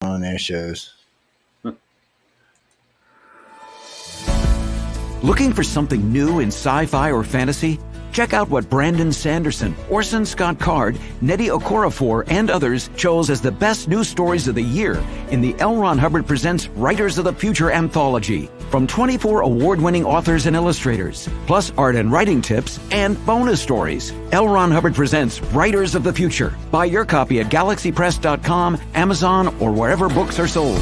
on their shows. Looking for something new in sci-fi or fantasy? Check out what Brandon Sanderson, Orson Scott Card, Nnedi Okorafor, and others chose as the best news stories of the year in the L. Ron Hubbard Presents Writers of the Future anthology from 24 award-winning authors and illustrators, plus art and writing tips and bonus stories. L. Ron Hubbard Presents Writers of the Future. Buy your copy at galaxypress.com, Amazon, or wherever books are sold.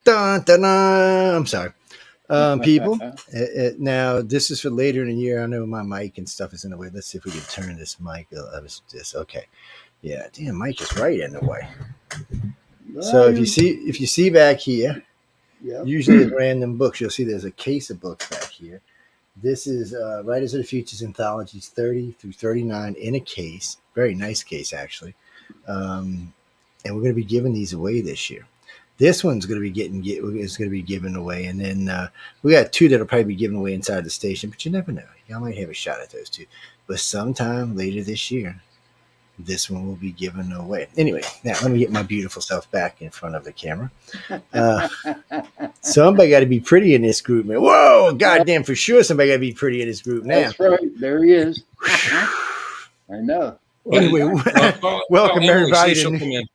Dun, dun, dun. I'm sorry. People, now this is for later in the year. I know my mic and stuff is in the way. Let's see if we can turn this mic. Okay. Yeah, damn, mic is right in the way. So if you see back here, usually at random books, you'll see there's a case of books back here. This is Writers of the Future's anthologies 30 through 39 in a case. Very nice case, actually. And we're going to be giving these away this year. This one's going to be given away, and then we got two that'll probably be given away inside the station. But you never know; y'all might have a shot at those two. But sometime later this year, this one will be given away. Anyway, now let me get my beautiful self back in front of the camera. Somebody got to be pretty in this group, man. Whoa, goddamn, for sure, somebody got to be pretty in this group now. That's right. There he is. I know. Anyway, welcome everybody to.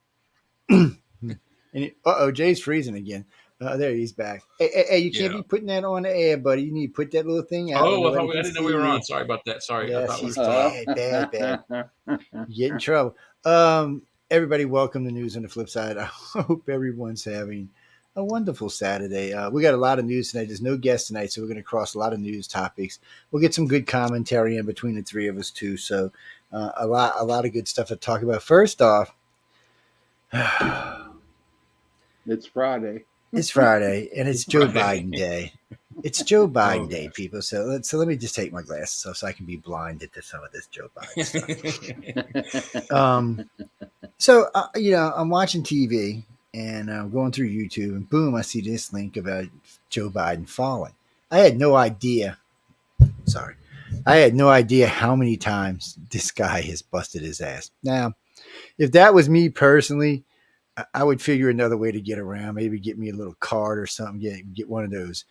Jay's freezing again. There, he's back. Hey, you can't be putting that on the air, buddy. You need to put that little thing out. Oh, I didn't know we were on. Sorry about that. Sorry. Yes, he's bad. You get in trouble. Everybody, welcome to News on the Flipside. I hope everyone's having a wonderful Saturday. We got a lot of news tonight. There's no guest tonight, so we're going to cross a lot of news topics. We'll get some good commentary in between the three of us, too. So a lot of good stuff to talk about. First off, it's Friday. It's Friday, and it's Joe Biden Day. It's Joe Biden Day, people. So let me just take my glasses off so I can be blinded to some of this Joe Biden stuff. I'm watching TV, and I'm going through YouTube, and boom, I see this link about Joe Biden falling. I had no idea how many times this guy has busted his ass. Now, if that was me personally, I would figure another way to get around. Maybe get me a little card or something. Get one of those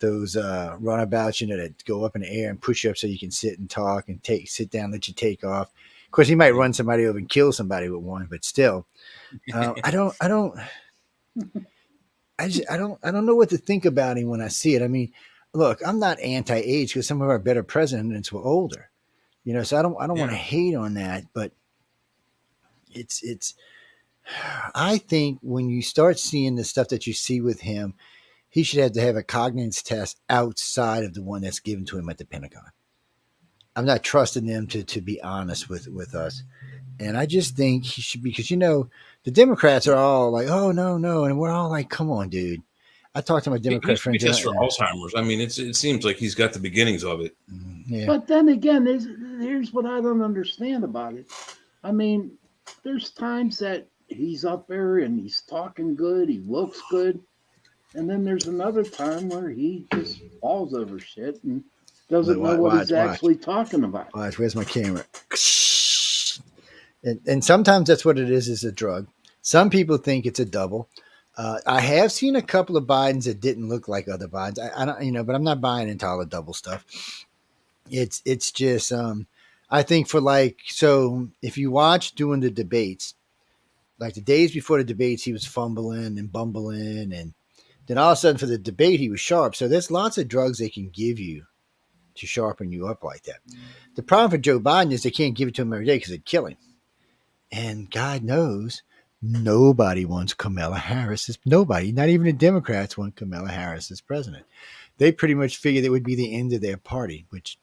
runabouts, that go up in the air and push you up so you can sit and talk and sit down, let you take off. Of course, he might run somebody over and kill somebody with one, but still, I don't know what to think about him when I see it. I mean, look, I'm not anti-age because some of our better presidents were older, so I don't want to hate on that, but it's. I think when you start seeing the stuff that you see with him, he should have to have a cognizance test outside of the one that's given to him at the Pentagon. I'm not trusting them to be honest with us. And I just think he should, because, the Democrats are all like, oh, no. And we're all like, come on, dude. I talked to my Democrat friends. Just for Alzheimer's. I mean, it seems like he's got the beginnings of it. Yeah. But then again, here's what I don't understand about it. I mean, there's times that he's up there and he's talking good, he looks good, and then there's another time where he just falls over shit and doesn't know what he's actually talking about. Watch, where's my camera? And sometimes that's what it is a drug. Some people think it's a double. I have seen a couple of Bidens that didn't look like other Bidens. I don't, but I'm not buying into all the double stuff. It's just I think so if you watch doing the debates, like the days before the debates, he was fumbling and bumbling. And then all of a sudden for the debate, he was sharp. So there's lots of drugs they can give you to sharpen you up like that. The problem for Joe Biden is they can't give it to him every day because they'd kill him. And God knows nobody wants Kamala Harris. Nobody, not even the Democrats want Kamala Harris as president. They pretty much figured it would be the end of their party, which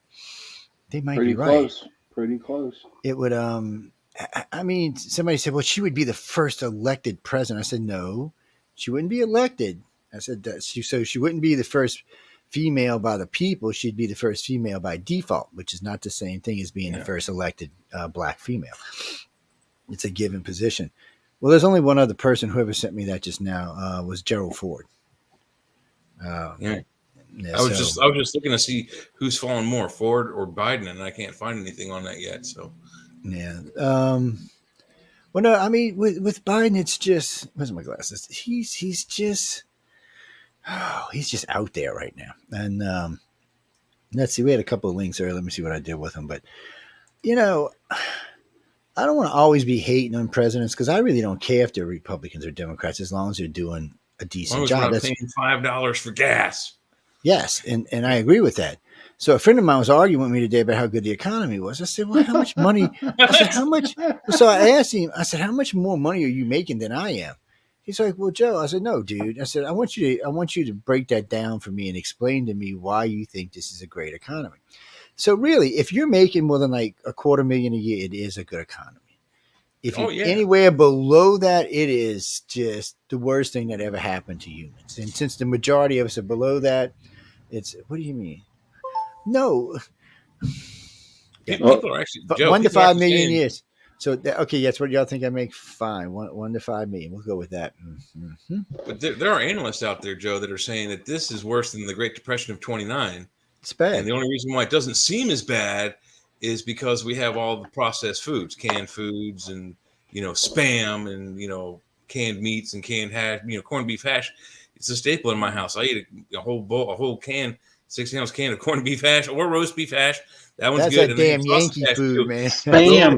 they might be right. Pretty close. It would, I mean, somebody said, well, she would be the first elected president. I said, no, she wouldn't be elected. I said, so she wouldn't be the first female by the people. She'd be the first female by default, which is not the same thing as being the first elected black female. It's a given position. Well, there's only one other person. Whoever sent me that just now was Gerald Ford. I was just looking to see who's fallen more, Ford or Biden, and I can't find anything on that yet. So. Yeah. Well, no, I mean with Biden, it's just where's my glasses? He's just he's just out there right now. And let's see, we had a couple of links there. Let me see what I did with them. But I don't want to always be hating on presidents because I really don't care if they're Republicans or Democrats as long as they're doing a decent job. That's paying $5 for gas. Yes, and I agree with that. So a friend of mine was arguing with me today about how good the economy was. I said, well, how much money? I said, how much? So I asked him, I said, how much more money are you making than I am? He's like, well, Joe. I said, no, dude. I said, I want you to break that down for me and explain to me why you think this is a great economy. So really, if you're making more than like $250,000 a year, it is a good economy. If you're anywhere below that, it is just the worst thing that ever happened to humans. And since the majority of us are below that, it's what do you mean? No, people are actually Joe, 1 to 5 million years. So okay, that's what y'all think I make. Fine, 1 to 5 million. We'll go with that. Mm-hmm. But there are analysts out there, Joe, that are saying that this is worse than the Great Depression of '29. It's bad, and the only reason why it doesn't seem as bad is because we have all the processed foods, canned foods, and spam, and canned meats and canned hash. Corned beef hash. It's a staple in my house. I eat a whole can. 60-ounce can of corned beef hash or roast beef hash. That's good. That's damn Yankee food, too. man. Spam.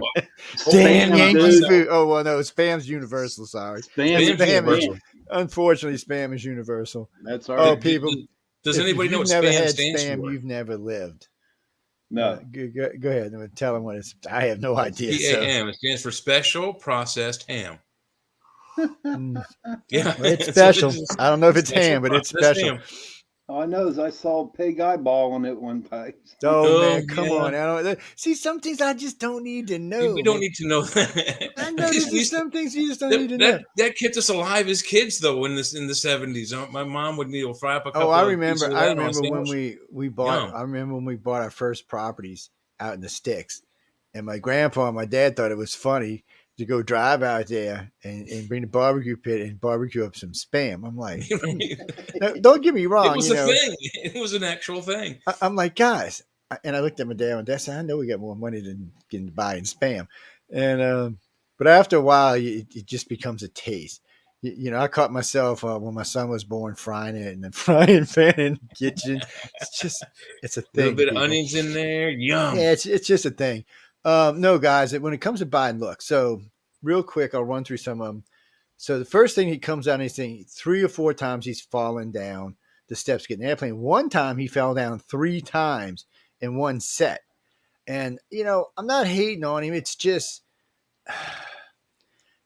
Damn Yankee food. Oh, well, no, spam's universal. Sorry. Spam's universal. Unfortunately, spam is universal. That's all right. Oh, people. Does anybody know what spam stands for? You've never lived. No. Go ahead and tell them what it's. I have no idea. SPAM. It stands for Special Processed Ham. Yeah. Well, it's special. I don't know if it's ham, but it's special. Ham. All I know is I saw a pig eyeball on it one time. Oh man, come on! I don't see some things I just don't need to know. We don't need to know that. I know there's some things you just don't need to know. That kept us alive as kids, though. In the 70s, my mom would fry up a couple. Oh, I remember when we bought. Yum. I remember when we bought our first properties out in the sticks, and my grandpa and my dad thought it was funny to go drive out there and bring the barbecue pit and barbecue up some spam. I'm like, no, don't get me wrong. It was a thing. It was an actual thing. I'm like, guys, and I looked at my dad and dad said, I know we got more money than getting buying spam. And, but after a while, it just becomes a taste. I caught myself when my son was born frying it in the frying pan in the kitchen. It's a thing. A little bit of onions in there. Yum. Yeah, it's just a thing. No, guys, when it comes to Biden, look, so real quick, I'll run through some of them. So the first thing he comes out and he's saying 3 or 4 times he's fallen down the steps getting an airplane. One time he fell down 3 times in one set. And, I'm not hating on him. It's just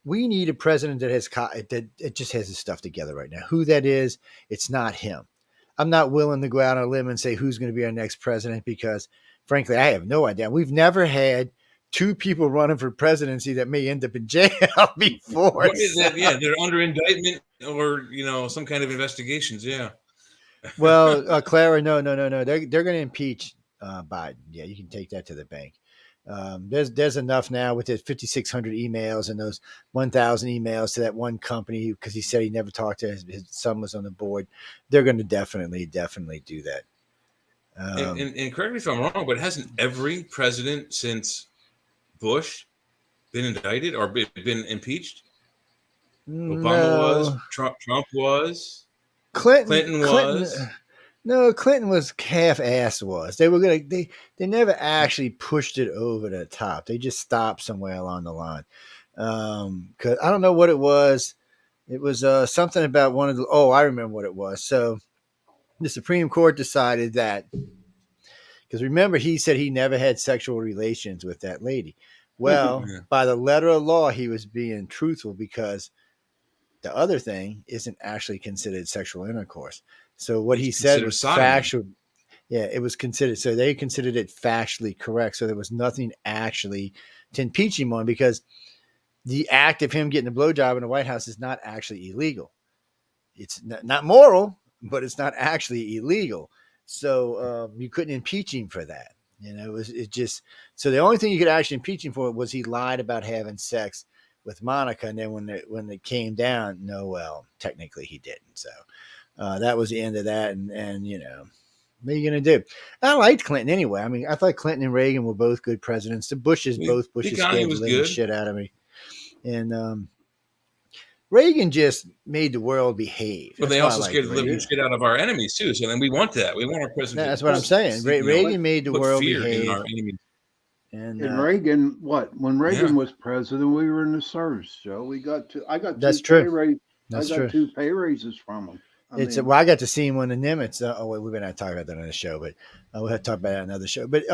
we need a president that just has his stuff together right now. Who that is, it's not him. I'm not willing to go out on a limb and say who's going to be our next president because, frankly, I have no idea. We've never had 2 people running for presidency that may end up in jail before. What is that? Yeah, they're under indictment or some kind of investigations. Yeah. Well, Clara, no. They're going to impeach Biden. Yeah, you can take that to the bank. There's enough now with the 5,600 emails and those 1,000 emails to that one company because he said he never talked to his son was on the board. They're going to definitely do that. And correct me if I'm wrong, but hasn't every president since Bush been indicted or been impeached? Obama was, Trump was, Clinton was. No, Clinton was half-assed. They never actually pushed it over the top. They just stopped somewhere along the line. Because I don't know what it was. It was something about one of the. Oh, I remember what it was. So the Supreme Court decided that. Because remember, he said he never had sexual relations with that lady. Well, by the letter of law, he was being truthful because the other thing isn't actually considered sexual intercourse. So what he said was factual. Yeah, it was considered. So they considered it factually correct. So there was nothing actually to impeach him on because the act of him getting a blowjob in the White House is not actually illegal. It's not moral, but it's not actually illegal. So you couldn't impeach him for that. So the only thing you could actually impeach him for was he lied about having sex with Monica. And then when it came down, no, well, technically he didn't. So that was the end of that. And what are you going to do? I liked Clinton anyway. I mean, I thought Clinton and Reagan were both good presidents. The Bushes, both Bushes scared the living shit out of me. And Reagan just made the world behave. But That's they why I also like scared the living Reagan. shit out of our enemies too. So then we want that. We want our president That's to what I'm saying. Reagan made the put world fear in behave. our enemies. And And Reagan, when Reagan Yeah. was president, we were in the service, Joe. I got That's two true. pay raise, That's I got true. 2 pay raises from him. Well, I got to see him on the Nimitz. We better not talk about that on the show, but we'll have to talk about that on another show. But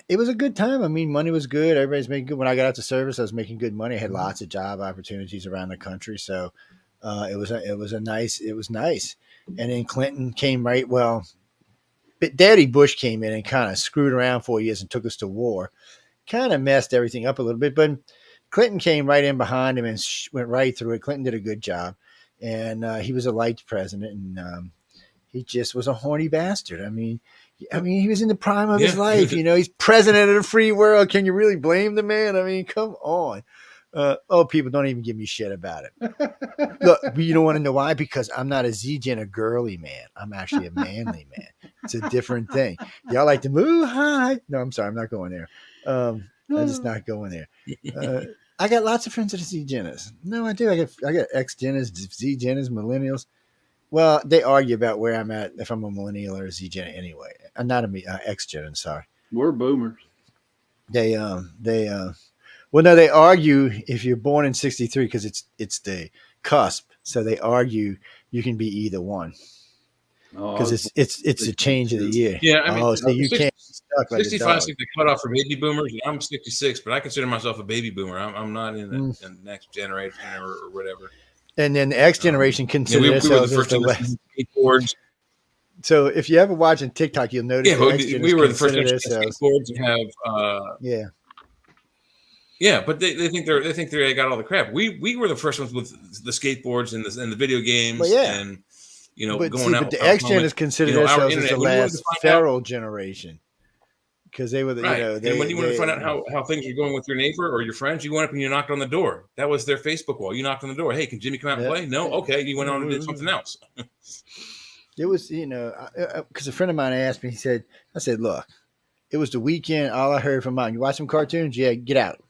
it was a good time. I mean, money was good. Everybody's making good. When I got out to service, I was making good money. I had lots of job opportunities around the country, so it was nice. And then Clinton came right. Well, but Daddy Bush came in and kind of screwed around 4 years and took us to war. Kind of messed everything up a little bit, but Clinton came right in behind him and went right through it. Clinton did a good job, and he was a liked president, and he just was a horny bastard. I mean, he was in the prime of his life. You know, he's president of the free world. Can you really blame the man? I mean, come on. People don't even give me shit about it. Look, you don't want to know why? Because I'm not a Z-Gen, girly man. I'm actually a manly man. It's a different thing. Y'all like to move high. No, I'm sorry. I'm not going there. I'm just not going there. I got lots of friends that are Z-Geners. No, I do. I got X-Geners, Z-Geners, millennials. Well, they argue about where I'm at, if I'm a millennial or a Z-Gen anyway. I'm not a X-Gen, sorry. We're boomers. They argue if you're born in 63 because it's the cusp. So they argue you can be either one. Because it's a change of the year. Yeah, I mean, so you can't be stuck like 65 is like the cutoff for baby boomers. And I'm 66, but I consider myself a baby boomer. I'm not in the next generation or whatever. And then the X generation considers we were the first to skateboards. So if you ever watch on TikTok, you'll notice we were the first to skateboards and have yeah, but they think they got all the crap. We were the first ones with the skateboards and the video games and but the X Gen is considered themselves as the last feral generation. Because they were and when you wanted to find out how things are going with your neighbor or your friends, you went up and you knocked on the door. That was their Facebook wall. You knocked on the door. Hey, can Jimmy come out and play? No, okay. You went on and did something else. It was, because a friend of mine asked me. I said, look, it was the weekend. All I heard from mom, you watch some cartoons? Yeah, get out.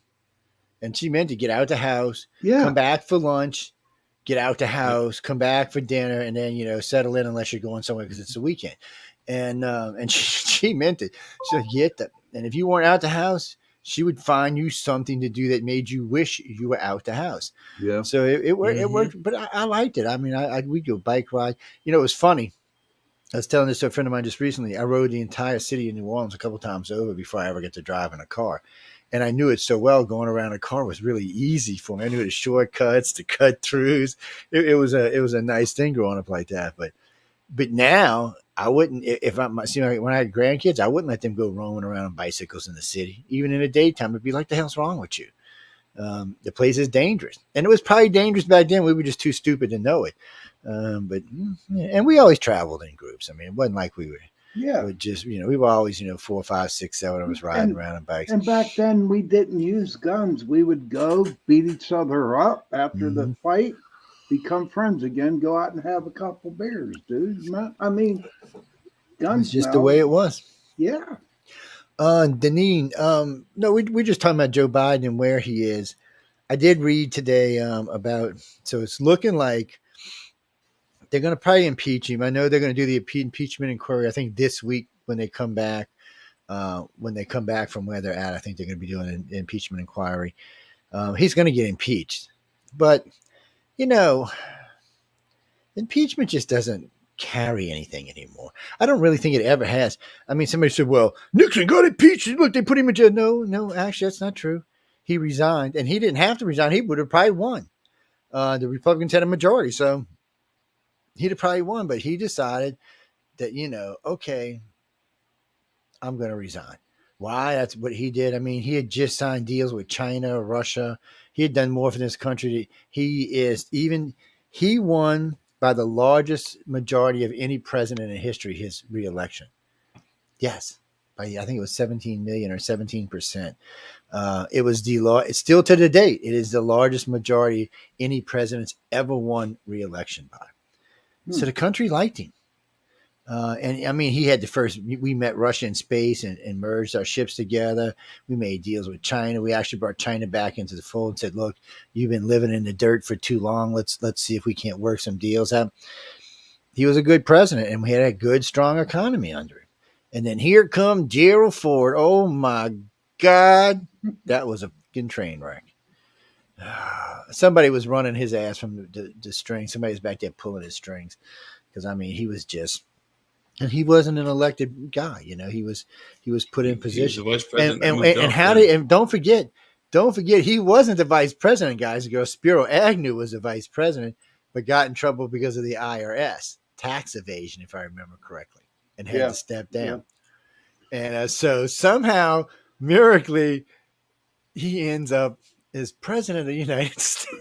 And she meant to get out the house, come back for lunch, get out the house, come back for dinner, and then settle in unless you're going somewhere because it's the weekend. And she meant it. She said, get them. And if you weren't out the house, she would find you something to do that made you wish you were out the house. Yeah. So it worked. It worked, but I liked it. I mean, we'd go bike ride. It was funny. I was telling this to a friend of mine just recently. I rode the entire city of New Orleans a couple times over before I ever get to drive in a car. And I knew it so well. Going around a car was really easy for me. I knew the shortcuts, the cut throughs. It was a nice thing growing up like that. But now I wouldn't. If when I had grandkids, I wouldn't let them go roaming around on bicycles in the city, even in the daytime. It'd be like, the hell's wrong with you? The place is dangerous, and it was probably dangerous back then. We were just too stupid to know it. And we always traveled in groups. I mean, it wasn't like we were. Yeah. We were always, 4, 5, 6, 7 of us riding around on bikes. And back then we didn't use guns. We would go beat each other up after the fight, become friends again, go out and have a couple beers, dude. I mean, guns. It's just the way it was. Yeah. Deneen, no, we're just talking about Joe Biden and where he is. I did read today so it's looking like they're going to probably impeach him. I know they're going to do the impeachment inquiry, I think, this week when they come back. When they come back from where they're at, I think they're going to be doing an impeachment inquiry. He's going to get impeached. But, impeachment just doesn't carry anything anymore. I don't really think it ever has. I mean, somebody said, well, Nixon got impeached. Look, they put him in jail. No, actually, that's not true. He resigned, and he didn't have to resign. He would have probably won. The Republicans had a majority, so he'd have probably won, but he decided that, okay, I'm going to resign. Why? That's what he did. I mean, he had just signed deals with China, Russia. He had done more for this country. He won by the largest majority of any president in history, his reelection. Yes. I think it was 17 million or 17%. It was it's still to the date. It is the largest majority any president's ever won reelection by. So the country liked him. And I mean, he had the first. We met Russia in space and merged our ships together. We made deals with China. We actually brought China back into the fold and said, "Look, you've been living in the dirt for too long. Let's see if we can't work some deals out." He was a good president, and we had a good, strong economy under him. And then here come Gerald Ford. Oh my God, that was a fucking train wreck. Somebody was running his ass from the string. Somebody was back there pulling his strings because I mean, he was just. And he wasn't an elected guy, you know. He was put in position. He was the vice And president. and how did and don't forget he wasn't the vice president, guys. Ago, Spiro Agnew was the vice president, but got in trouble because of the IRS tax evasion, if I remember correctly, and had to step down. Yeah. And so somehow, miraculously, he ends up as president of the United States.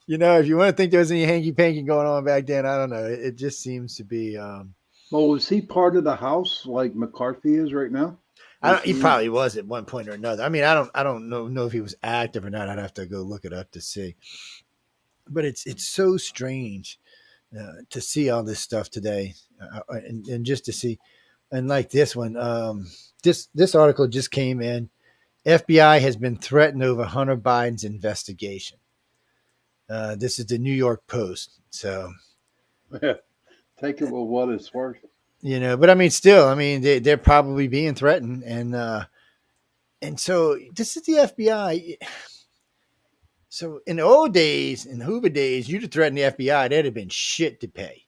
You know, if you want to think there was any hanky panky going on back then, I don't know. It just seems to be. Well, was he part of the House like McCarthy is right now? He probably was at one point or another. I mean, I don't know if he was active or not. I'd have to go look it up to see. But it's so strange to see all this stuff today, and just to see, and like this one, this article just came in. FBI has been threatened over Hunter Biden's investigation. This is the New York Post. So take it with what it's worth. You know, but I mean, still, I mean, they're probably being threatened. And so this is the FBI. So in the old days, in the Hoover days, you'd have threatened the FBI. There'd have been shit to pay.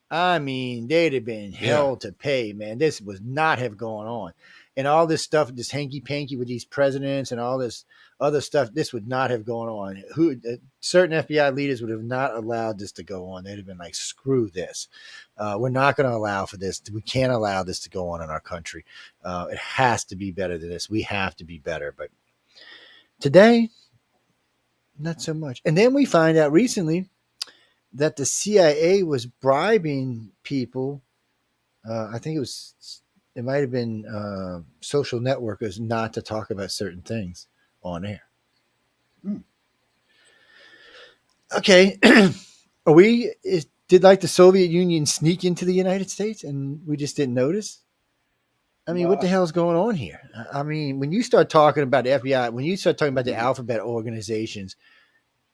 I mean, they'd have been hell to pay, man. This would not have gone on. And all this stuff, this hanky-panky with these presidents and all this other stuff, this would not have gone on. Certain FBI leaders would have not allowed this to go on. They'd have been like, screw this. We're not going to allow for this. We can't allow this to go on in our country. It has to be better than this. We have to be better. But today, not so much. And then we find out recently that the CIA was bribing people. I think it might have been social networkers not to talk about certain things on air. Okay. Did like the Soviet Union sneak into the United States and we just didn't notice? I mean, what the hell is going on here? I mean, when you start talking about the FBI, when you start talking about the alphabet organizations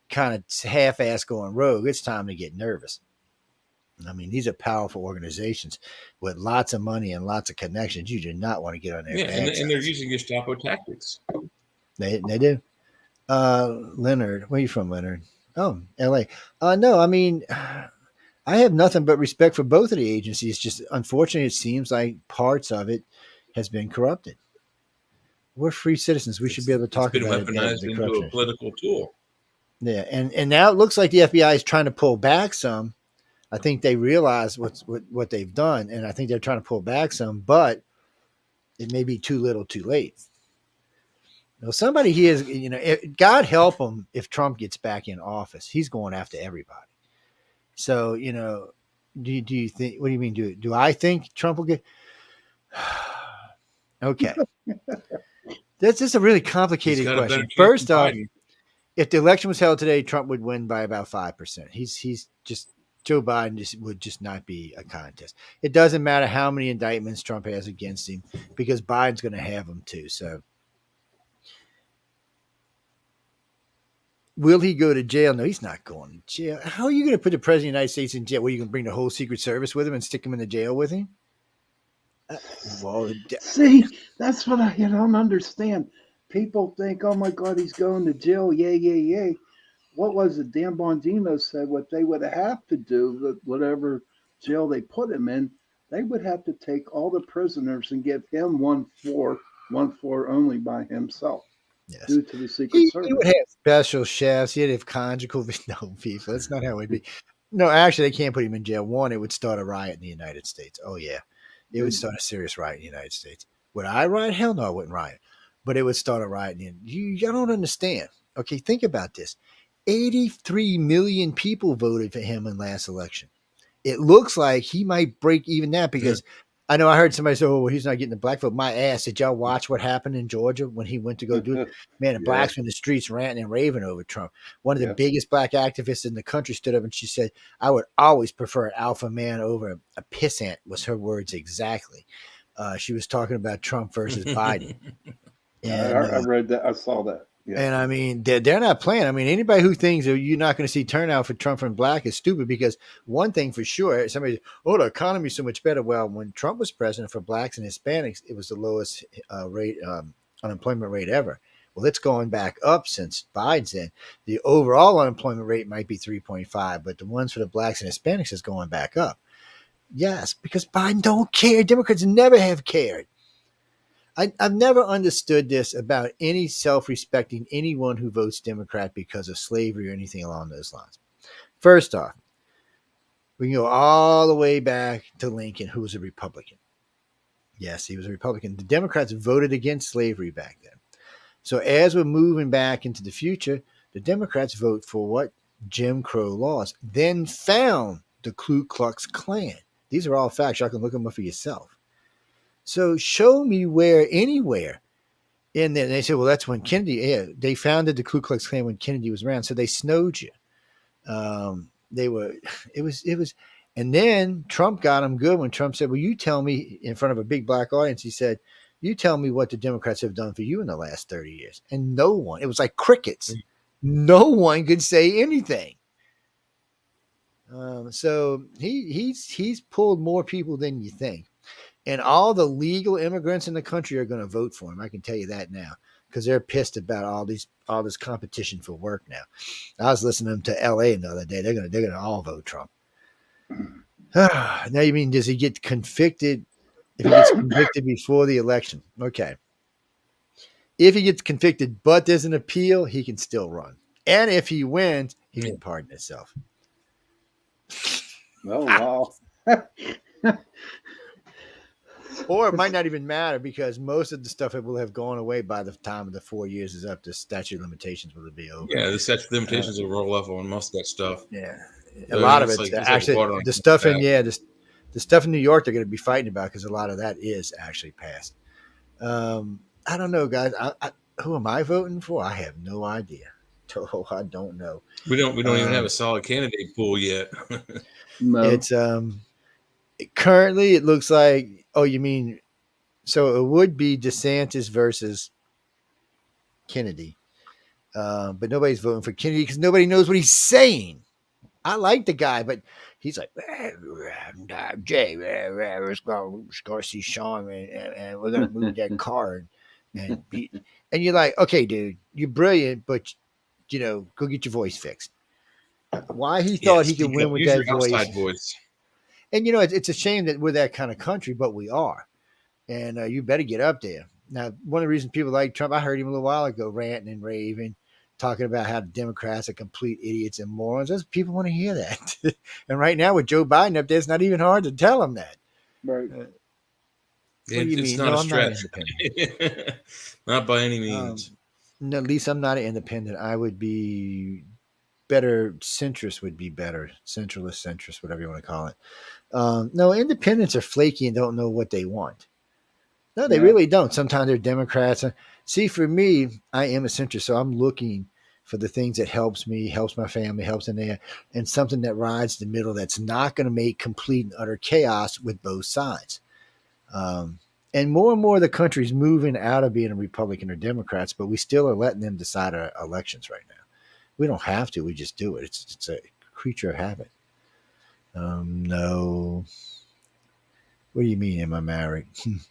kind of half-ass going rogue, it's time to get nervous. I mean, these are powerful organizations with lots of money and lots of connections. You do not want to get on their bad and they're using Gestapo tactics. They do. Leonard, where are you from, Leonard? Oh, L.A. No, I mean, I have nothing but respect for both of the agencies. Just unfortunately, it seems like parts of it has been corrupted. We're free citizens. We should be able to talk about it. It's been weaponized into a political tool. Yeah, and now it looks like the FBI is trying to pull back some. I think they realize what they've done, and I think they're trying to pull back some, but it may be too little, too late. You know, somebody here is, you know, God help him if Trump gets back in office. He's going after everybody. So, you know, do you think? What do you mean? Do I think Trump will get? Okay, that's just a really complicated question. First off, if the election was held today, Trump would win by about 5%. He's just. Joe Biden would just not be a contest. It doesn't matter how many indictments Trump has against him because Biden's going to have them too. So will he go to jail? No, he's not going to jail. How are you going to put the president of the United States in jail? Were you going to bring the whole Secret Service with him and stick him in the jail with him? See, that's what I don't understand. People think, oh my God, he's going to jail. Yay. What was it? Dan Bongino said what they would have to do, whatever jail they put him in, they would have to take all the prisoners and give him one floor only by himself. Yes. Due to the Secret Service. He would have special chefs. He'd have conjugal. No, people. That's not how it would be. No, actually, they can't put him in jail. One, it would start a riot in the United States. Oh, yeah. It would start a serious riot in the United States. Would I riot? Hell no, I wouldn't riot. But it would start a riot. You don't understand. Okay, think about this. 83 million people voted for him in last election. It looks like he might break even that because I know I heard somebody say, "Oh, well, he's not getting the black vote." My ass! Did y'all watch what happened in Georgia when he went to go do it? Man, the Yeah, blacks were in the streets ranting and raving over Trump. One of the yeah. biggest black activists in the country stood up and she said, "I would always prefer an alpha man over a pissant." Was her words exactly. She was talking about Trump versus Biden, and I read that. I saw that. Yeah. and I mean, they're not playing. I mean, anybody who thinks that you're not going to see turnout for Trump and black is stupid because one thing for sure, somebody, oh, the economy's so much better. Well, when Trump was president for blacks and Hispanics, it was the lowest rate unemployment rate ever. Well, it's going back up since Biden's in. The overall unemployment rate might be 3.5, but the ones for the blacks and Hispanics is going back up. Yes, because Biden don't care. Democrats never have cared. I've never understood this about any self-respecting anyone who votes Democrat because of slavery or anything along those lines. First off, we can go all the way back to Lincoln, who was a Republican. Yes, he was a Republican. The Democrats voted against slavery back then. So as we're moving back into the future, the Democrats vote for what? Jim Crow laws, then found the Ku Klux Klan. These are all facts. Y'all can look them up for yourself. So show me where anywhere in there. They say, well, that's when Kennedy, yeah, they founded the Ku Klux Klan when Kennedy was around. So they snowed you. It was, and then Trump got them good when Trump said, well, you tell me in front of a big black audience, he said, you tell me what the Democrats have done for you in the last 30 years. And no one, it was like crickets. No one could say anything. So he's pulled more people than you think. And all the legal immigrants in the country are going to vote for him. I can tell you that now because they're pissed about all this competition for work now. I was listening to LA the other day. They're gonna all vote Trump. Now you mean does he get convicted? If he gets convicted before the election, okay. If he gets convicted, but there's an appeal, he can still run. And if he wins, he can pardon himself. Oh wow. Or it might not even matter because most of the stuff will have gone away by the time the 4 years is up. The statute of limitations will be over. Yeah, the statute of limitations will roll off on most of that stuff. Yeah, So a lot of it's it's like actually the stuff in the stuff in New York they're going to be fighting about because a lot of that is actually passed. I don't know, guys. Who am I voting for? I have no idea. Oh, I don't know. We don't even have a solid candidate pool yet. No. It's currently it looks like. Oh, you mean so it would be DeSantis versus Kennedy, but nobody's voting for Kennedy because nobody knows what he's saying. I like the guy, but he's like, Jay, let's go see Sean, and we're gonna move that car, and you're like, okay, dude, you're brilliant, but go get your voice fixed. Why he thought he could win with that voice? And it's a shame that we're that kind of country, but we are, and you better get up there. Now, one of the reasons people like Trump, I heard him a little while ago ranting and raving, talking about how the Democrats are complete idiots and morons. Those people want to hear that. And right now with Joe Biden up there, it's not even hard to tell them that. Right. What do you It's mean? not No, a I'm not stretch. independent. Not by any means. No, at least I'm not an independent. I would be better. Centrist would be better. Centrist, whatever you want to call it. No, independents are flaky and don't know what they want. No, they really don't. Sometimes they're Democrats. See, for me, I am a centrist, so I'm looking for the things that helps me, helps my family, helps in there, and something that rides the middle that's not going to make complete and utter chaos with both sides. And more of the country's moving out of being a Republican or Democrats, but we still are letting them decide our elections right now. We don't have to. We just do it. It's a creature of habit. No. What do you mean, am I married?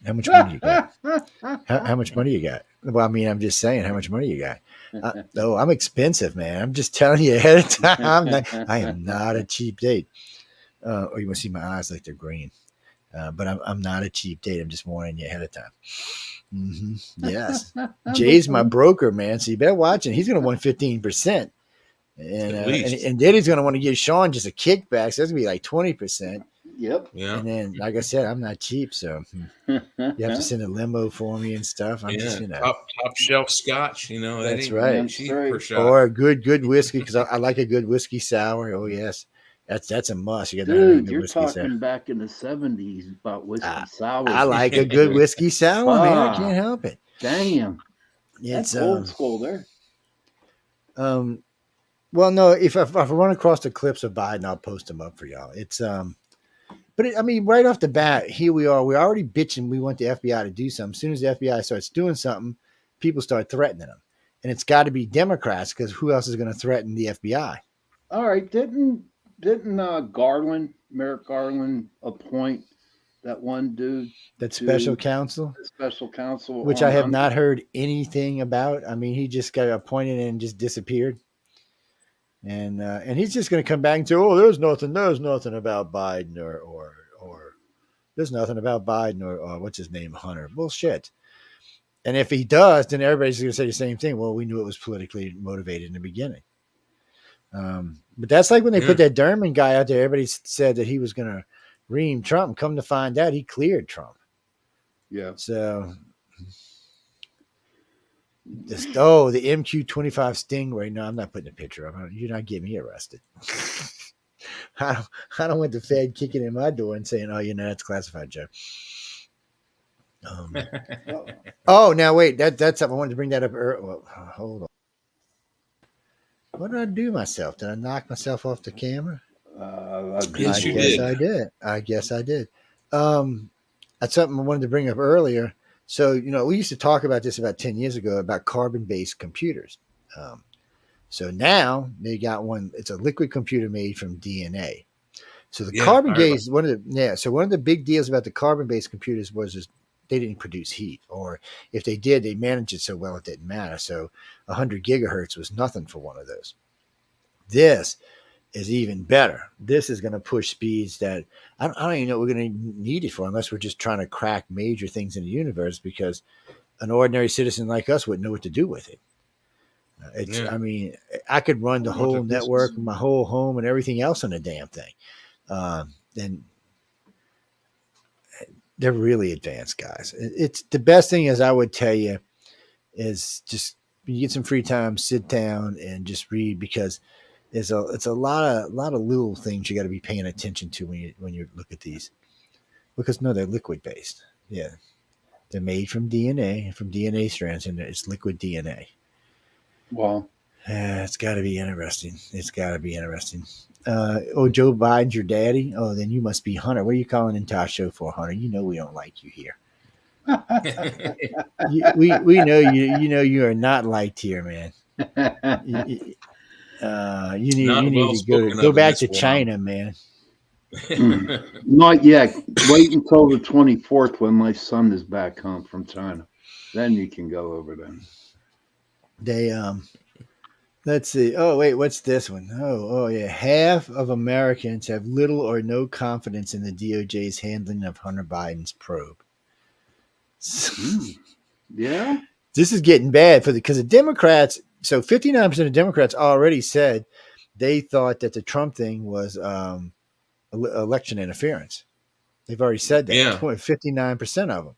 How much money you got? How much money you got? Well, I mean, I'm just saying, how much money you got? No, I'm expensive, man. I'm just telling you ahead of time. I am not a cheap date. Or you want to see my eyes like they're green. But I'm not a cheap date. I'm just warning you ahead of time. Mm-hmm. Yes. Jay's my broker, man. So you better watch it. He's going to want 15%. And then he's going to want to give Sean just a kickback. So that's going to be like 20%. Yep. Yeah. And then, like I said, I'm not cheap, so you have to send a limo for me and stuff. I'm just, top shelf scotch. That that's ain't right. cheap per shot. Or a good whiskey because I like a good whiskey sour. Oh yes, That's a must. You got to have Dude, good you're whiskey sour. talking back in the 70s about whiskey sours. I like a good whiskey sour, man. I can't help it. Damn. It's That's old school there. Well, no, if I run across the clips of Biden, I'll post them up for y'all. It's but I mean, right off the bat, here we are. We're already bitching. We want the FBI to do something. As soon as the FBI starts doing something, people start threatening them, and it's got to be Democrats because who else is going to threaten the FBI? All right, didn't Merrick Garland appoint that one dude? That special counsel, special counsel, which I have not heard anything about. I mean, he just got appointed and just disappeared. And he's just going to come back and say, "Oh, there's nothing about Biden or there's nothing about Biden or what's his name, Hunter." Bullshit. And if he does, then everybody's going to say the same thing. Well, we knew it was politically motivated in the beginning. But that's like when they put that Derman guy out there. Everybody said that he was going to ream Trump. Come to find out, he cleared Trump. Yeah. So. The MQ-25 Stingray. No, I'm not putting a picture of it. You're not getting me arrested. I don't want the Fed kicking in my door and saying, "Oh, that's classified, Joe." Now wait, that's something I wanted to bring that up. Well, hold on. What did I do myself? Did I knock myself off the camera? Yes, you did. I guess I did. That's something I wanted to bring up earlier. So, we used to talk about this about 10 years ago about carbon-based computers. So now they got one. It's a liquid computer made from DNA. So the carbon-based one of the big deals about the carbon-based computers was they didn't produce heat, or if they did, they managed it so well it didn't matter. So 100 gigahertz was nothing for one of those. This is even better. This is going to push speeds that I don't even know what we're going to need it for, unless we're just trying to crack major things in the universe, because an ordinary citizen like us wouldn't know what to do with it. I mean, I could run the whole network, my whole home, and everything else on the damn thing. And they're really advanced, guys. It's the best thing, as I would tell you, is just when you get some free time, sit down and just read, because it's a lot of little things you got to be paying attention to when you look at these, because they're liquid based. Yeah, they're made from DNA strands, and it's liquid DNA. Wow, it's got to be interesting. Joe Biden's your daddy. Oh, then you must be Hunter. What are you calling into our show for, Hunter? We don't like you here. we know you. You are not liked here, man. You need to go back to China, man. Not yet. Wait until the 24th when my son is back home from China. Then you can go over there. They let's see. Oh wait, what's this one? Oh yeah. Half of Americans have little or no confidence in the DOJ's handling of Hunter Biden's probe. Yeah. This is getting bad because the Democrats. So 59% of Democrats already said they thought that the Trump thing was election interference. They've already said that. Yeah. 59% of them.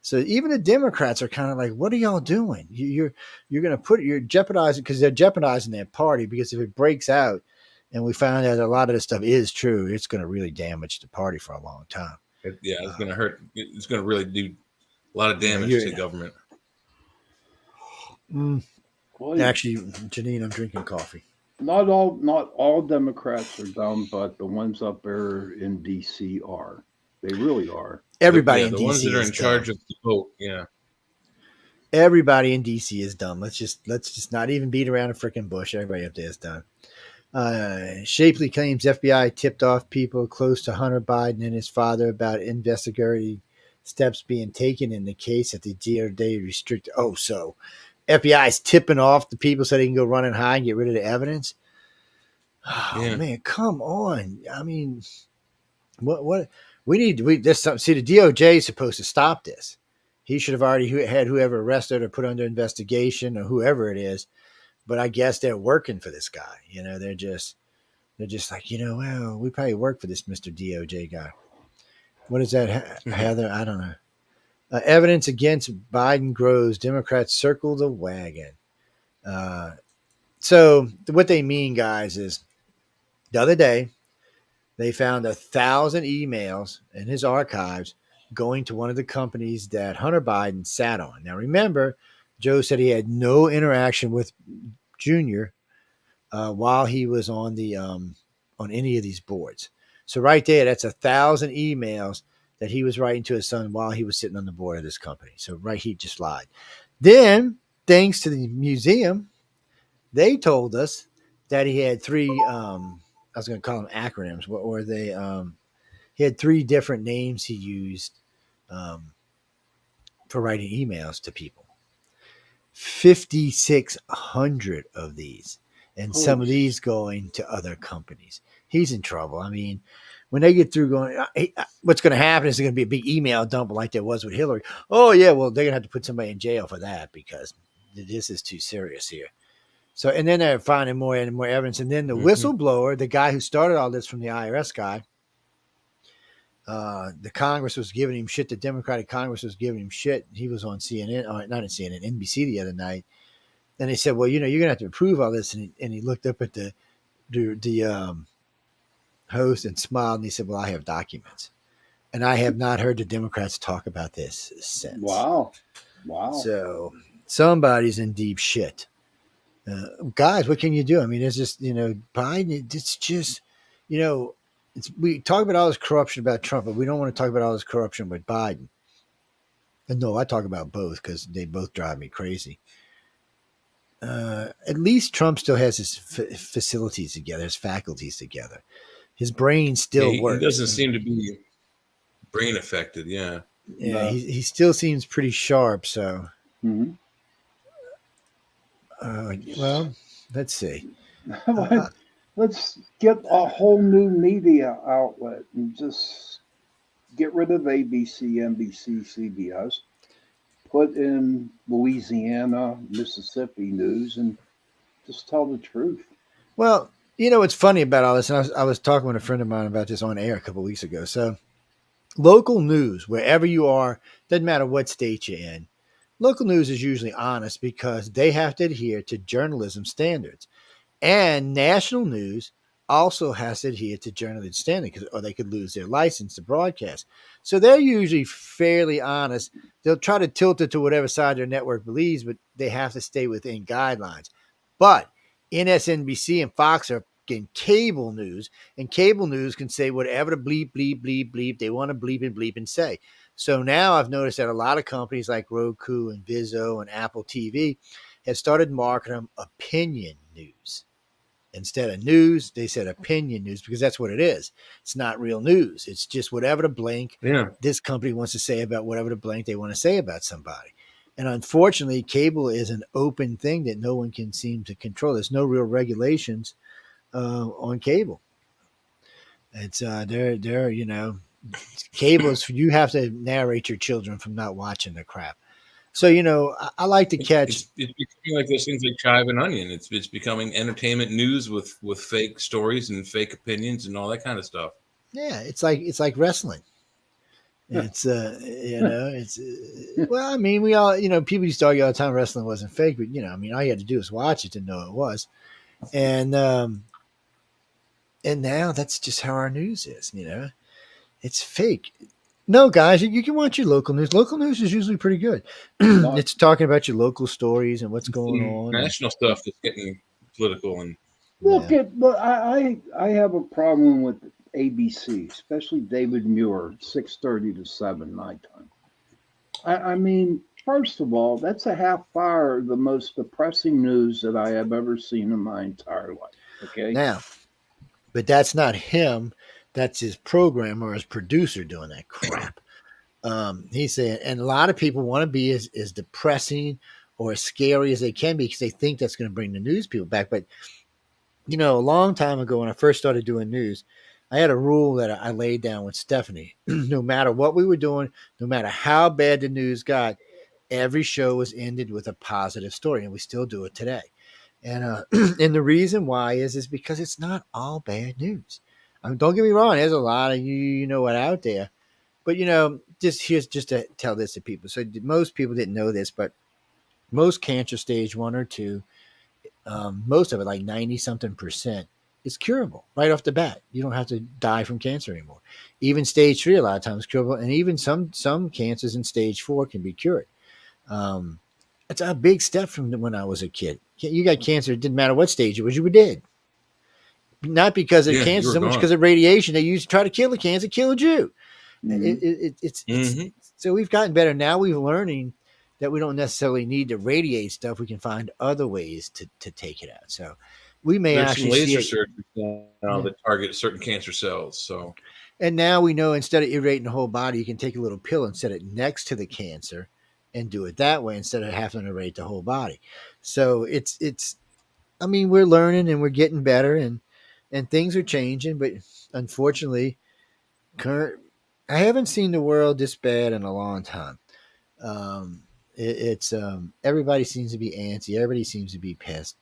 So even the Democrats are kind of like, "What are y'all doing? You're going to you're jeopardizing," because they're jeopardizing their party. Because if it breaks out, and we find out a lot of this stuff is true, it's going to really damage the party for a long time. It's going to hurt. It's going to really do a lot of damage to the government. Actually, Janine, I'm drinking coffee. Not all Democrats are dumb, but the ones up there in DC are. They really are. Everybody in DC the ones that are in charge of the vote. Yeah. Everybody in DC is dumb. Let's just not even beat around a freaking bush. Everybody up there is dumb. Shapley claims FBI tipped off people close to Hunter Biden and his father about investigative steps being taken in the case that the DOJ restricted. Oh, so FBI is tipping off the people so they can go run and hide and get rid of the evidence. Oh man, come on! I mean, what we need? There's something. See, the DOJ is supposed to stop this. He should have already had whoever arrested or put under investigation or whoever it is. But I guess they're working for this guy. They're just like, well, we probably work for this Mr. DOJ guy. What is that, Heather? I don't know. Evidence against Biden grows. Democrats circle the wagon. So what they mean, guys, is the other day They found 1,000 emails in his archives going to one of the companies that Hunter Biden sat on. Now, remember, Joe said he had no interaction with Junior while he was on any of these boards. So right there, that's 1,000 emails that he was writing to his son while he was sitting on the board of this company. So right, he just lied. Then, thanks to the museum, they told us that he had three. I was going to call them acronyms. What were they? He had three different names he used for writing emails to people. 5,600 of these, and some of these going to other companies. He's in trouble. I mean, when they get through going, what's going to happen is there's going to be a big email dump like there was with Hillary. Oh, yeah, well, they're going to have to put somebody in jail for that because this is too serious here. So, and then they're finding more and more evidence. And then the whistleblower, the guy who started all this from the IRS guy, the Congress was giving him shit. The Democratic Congress was giving him shit. He was on CNN, not on CNN, NBC the other night. And they said, well, you're going to have to prove all this. And he looked up at the host and smiled. And he said, well, I have documents. And I have not heard the Democrats talk about this since. Wow. So somebody's in deep shit. Guys, what can you do? I mean, it's just, Biden, it's just, we talk about all this corruption about Trump, but we don't want to talk about all this corruption with Biden. And no, I talk about both because they both drive me crazy. At least Trump still has his facilities together, his faculties together. His brain still works. He doesn't seem to be brain affected. Yeah. Yeah. He still seems pretty sharp. So, well, let's see. Let's get a whole new media outlet and just get rid of ABC, NBC, CBS. Put in Louisiana, Mississippi news and just tell the truth. Well, what's funny about all this, and I was talking with a friend of mine about this on air a couple of weeks ago. So local news, wherever you are, doesn't matter what state you're in, local news is usually honest because they have to adhere to journalism standards. And national news also has to adhere to journalism standards or they could lose their license to broadcast. So they're usually fairly honest. They'll try to tilt it to whatever side their network believes, but they have to stay within guidelines. But MSNBC and Fox are getting cable news, and cable news can say whatever the bleep, bleep, bleep, bleep they want to bleep and say. So now I've noticed that a lot of companies like Roku and Vizzo and Apple TV have started marketing them opinion news. Instead of news, they said opinion news because that's what it is. It's not real news. It's just whatever the blank this company wants to say about whatever the blank they want to say about somebody. And unfortunately, cable is an open thing that no one can seem to control. There's no real regulations on cable. It's cable is you have to narrate your children from not watching the crap. So, I like to catch. It's becoming like those things like Chive and Onion. It's becoming entertainment news with fake stories and fake opinions and all that kind of stuff. Yeah, it's like wrestling. It's well, I mean, we all, people used to argue all the time wrestling wasn't fake, but all you had to do was watch it to know it was. And now that's just how our news is, it's fake. No, guys, you can watch your local news. Local news is usually pretty good. It's talking about your local stories and what's going on. National stuff that's getting political and look. I have a problem with ABC, especially David Muir, 6:30 to 7 nighttime. I mean, first of all, that's a half hour of the most depressing news that I have ever seen in my entire life. Okay. Now, but that's not him. That's his programmer or his producer doing that crap. He said, and a lot of people want to be as depressing or as scary as they can be because they think that's going to bring the news people back. But, a long time ago when I first started doing news, I had a rule that I laid down with Stephanie. No matter what we were doing, no matter how bad the news got, every show was ended with a positive story, and we still do it today. And and the reason why is because it's not all bad news. Don't get me wrong. There's a lot of what out there, but just to tell this to people. So most people didn't know this, but most cancer stage 1 or 2, most of it, like 90-something%, it's curable right off the bat. You don't have to die from cancer anymore. Even stage 3, a lot of times curable, and even some cancers in stage 4 can be cured. It's a big step from when I was a kid. You got cancer, it didn't matter what stage it was, you were dead. Not because of Yeah, you cancer, were so much gone. because of radiation. They used to try to kill the cancer, killed you. Mhm. It's Mhm. so we've gotten better. Now we're learning that we don't necessarily need to radiate stuff. We can find other ways to take it out. So we may There's some actually see laser it. surgery now Yeah. that target certain cancer cells. So And now we know instead of irradiating the whole body, you can take a little pill and set it next to the cancer and do it that way instead of having to irradiate the whole body. So it's I mean, we're learning and we're getting better and things are changing, but unfortunately, current I haven't seen the world this bad in a long time. Um, it's everybody seems to be antsy. Everybody seems to be pissed.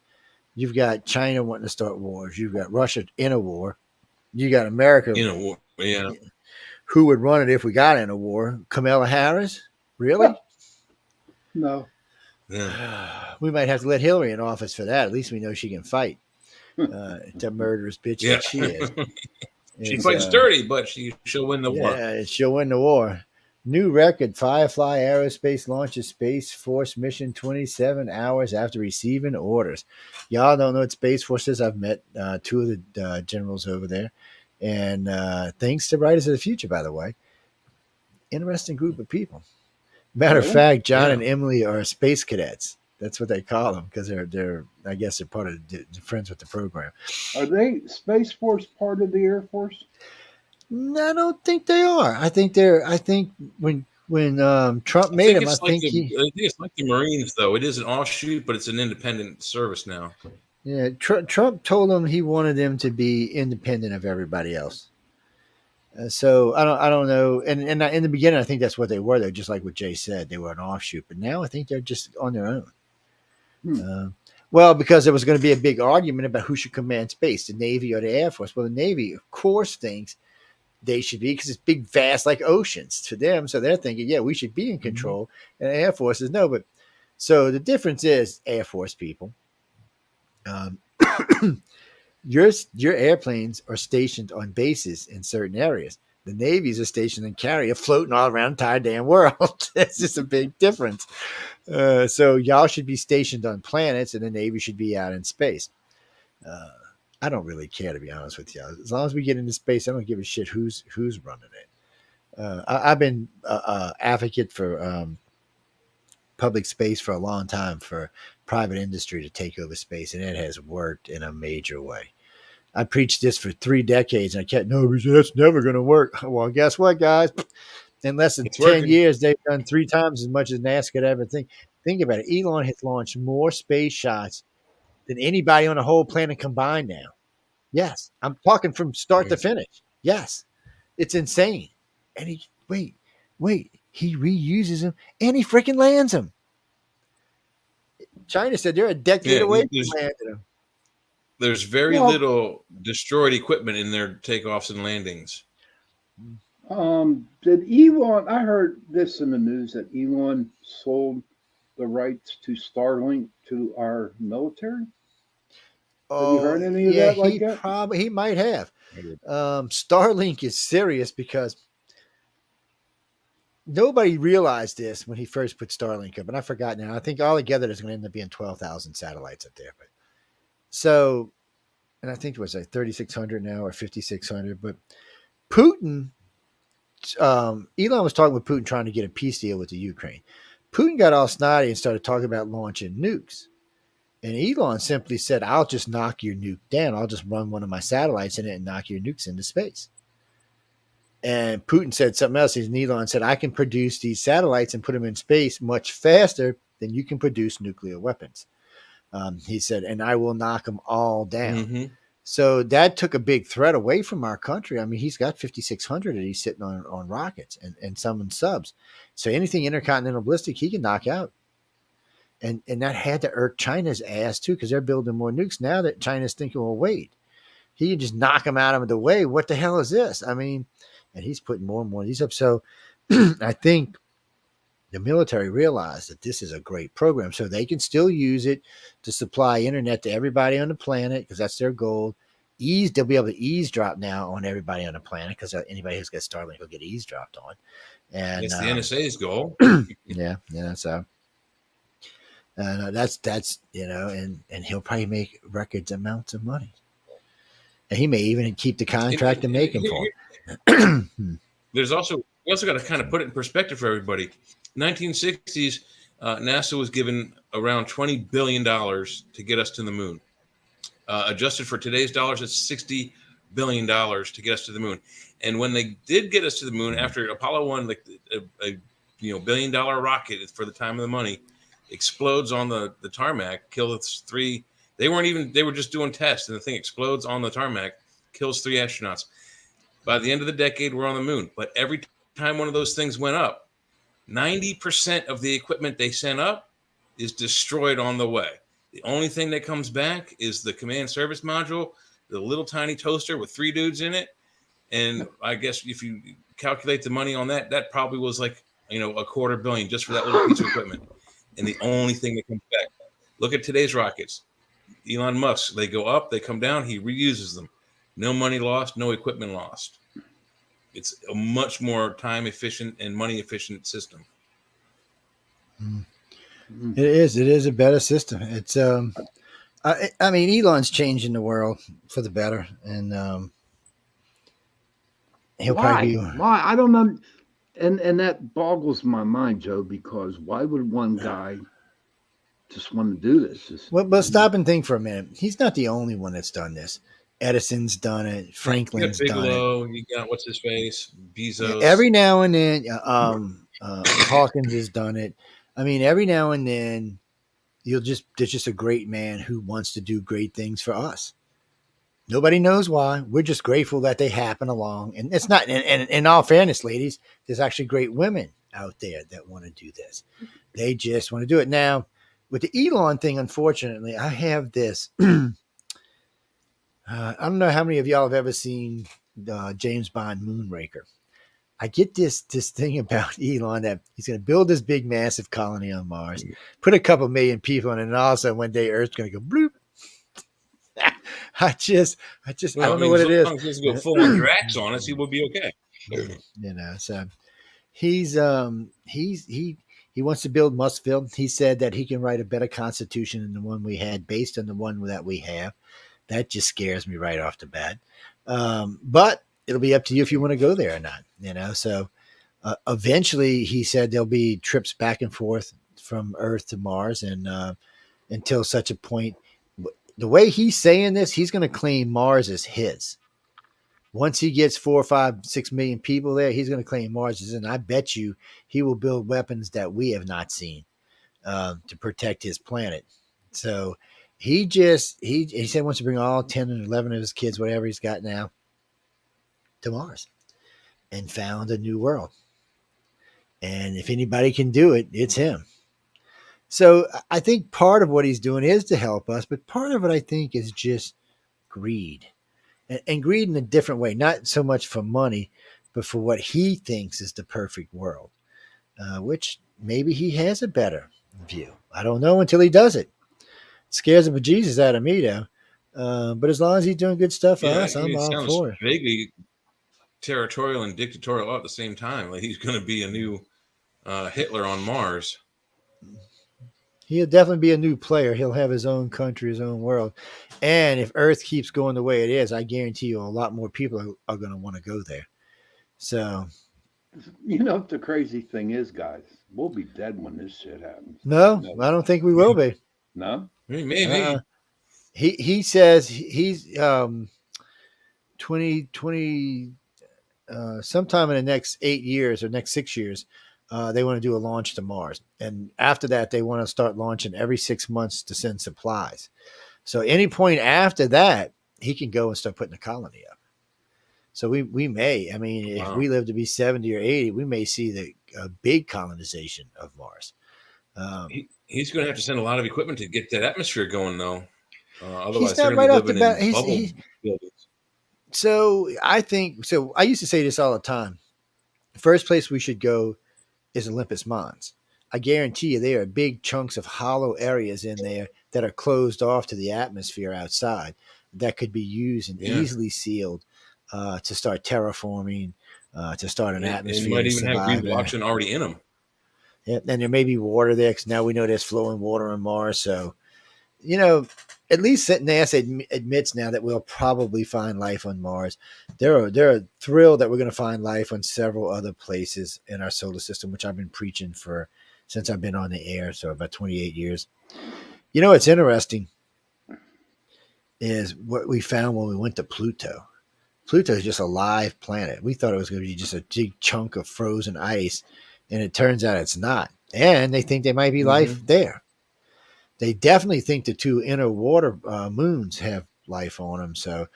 You've got China wanting to start wars. You've got Russia in a war. You got America. yeah, Who would run it if we got in a war? Kamala Harris? Really? No. yeah. We might have to let Hillary in office for that. At least we know she can fight. The murderous bitch Yeah. that she is. She It's, fights dirty, but she'll win the war. yeah, she'll win the war. New record: Firefly Aerospace launches Space Force mission 27 hours after receiving orders. Y'all don't know what Space Force is. I've met 2 of the generals over there. And thanks to Writers of the Future, by the way. Interesting group of people. Matter of Really? fact, John Yeah. and Emily are space cadets. That's what they call them because they're I guess they're part of the friends with the program. Are they Space Force part of the Air Force? No, I don't think they are. I think they're. I think when Trump I made think him, I it's like think he. the Marines, though. It is an offshoot, but it's an independent service now. Yeah, Trump told him he wanted them to be independent of everybody else. So I don't know. And in the beginning, I think that's what they were. They're just like what Jay said. They were an offshoot, but now I think they're just on their own. Hmm. Well, because there was going to be a big argument about who should command space, the Navy or the Air Force. Well, the Navy, of course, thinks they should be because it's big, vast, like oceans to them. So they're thinking, yeah, we should be in control. And the Air Force is no. But so the difference is, Air Force people, um, your airplanes are stationed on bases in certain areas. The Navies are stationed in carrier, floating all around the entire damn world. It's just a big difference. So y'all should be stationed on planets, and the Navy should be out in space. Uh, I don't really care, to be honest with you. As long as we get into space, I don't give a shit who's running it. I've been advocate for public space for a long time for private industry to take over space, and it has worked in a major way. I preached this for 3 decades, and I kept, no, that's never going to work. Well, guess what, guys? In less than It's 10 working. years, they've done 3 times as much as NASA could ever think. Think about it. Elon has launched more space shots than anybody on the whole planet combined now. Yes. I'm talking from start to finish. Yes. It's insane. And wait, he reuses them and he freaking lands them. China said they're a decade Yeah, away from landing them. there's very Well, little destroyed equipment in their takeoffs and landings. did Elon? I heard this in the news that Elon sold the rights to Starlink to our military. Have you Oh, heard any of yeah, that like that? he might have. Starlink is serious because nobody realized this when he first put Starlink up, and I forgot now. I think altogether there's going to end up being 12,000 satellites up there. But so, and I think it was like 3,600 now or 5,600. But Putin, Elon was talking with Putin trying to get a peace deal with the Ukraine. Putin got all snotty and started talking about launching nukes. And Elon simply said, I'll just knock your nuke down. I'll just run one of my satellites in it and knock your nukes into space. And Putin said something else. And Elon said, I can produce these satellites and put them in space much faster than you can produce nuclear weapons. He said, and I will knock them all down. Mm-hmm. So that took a big threat away from our country. I mean, he's got 5,600 that he's sitting on rockets and some in subs. So anything intercontinental ballistic, he can knock out. And that had to irk China's ass too, because they're building more nukes now that China's thinking, well, wait, he can just knock them out of the way. What the hell is this? I mean, and he's putting more and more of these up. So I think the military realized that this is a great program, so they can still use it to supply internet to everybody on the planet because that's their goal, they'll be able to eavesdrop now on everybody on the planet, because anybody who's got Starlink will get eavesdropped on. And That's the NSA's goal. yeah. So that's and he'll probably make records amounts of money, and he may even keep the contract and make him for it. There's also, we also got to kind of put it in perspective for everybody. 1960s, NASA was given around $20 billion to get us to the moon. Adjusted for today's dollars, it's $60 billion to get us to the moon. And when they did get us to the moon after Apollo 1, like a $1 billion rocket for the time of the money explodes on the tarmac, kills 3. They were just doing tests, and the thing explodes on the tarmac, kills 3 astronauts. By the end of the decade, we're on the moon. But every time one of those things went up, 90% of the equipment they sent up is destroyed on the way. The only thing that comes back is the command service module, the little tiny toaster with 3 dudes in it. And I guess if you calculate the money on that, that probably was like, $250 million just for that little piece of equipment. And the only thing that comes back. Look at today's rockets. Elon Musk, they go up, they come down, he reuses them. No money lost, no equipment lost. It's a much more time efficient and money efficient system. It is a better system. It's I mean, Elon's changing the world for the better, and he'll probably be. Why? I don't know. And that boggles my mind, Joe, because why would one guy just want to do this? But stop and think for a minute. He's not the only one that's done this. Edison's done it. Franklin's done it. You got what's his face, Bezos. Yeah, every now and then, Hawkins has done it. I mean, every now and then, there's just a great man who wants to do great things for us. Nobody knows why. We're just grateful that they happen along. And it's not. And in all fairness, ladies, there's actually great women out there that want to do this. They just want to do it. Now, with the Elon thing, unfortunately, I have this. I don't know how many of y'all have ever seen James Bond Moonraker. I get this thing about Elon that he's going to build this big, massive colony on Mars, put a couple million people in it, and all of a sudden one day Earth's going to go bloop. I don't know what it is. As long as he doesn't go full on Drax on us, he will be okay. So he wants to build Mustville. He said that he can write a better constitution than the one we had, based on the one that we have. That just scares me right off the bat. But it'll be up to you if you want to go there or not, So eventually, he said there'll be trips back and forth from Earth to Mars, and until such a point, the way he's saying this, he's going to claim Mars as his. Once he gets 4, 5, 6 million people there, he's going to claim Mars as his. And I bet you he will build weapons that we have not seen to protect his planet. So he said he wants to bring all 10 and 11 of his kids, whatever he's got now, to Mars and found a new world. And if anybody can do it, it's him. So I think part of what he's doing is to help us, but part of it, I think, is just greed. And greed in a different way, not so much for money, but for what he thinks is the perfect world, which maybe he has a better view. I don't know until he does it. Scares the bejesus out of me, though. But as long as he's doing good stuff for us, I'm all for it. Vaguely territorial and dictatorial all at the same time. Like he's going to be a new Hitler on Mars. He'll definitely be a new player. He'll have his own country, his own world. And if Earth keeps going the way it is, I guarantee you a lot more people are going to want to go there. So, the crazy thing is, guys, we'll be dead when this shit happens. No, I don't think we will be. No? Maybe. He says he's 2020 sometime in the next 8 years or next 6 years, they want to do a launch to Mars. And after that, they want to start launching every 6 months to send supplies. So any point after that, he can go and start putting a colony up. So we may, if we live to be 70 or 80, we may see the big colonization of Mars. He's going to have to send a lot of equipment to get that atmosphere going, though. Otherwise, he's not right off the bat. Buildings. So I used to say this all the time. The first place we should go is Olympus Mons. I guarantee you there are big chunks of hollow areas in there that are closed off to the atmosphere outside. that could be used and Yeah. easily sealed to start terraforming, to start an It atmosphere might to even have survive breathable there. oxygen already in them. Yeah, and there may be water there because now we know there's flowing water on Mars. So, you know, at least NASA admits now that we'll probably find life on Mars. They're thrilled that we're going to find life on several other places in our solar system, which I've been preaching for since I've been on the air, so about 28 years. You know, what's interesting is what we found when we went to Pluto. Pluto is just a live planet. We thought it was going to be just a big chunk of frozen ice, and it turns out it's not. And they think there might be life there. They definitely think the two inner water moons have life on them. So,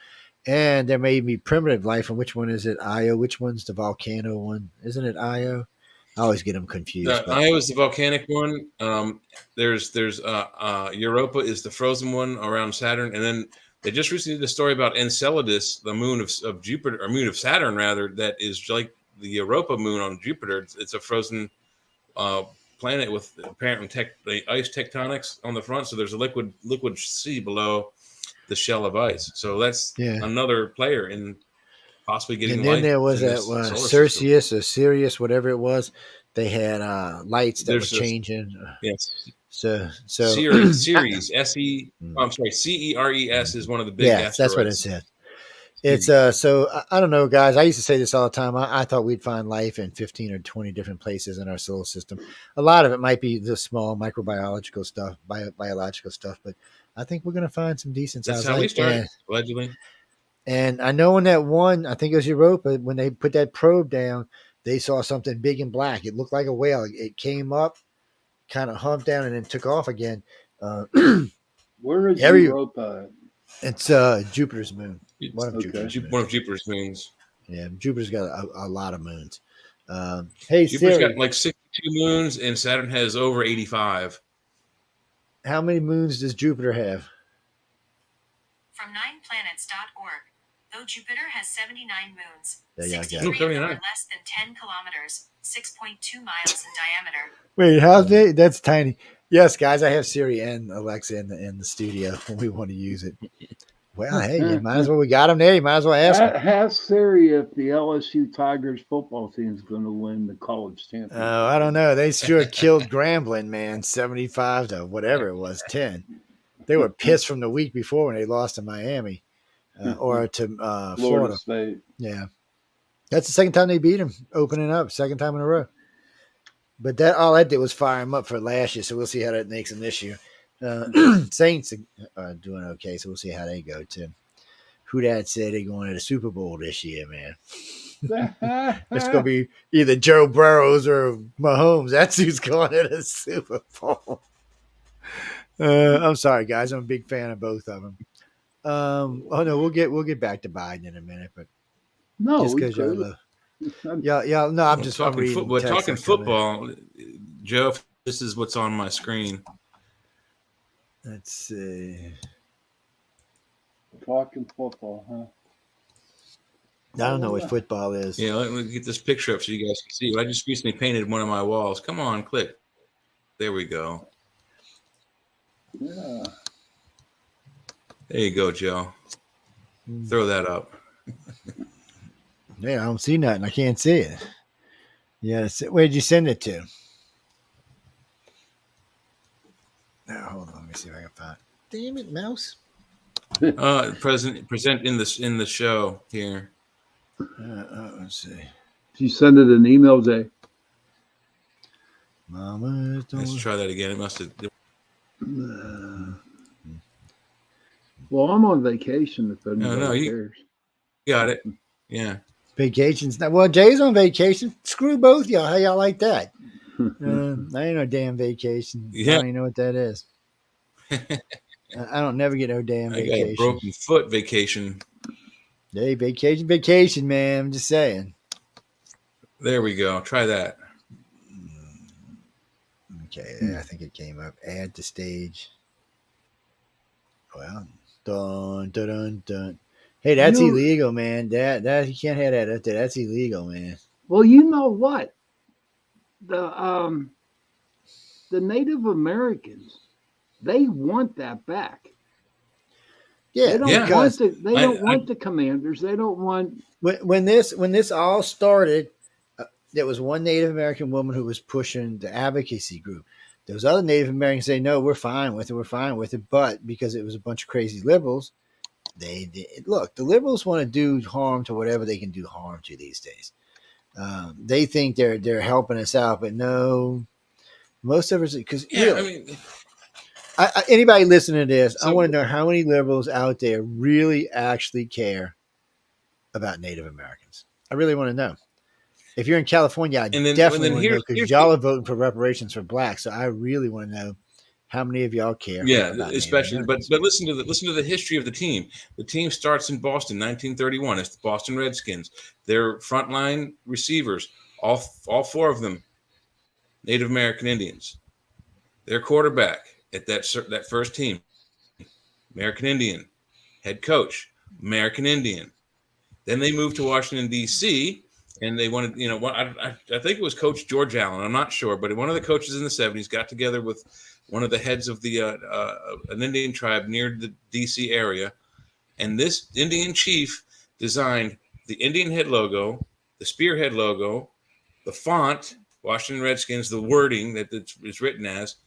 and there may be primitive life. And which one is it? Io. Which one's the volcano one? Isn't it Io? I always get them confused. But Io is the volcanic one. There's Europa is the frozen one around Saturn, and then they just recently did a story about Enceladus, the moon of Jupiter, or moon of Saturn rather, that is like the Europa moon on Jupiter. It's a frozen planet with apparently ice tectonics on the front, so there's a liquid sea below the shell of ice. So that's another player in possibly getting life. And then there was that Circeus or Sirius, whatever it was. They had lights that were changing. Yes. So Ceres I'm sorry, CERES is one of the big asteroids. That's what it said. It's so I don't know, guys. I used to say this all the time. I thought we'd find life in 15 or 20 different places in our solar system. A lot of it might be the small microbiological stuff, biological stuff, but I think we're going to find some decent size. That's how we started, allegedly. And I know in that one, I think it was Europa, when they put that probe down, they saw something big and black. It looked like a whale. It came up, kind of humped down, and then took off again. Where is Europa? It's Jupiter's moon. One of Jupiter's moons. Yeah, Jupiter's got a lot of moons. Hey, Jupiter's Siri, got like 62 moons, and Saturn has over 85. How many moons does Jupiter have? From 9planets.org. Though Jupiter has 79 moons, Yeah, 63 of them are less than 10 kilometers, 6.2 miles in diameter. Wait, how's that? That's tiny. Yes, guys, I have Siri and Alexa in the studio when we want to use it. Well, hey, you might as well. We got them there. You might as well ask them. Ask Siri if the LSU Tigers football team is going to win the college championship. Oh, I don't know. They sure killed Grambling, man. 75 to whatever it was, 10. They were pissed from the week before when they lost to Miami or to Florida State. Yeah, that's the second time they beat them, opening up, second time in a row. But all that did was fire them up for last year, so we'll see how that makes them this year. Saints are doing okay, so we'll see how they go too. Who that said they're going to the Super Bowl this year, man? It's going to be either Joe Burrows or Mahomes. That's who's going to the Super Bowl. I'm sorry, guys. I'm a big fan of both of them. Oh no, we'll get back to Biden in a minute, but no, just because y'all no, I'm just talking reading. We're talking football, Joe. This is what's on my screen. Let's see. Talking football, huh? I don't know what football is. Yeah, let me get this picture up so you guys can see. I just recently painted one of my walls. Come on, click. There we go. Yeah. There you go, Joe. Throw that up. Yeah, I don't see nothing. I can't see it. Yeah, where'd you send it to? Oh, hold on. Let me see if I can find it. Damn it, mouse. Present in the show here. Let's see. Did you send it an email, Jay? Mama, let's try that again. It must have. Well, I'm on vacation. If anybody cares. Got it. Yeah. Vacation's not. Well, Jay's on vacation. Screw both y'all. How y'all like that? I ain't no damn vacation. Yeah. I don't even know what that is. I don't never get no damn vacation. I got a broken foot vacation. Hey, vacation, man. I'm just saying. There we go. Try that. Okay, I think it came up. Add to stage. Well, dun. Hey, that's illegal, man. That you can't have that up there. That's illegal, man. Well, you know what? The Native Americans, they want that back. Yeah, They don't Yeah. because they I, don't I want the commanders. They don't want. when this all started, there was one Native American woman who was pushing the advocacy group. There was other Native Americans saying, "No, we're fine with it. We're fine with it." But because it was a bunch of crazy liberals, look. The liberals want to do harm to whatever they can do harm to these days. They think they're helping us out, but no, most of us because yeah, I really, mean, anybody listening to this, I so want to know how many liberals out there really actually care about Native Americans. I really want to know. If you're in California, I and definitely then want to know because here's the y'all are voting for reparations for blacks. So I really want to know how many of y'all care yeah, about Native especially Americans. but listen to the history of the team. The team starts in Boston, 1931. It's the Boston Redskins. Their frontline receivers, all four of them, Native American Indians. Their quarterback at that first team, American Indian. Head coach, American Indian. Then they moved to Washington D.C. and they wanted, I think it was Coach George Allen. I'm not sure, but one of the coaches in the '70s got together with one of the heads of an Indian tribe near the D.C. area, and this Indian chief designed the Indian head logo, the spearhead logo, the font, Washington Redskins, the wording that it's written as,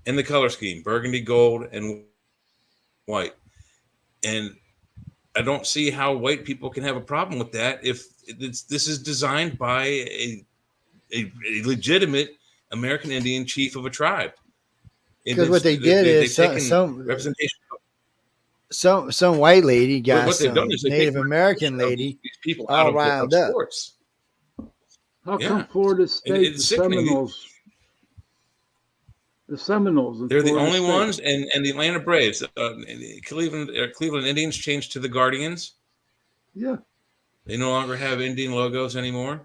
and the color scheme, burgundy, gold, and white. And I don't see how white people can have a problem with that if this is designed by a legitimate American Indian chief of a tribe. Because what they did is They've taken representation. some white lady got What they've done some is they've Native taken American representation of lady these people out all of riled up. sports. How Yeah. come Florida And State, it's sickening. the Seminoles in They're the Florida only State. ones, and the Atlanta Braves, Cleveland Indians changed to the Guardians. Yeah, They no longer have Indian logos anymore.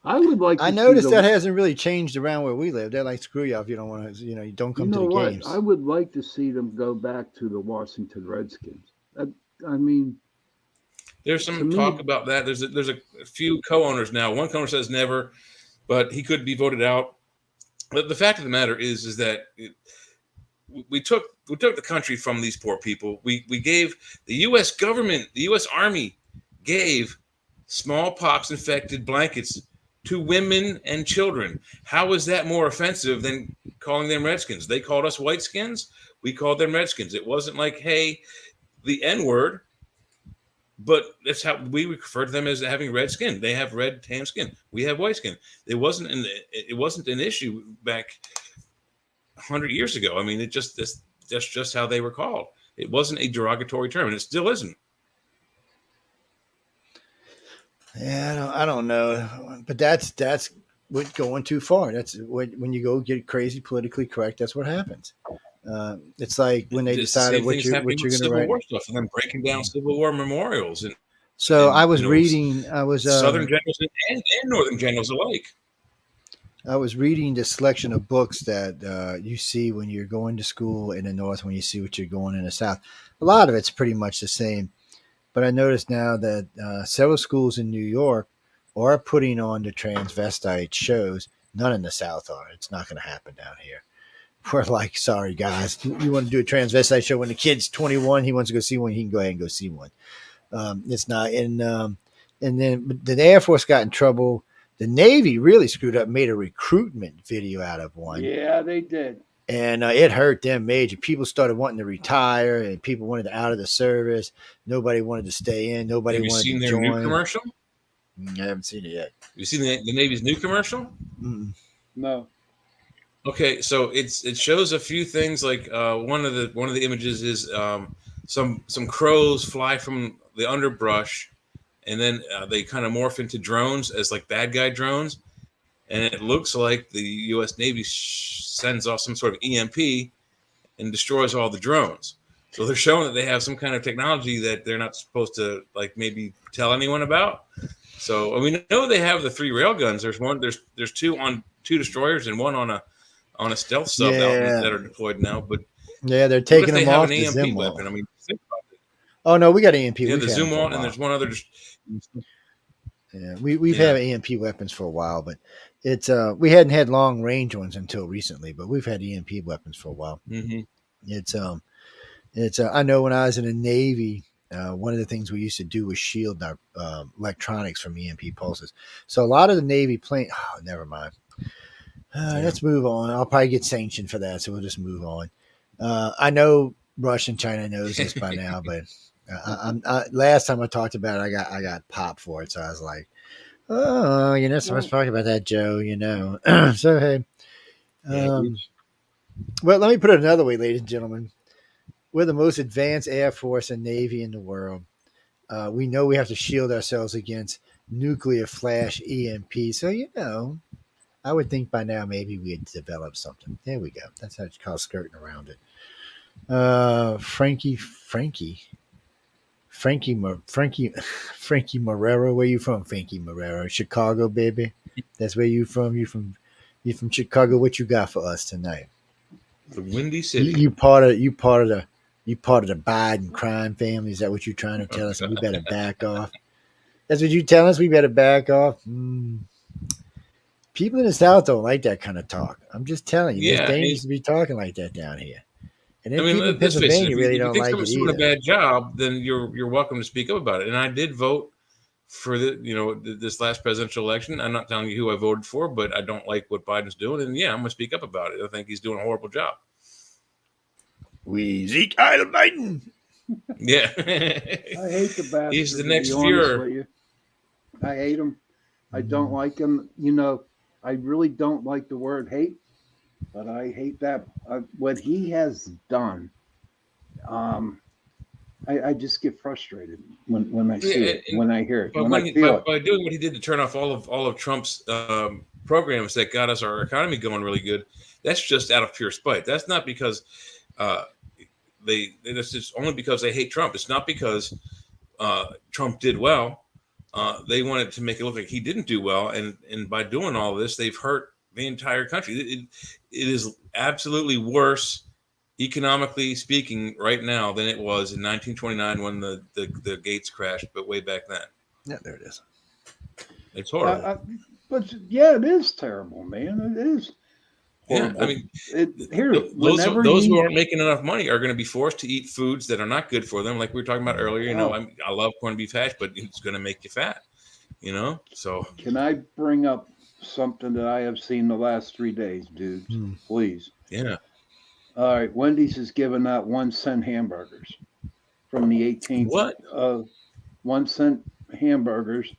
I would like to I see noticed the. that hasn't really changed around where we live. They're like, screw you if you don't want to, you don't come You to know the what? games. I would like to see them go back to the Washington Redskins. I mean, There's to some me, talk about that. There's a few co-owners now. One co-owner says never, but he could be voted out. But the fact of the matter is that we took the country from these poor people. We gave the U.S. government, the U.S. Army, gave smallpox infected blankets to women and children. How is that more offensive than calling them Redskins? They called us Whiteskins. We called them Redskins. It wasn't like, hey, the N-word. But that's how we refer to them, as having red skin. They have red tan skin. We have white skin. It wasn't an issue back 100 years ago. I mean, that's just how they were called. It wasn't a derogatory term, and it still isn't. Yeah, I don't know, but that's what going too far. That's when you go get crazy politically correct. That's what happens. It's like when they It's the decided same things happening what with you're going to Civil write. War stuff, and then breaking down Civil War memorials So and I was reading. Southern generals and Northern generals alike. I was reading the selection of books that you see when you're going to school in the North, when you see what you're going in the South. A lot of it's pretty much the same. But I noticed now that several schools in New York are putting on the transvestite shows. None in the South are. It's not going to happen down here. We're like, sorry, guys. You want to do a transvestite show when the kid's 21, he wants to go see one, he can go ahead and go see one. It's not. And then the Air Force got in trouble. The Navy really screwed up, made a recruitment video out of one. yeah, they did. And it hurt them major. People started wanting to retire, and people wanted out of the service. Nobody wanted to stay in. Nobody Have you wanted seen to their join. new commercial? I haven't seen it yet. Have you seen the Navy's new commercial? Mm-mm. No. Okay, so it shows a few things. Like one of the images is some crows fly from the underbrush, and then they kind of morph into drones as like bad guy drones, and it looks like the U.S. Navy sends off some sort of EMP and destroys all the drones. So they're showing that they have some kind of technology that they're not supposed to like maybe tell anyone about. So we know they have the 3 railguns. There's 2 on 2 destroyers and 1 on a stealth sub out that are deployed now. But Yeah, they're taking they them have off an the EMP Zim weapon. wall. I mean, think about it. Oh no, we got EMP. Yeah, We've the had zoom them for a on, and while. there's one other. Yeah, we've Yeah. had EMP weapons for a while, but it's we hadn't had long range ones until recently. But we've had EMP weapons for a while. Mm-hmm. It's It's I know when I was in the Navy, one of the things we used to do was shield our electronics from EMP pulses. So a lot of the Navy plane. Oh, never mind. Let's move on. I'll probably get sanctioned for that, so we'll just move on. I know Russia and China knows this by now, but last time I talked about it, I got popped for it. So I was like, "Oh, you're not supposed to talk about that, Joe." So hey, well, let me put it another way, ladies and gentlemen. We're the most advanced Air Force and Navy in the world. We know we have to shield ourselves against nuclear flash EMP. So I would think by now maybe we had developed something. There we go. That's how it's called skirting around it. Frankie Marrero. Where you from, Frankie Marrero? Chicago, baby. That's where you from. You from Chicago. What you got for us tonight? The Windy City. You part of the Biden crime family. Is that what you're trying to tell us? We better back off. That's what you tell us. We better back off. People in the South don't like that kind of talk. I'm just telling you. It's dangerous to be talking like that down here. And then people in Pennsylvania really don't like it either. If you think someone's doing a bad job, then you're welcome to speak up about it. And I did vote for this last presidential election. I'm not telling you who I voted for, but I don't like what Biden's doing. And I'm going to speak up about it. I think he's doing a horrible job. We Zeke Heil Biden. Yeah. I hate the bastard. He's the next Fuhrer. I hate him. I don't like him. I really don't like the word hate, but I hate that. What he has done, I just get frustrated when I see it, when I hear it, by doing what he did to turn off all of Trump's programs that got us our economy going really good. That's just out of pure spite. That's not because it's just only because they hate Trump. It's not because Trump did well. They wanted to make it look like he didn't do well, and by doing all this, they've hurt the entire country. It is absolutely worse, economically speaking, right now than it was in 1929 when the gates crashed. But way back then, yeah, there it is. It's horrible. But it is terrible, man. It is. Horrible. Yeah, I mean, those who aren't making enough money are going to be forced to eat foods that are not good for them, like we were talking about earlier. I love corned beef hash, but it's going to make you fat. So can I bring up something that I have seen the last 3 days, dudes? Please. Yeah. All right. Wendy's has given out 1 cent hamburgers from the 18th. What? 1 cent hamburgers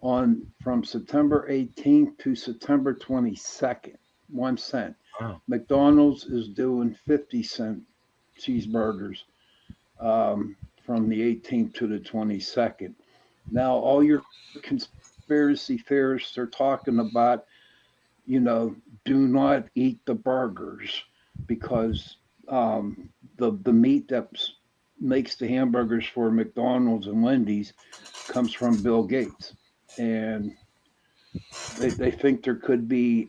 from September 18th to September 22nd. 1 cent. Wow. McDonald's is doing 50-cent cheeseburgers from the 18th to the 22nd. Now, all your conspiracy theorists are talking about, do not eat the burgers because the meat that makes the hamburgers for McDonald's and Wendy's comes from Bill Gates. And they think there could be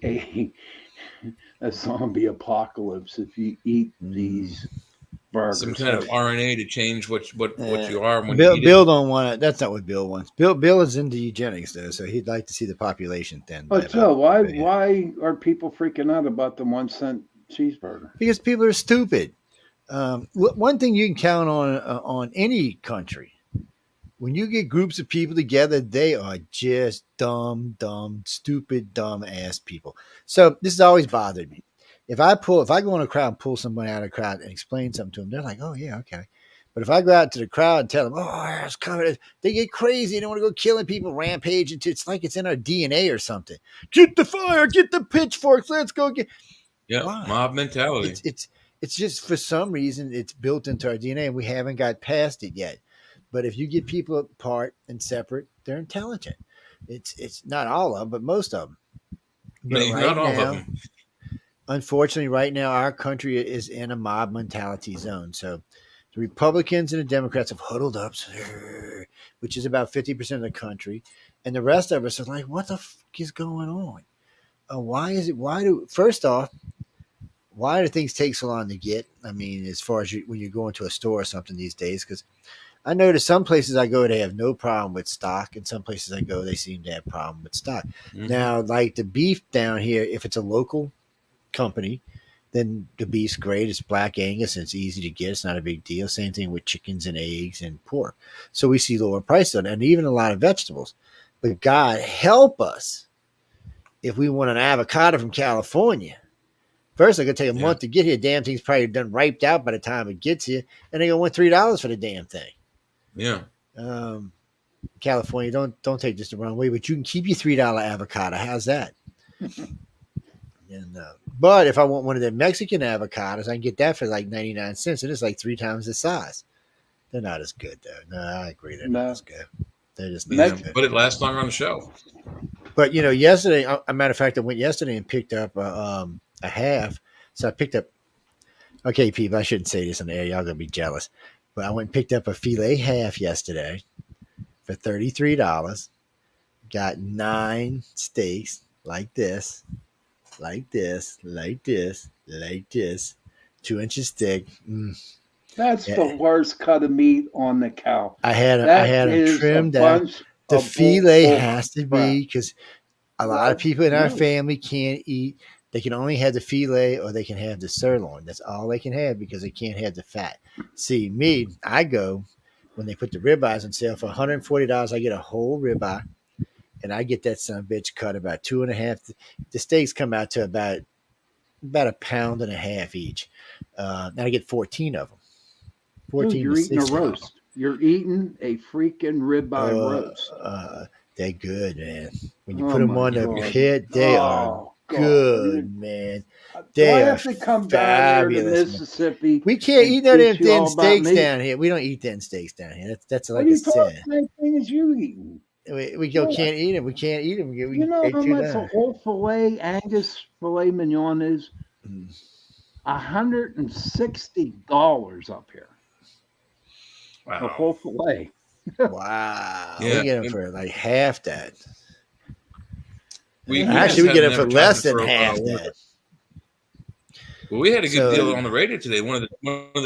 a zombie apocalypse if you eat these burgers. Some kind of RNA to change what you are. When Bill don't want it. That's not what Bill wants. Bill is into eugenics though, so he'd like to see the population thin. But so why are people freaking out about the 1 cent cheeseburger? Because people are stupid. One thing you can count on any country. When you get groups of people together, they are just dumb, stupid, dumb ass people. So this has always bothered me. If I go in a crowd and pull somebody out of the crowd and explain something to them, they're like, oh yeah, okay. But if I go out to the crowd and tell them, oh, it's covered, they get crazy. They want to go killing people, rampage. It's like it's in our DNA or something. Get the fire, get the pitchforks, let's go get. Yeah, mob mentality. It's just for some reason it's built into our DNA and we haven't got past it yet. But if you get people apart and separate, they're intelligent. It's not all of them, but most of them. But not all of them. Unfortunately, right now, our country is in a mob mentality zone. So the Republicans and the Democrats have huddled up, which is about 50% of the country. And the rest of us are like, what the fuck is going on? First off, why do things take so long to get? I mean, as far as when you go into a store or something these days, because I notice some places I go, they have no problem with stock. And some places I go, they seem to have a problem with stock. Mm-hmm. Now, like the beef down here, if it's a local company, then the beef's great. It's black Angus and it's easy to get. It's not a big deal. Same thing with chickens and eggs and pork. So we see lower prices on it, and even a lot of vegetables. But God help us if we want an avocado from California. First, it's going to take a month to get here. Damn thing's probably done riped out by the time it gets here. And they going to want $3 for the damn thing. Yeah. California, don't take this the wrong way, but you can keep your $3 avocado. How's that? And but if I want one of the Mexican avocados, I can get that for like 99 cents, and it's like 3 times the size. They're not as good, though. No, I agree. They're not as good. They're just not as good. But it lasts longer on the shelf. But, yesterday, a matter of fact, I went yesterday and picked up a half. So I picked up, okay, people, I shouldn't say this on the air. Y'all going to be jealous. But I went and picked up a filet half yesterday for $33. Got 9 steaks like this. Like this, 2-inches thick. That's the worst cut of meat on the cow. I had them trimmed out. The filet has to be, because a lot of people in our family can't eat. They can only have the filet or they can have the sirloin. That's all they can have because they can't have the fat. See, me, I go, when they put the ribeyes on sale for $140, I get a whole ribeye. And I get that son of a bitch cut about 2.5. The steaks come out to about 1.5 pounds each. And I get 14 of them. 14. Dude, you're eating a roast. You're eating a freaking ribeye roast. They're good, man. When you put them on the pit, they are good, man. They I have to come down here to Mississippi. We can't eat none of them thin steaks down here. We don't eat thin steaks down here. That's like a sin. Same thing as you eating. We can't eat them. We can't eat them. You know how much a whole filet Angus filet mignon is? $160 up here. Wow. A whole filet. Wow. Yeah. We get them for like half that. We get them for less than half that. Well, we had a good deal on the radio today. One of the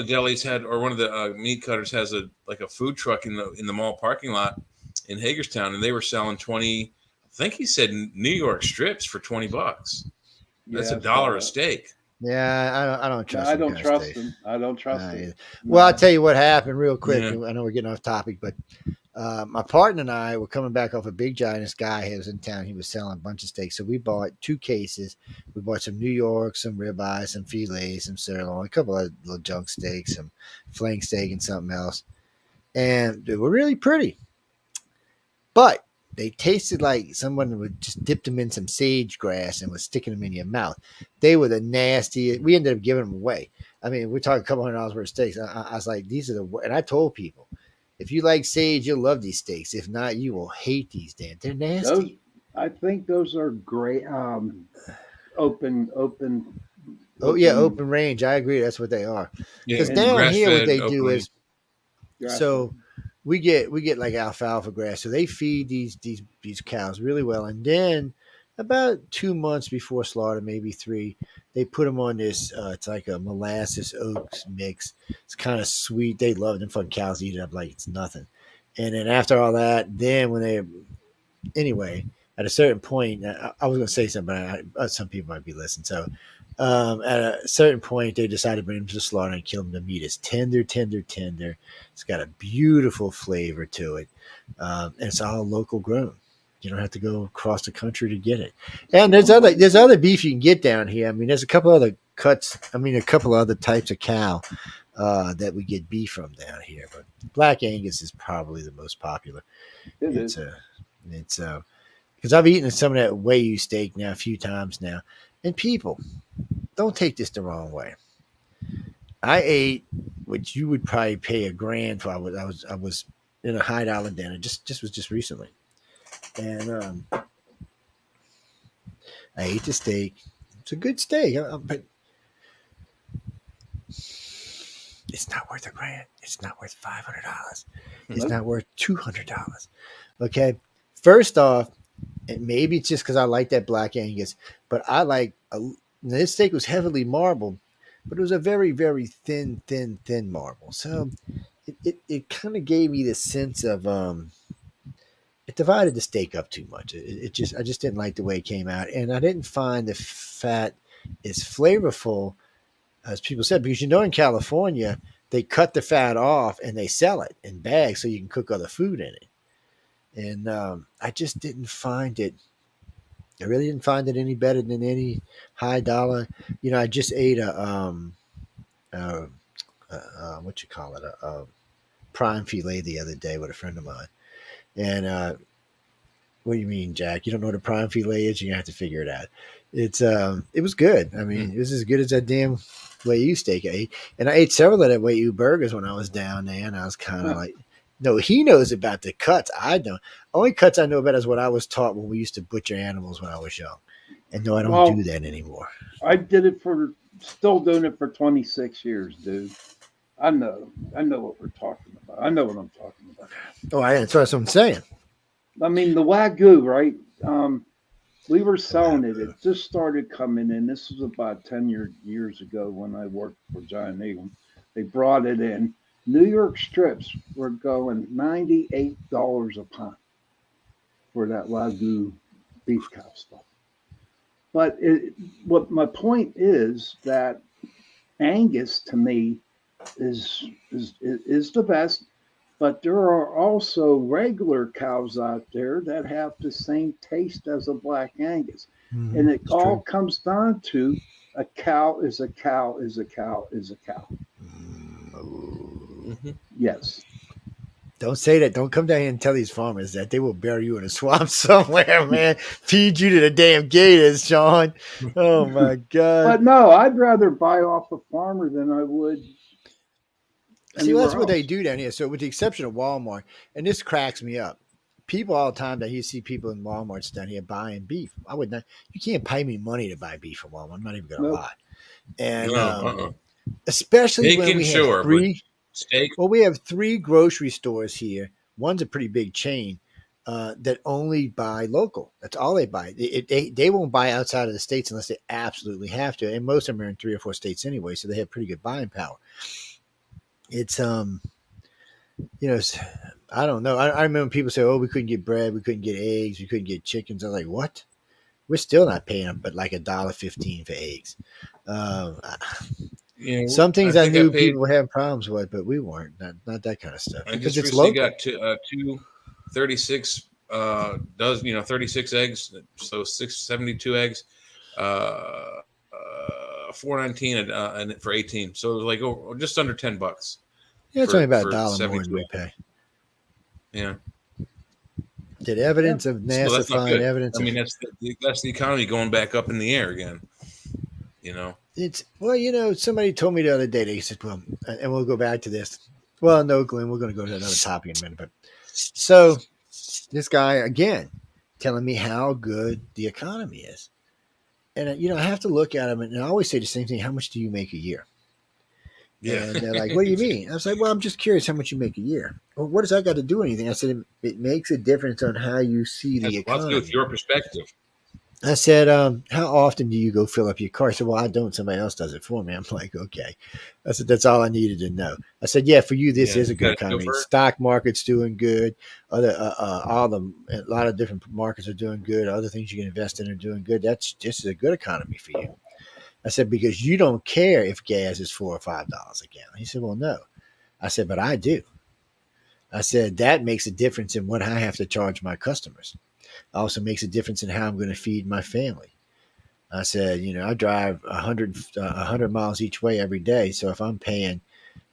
delis had, or one of the meat cutters has a food truck in the mall parking lot in Hagerstown, and they were selling 20. I think he said New York strips for $20. That's $1 a steak. Yeah, I don't trust. I don't trust him. I don't trust him. Well, I'll tell you what happened real quick. Yeah. I know we're getting off topic, but my partner and I were coming back off a big giant. This guy who was in town, he was selling a bunch of steaks. So we bought 2 cases. We bought some New York, some ribeye, some filets, some sirloin, a couple of little junk steaks, some flank steak, and something else. And they were really pretty. But they tasted like someone would just dip them in some sage grass and was sticking them in your mouth. They were the nastiest. We ended up giving them away. I mean, we're talking a couple $100 worth of steaks. I was like, these are the, and I told people, if you like sage, you'll love these steaks. If not, you will hate these damn. They're nasty. I think those are great. Open. Oh yeah, open range. I agree. That's what they are. Because down here, what they do is, so we get like alfalfa grass. So they feed these cows really well, and then about 2 months before slaughter, maybe 3, they put them on this. It's like a molasses oats mix. It's kind of sweet. They love it. Them fucking cows eat it up like it's nothing. And then after all that, then when anyway, at a certain point, I was going to say something, but some people might be listening. So at a certain point, they decided to bring them to the slaughter and kill them. The meat is tender. It's got a beautiful flavor to it. And it's all local grown. You don't have to go across the country to get it. And there's other beef you can get down here. I mean, there's a couple other cuts. I mean, a couple other types of cow that we get beef from down here. But Black Angus is probably the most popular. It's because I've eaten some of that Wagyu steak now a few times now. And people, don't take this the wrong way. I ate what you would probably pay $1,000 for. I was in a high dollar dinner. Just recently. And I ate the steak. It's a good steak, but it's not worth $1,000. It's not worth $500. It's not worth $200. Okay. First off, and maybe it's just because I like that Black Angus, but I like this steak was heavily marbled, but it was a very, very thin marble. So it kind of gave me the sense of it divided the steak up too much. I just didn't like the way it came out, and I didn't find the fat as flavorful as people said, because in California they cut the fat off and they sell it in bags so you can cook other food in it. And I just didn't find it. I really didn't find it any better than any high dollar. I just ate uh, what you call it, a prime filet the other day with a friend of mine. And what do you mean, Jack? You don't know what a prime filet is? You're gonna have to figure it out. It was good. I mean, it was as good as that damn Wagyu steak I ate. And I ate several of that Wagyu burgers when I was down there, and I was kind of like, no, he knows about the cuts. I don't. Only cuts I know about is what I was taught when we used to butcher animals when I was young. And no, I don't do that anymore. I did it still doing it for 26 years, dude. I know what we're talking about. I know what I'm talking about. Oh, that's what I'm saying. I mean, the Wagyu, right? We were selling it. It just started coming in. This was about 10 years ago when I worked for Giant Eagle. They brought it in. New York strips were going $98 a pound for that Wagyu beef cow stuff. But what my point is that Angus to me is the best. But there are also regular cows out there that have the same taste as a Black Angus. And it all comes down to a cow is a cow is a cow is a cow. Yes. Don't say that. Don't come down here and tell these farmers that. They will bury you in a swamp somewhere, man. Feed you to the damn gators, Sean. Oh, my God. But no, I'd rather buy off a farmer than I would. See, well, that's what they do down here. So, with the exception of Walmart, and this cracks me up, people all the time that you see people in Walmarts down here buying beef. I would not. You can't pay me money to buy beef from Walmart. I'm not even going to lie. And especially when we have three. Steak. Well, we have 3 grocery stores here. One's a pretty big chain that only buy local. That's all they buy. They won't buy outside of the states unless they absolutely have to. And most of them are in 3 or 4 states anyway, so they have pretty good buying power. It's I don't know. I remember people say, "Oh, we couldn't get bread, we couldn't get eggs, we couldn't get chickens." I was like, "What? We're still not paying them, but like $1.15 for eggs." Some things I knew people were having problems with, but we weren't. Not that kind of stuff. I because it's local. Got 36 dozen, 36 eggs, so 672 eggs, $4.19 and for 18. So it was like just under $10. Yeah, it's only about $1 more than we pay. Yeah. Did evidence of NASA find evidence? I mean, that's the economy going back up in the air again. It's somebody told me the other day. They said, "Well," and we'll go back to this. Well, no, Glenn, we're going to go to another topic in a minute. But so this guy again telling me how good the economy is, and I have to look at him, and I always say the same thing: "How much do you make a year?" Yeah, and they're like, "What do you mean?" I was like, "Well, I'm just curious how much you make a year." Well, what does that got to do with anything? I said, "It makes a difference on how you see the economy." Let's go with your perspective. I said, "How often do you go fill up your car?" He said, "Well, I don't. Somebody else does it for me." I'm like, "Okay." I said, "That's all I needed to know." I said, "Yeah, for you, this is a good economy. Stock market's doing good. A lot of different markets are doing good. Other things you can invest in are doing good. That's just a good economy for you." I said, "Because you don't care if gas is $4 or $5 a gallon." He said, "Well, no." I said, "But I do." I said, "That makes a difference in what I have to charge my customers. Also makes a difference in how I'm going to feed my family." I said, I drive 100 miles each way every day. So if I'm paying,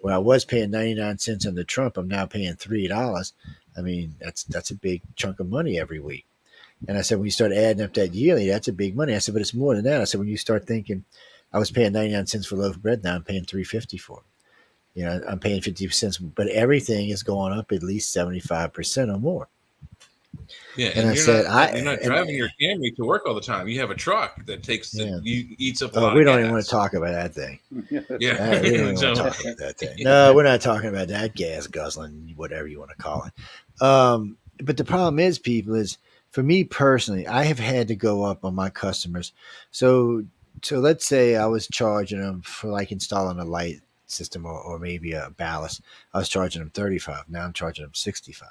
I was paying 99 cents on the Trump, I'm now paying $3. I mean, that's a big chunk of money every week. And I said, when you start adding up that yearly, that's a big money. I said, but it's more than that. I said, when you start thinking, I was paying 99 cents for a loaf of bread. Now I'm paying $3.50 for it. I'm paying 50 cents, but everything is going up at least 75% or more. Yeah, and I said, you're not driving your Camry to work all the time. You have a truck that eats up a lot. We of don't gas. even want to talk about that thing. Yeah, we don't even want to talk about that thing. No, we're not talking about that gas guzzling, whatever you want to call it. But the problem is, people, is for me personally, I have had to go up on my customers. So let's say I was charging them for like installing a light system or maybe a ballast. I was charging them $35. Now I'm charging them $65.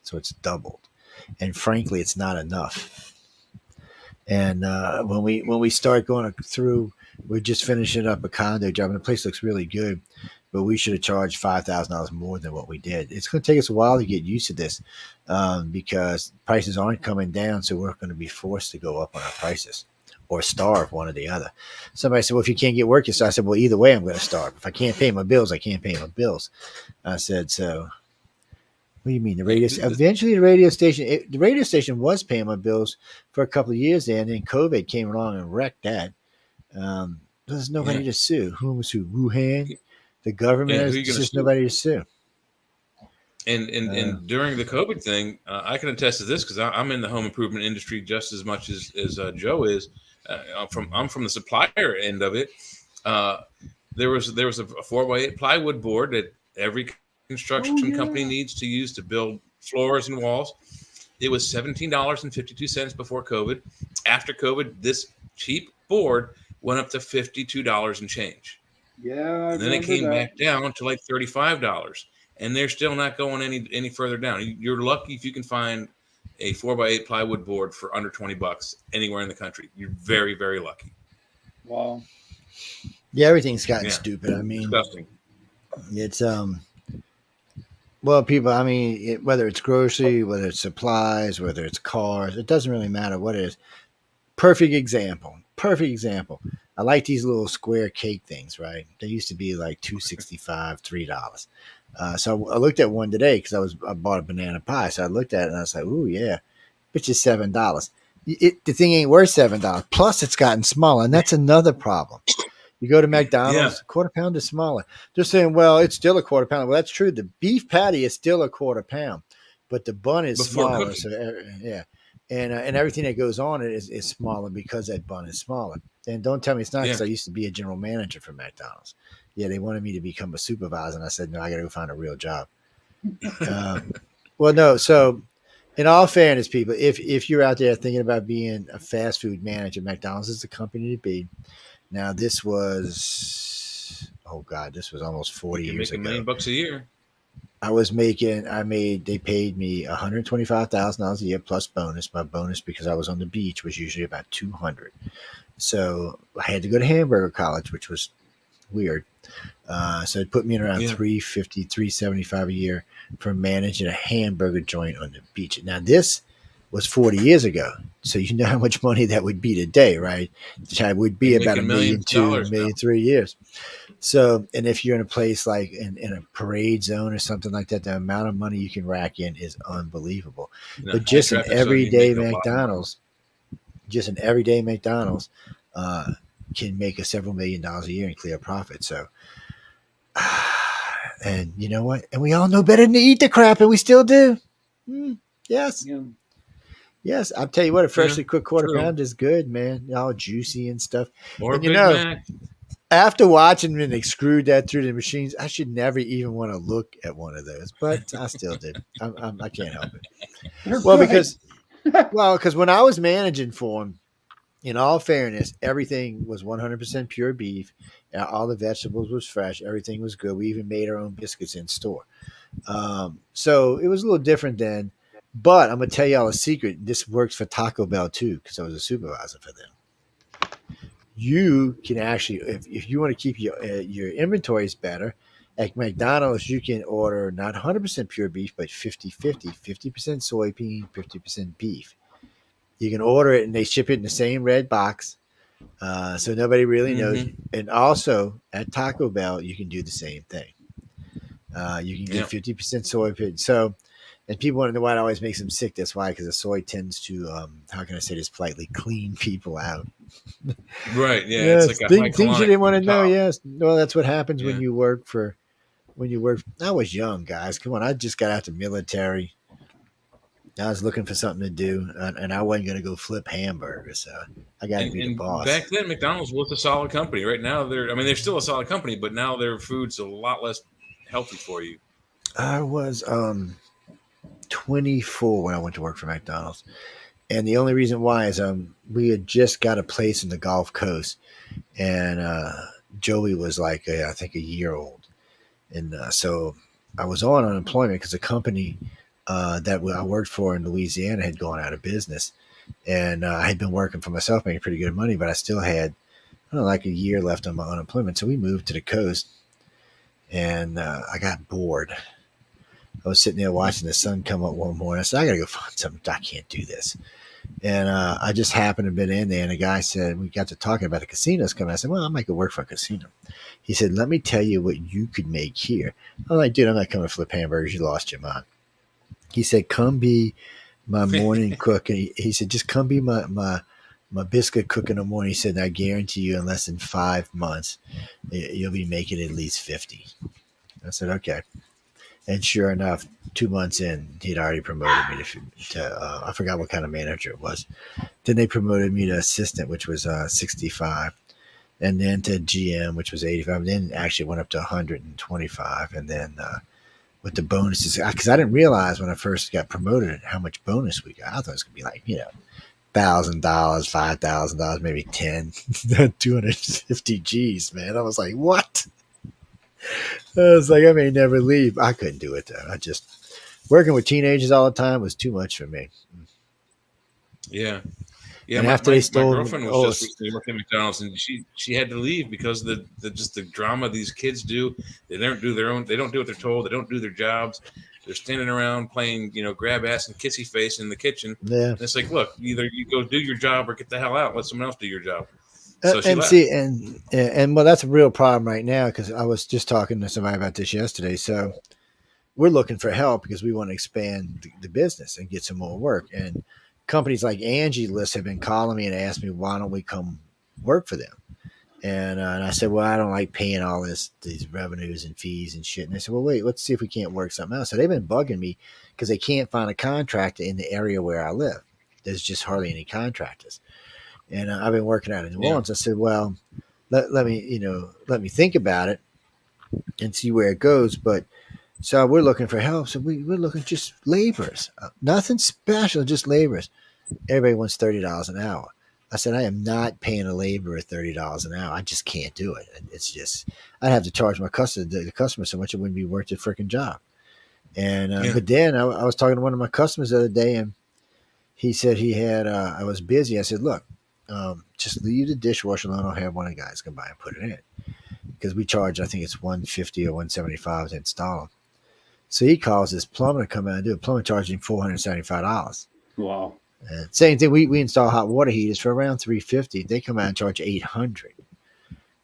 So it's doubled. And frankly, it's not enough. And when we start going through We're just finishing up a condo job, and the place looks really good, but we should have charged $5,000 more than what we did. It's going to take us a while to get used to this because prices aren't coming down, so we're going to be forced to go up on our prices or starve, one or the other. Somebody said, well, if you can't get work, so I said, well, either way, I'm going to starve. If I can't pay my bills, I can't pay my bills. I said, so what do you mean? Eventually the radio station was paying my bills for a couple of years there, and then COVID came along and wrecked that. There's nobody to sue. Who? Wuhan? The government. Yeah, There's just nobody to sue. And during the COVID thing, I can attest to this because I'm in the home improvement industry just as much as Joe is. I'm from the supplier end of it. There was a 4x8 plywood board that every construction company needs to use to build floors and walls. It was $17.52 before COVID. After COVID, this cheap board went up to $52 and change. Yeah, and then it came back down to like $35, and they're still not going any further down. You're lucky if you can find a 4x8 plywood board for under $20 anywhere in the country. You're very, very lucky. Wow. Yeah, everything's gotten stupid. I mean, disgusting. It's well, people. I mean, whether it's grocery, whether it's supplies, whether it's cars, it doesn't really matter what it is. Perfect example. I like these little square cake things, right? They used to be like $2.65, $3. So I looked at one today because I bought a banana pie. So I looked at it and I was like, "Ooh, yeah, which is $7." The thing ain't worth $7. Plus, it's gotten smaller, and that's another problem. You go to McDonald's, quarter pound is smaller. They're saying, "Well, it's still a quarter pound." Well, that's true. The beef patty is still a quarter pound, but the bun is smaller. So yeah. And everything that goes on it is smaller because that bun is smaller. And don't tell me it's not because I used to be a general manager for McDonald's. Yeah, they wanted me to become a supervisor, and I said, no, I got to go find a real job. Well, no. So, in all fairness, people, if you're out there thinking about being a fast food manager, McDonald's is the company to be. Now, this was almost 40 years ago. $1 million a year. They paid me $125,000 a year plus bonus. My bonus, because I was on the beach, was usually about $200. So I had to go to hamburger college, which was weird. So it put me in around $350, $375 a year for managing a hamburger joint on the beach. Now this was 40 years ago. So you know how much money that would be today, right? Which would be about $1.2 million, $1.3 million years. So, and if you're in a place like in a parade zone or something like that, the amount of money you can rack in is unbelievable. But just an everyday McDonald's, can make us several $1 million a year and clear a profit. So, and you know what? And we all know better than to eat the crap, and we still do. Yes. Yeah. Yes, I'll tell you what, a freshly cooked quarter pound is good, man. All juicy and stuff. And Big Mac. After watching when they screwed that through the machines, I should never even want to look at one of those, but I still do. I can't help it. Because when I was managing for them, in all fairness, everything was 100% pure beef. All the vegetables was fresh. Everything was good. We even made our own biscuits in store. So it was a little different then. But I'm going to tell y'all a secret. This works for Taco Bell too, because I was a supervisor for them. You can actually, if you want to keep your inventories better, at McDonald's, you can order not 100% pure beef, but 50-50 soybean, 50% beef. You can order it, and they ship it in the same red box, so nobody really knows. And also, at Taco Bell, you can do the same thing. You can get 50% soybean. So, and people want to know why it always makes them sick. That's why, because the soy tends to, how can I say this politely, clean people out. Right. Yeah. Yes, it's like a things you didn't want to know. Yes. Well, that's what happens Yeah. when you work. I was young, guys. Come on. I just got out the military. I was looking for something to do, and I wasn't going to go flip hamburgers. So I got to be the boss. Back then, McDonald's was a solid company. Right now, they're still a solid company, but now their food's a lot less healthy for you. I was 24 when I went to work for McDonald's. And the only reason why is we had just got a place in the Gulf Coast, and Joey was like, I think, a year old. And so I was on unemployment because the company that I worked for in Louisiana had gone out of business. And I had been working for myself, making pretty good money, but I still had I don't know, like a year left on my unemployment. So we moved to the coast, and I got bored. I was sitting there watching the sun come up one morning. I said, I got to go find something. I can't do this. And I just happened to have been in there, and the guy said, we got to talking about the casinos coming. I said, well, I might go work for a casino. He said, let me tell you what you could make here. I'm like, dude, I'm not coming to flip hamburgers. You lost your mind. He said, come be my morning cook. And he said, just come be my biscuit cook in the morning. He said, I guarantee you in less than 5 months, you'll be making at least 50. I said, okay. And sure enough, 2 months in, he'd already promoted me to I forgot what kind of manager it was. Then they promoted me to assistant, which was 65. And then to GM, which was 85. And then actually went up to 125. And then with the bonuses, because I didn't realize when I first got promoted how much bonus we got. I thought it was going to be like, $1,000, $5,000, maybe 10, 250 G's, man. I was like, what? I was like, I may never leave. I couldn't do it though. I just working with teenagers all the time was too much for me. Yeah. Yeah, and my stole, girlfriend was just recently working at McDonald's, and she had to leave because the drama these kids do. They don't do what they're told. They don't do their jobs. They're standing around playing, grab ass and kissy face in the kitchen. Yeah, and it's like, look, either you go do your job or get the hell out. Let someone else do your job. So she and left. see, and well, that's a real problem right now because I was just talking to somebody about this yesterday. So we're looking for help because we want to expand the business and get some more work. And companies like Angie List have been calling me and asked me, why don't we come work for them? And I said, well, I don't like paying all these revenues and fees and shit. And they said, well, wait, let's see if we can't work something else. So they've been bugging me because they can't find a contractor in the area where I live. There's just hardly any contractors. And I've been working out in New Orleans. I said, well, let me think about it and see where it goes. But so we're looking for help. So we're looking just laborers, nothing special, just laborers. Everybody wants $30 an hour. I said, I am not paying a laborer $30 an hour. I just can't do it. It's just, I'd have to charge the customer so much it wouldn't be worth the freaking job. And but then I was talking to one of my customers the other day, and he said he had I was busy. I said, look, just leave the dishwasher alone. I'll have one of the guys come by and put it in because we charge, I think it's $150 or $175 to install them. So he calls this plumber to come out and do it. Plumber charged him $475. Wow. Same thing. We install hot water heaters for around $350. They come out and charge $800.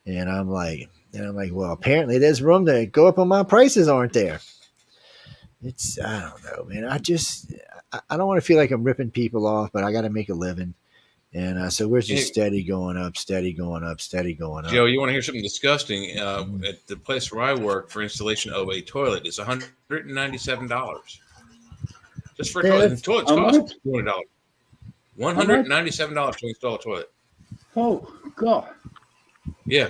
And I'm like, well, apparently there's room to go up on my prices, aren't there? I don't know, man. I don't want to feel like I'm ripping people off, but I got to make a living. And so we're just steady going up. Joe, you want to hear something disgusting? At the place where I work for installation of a toilet, it's $197. Just for a toilet. And toilets cost $200. $197 to install a toilet. Oh, God. Yeah.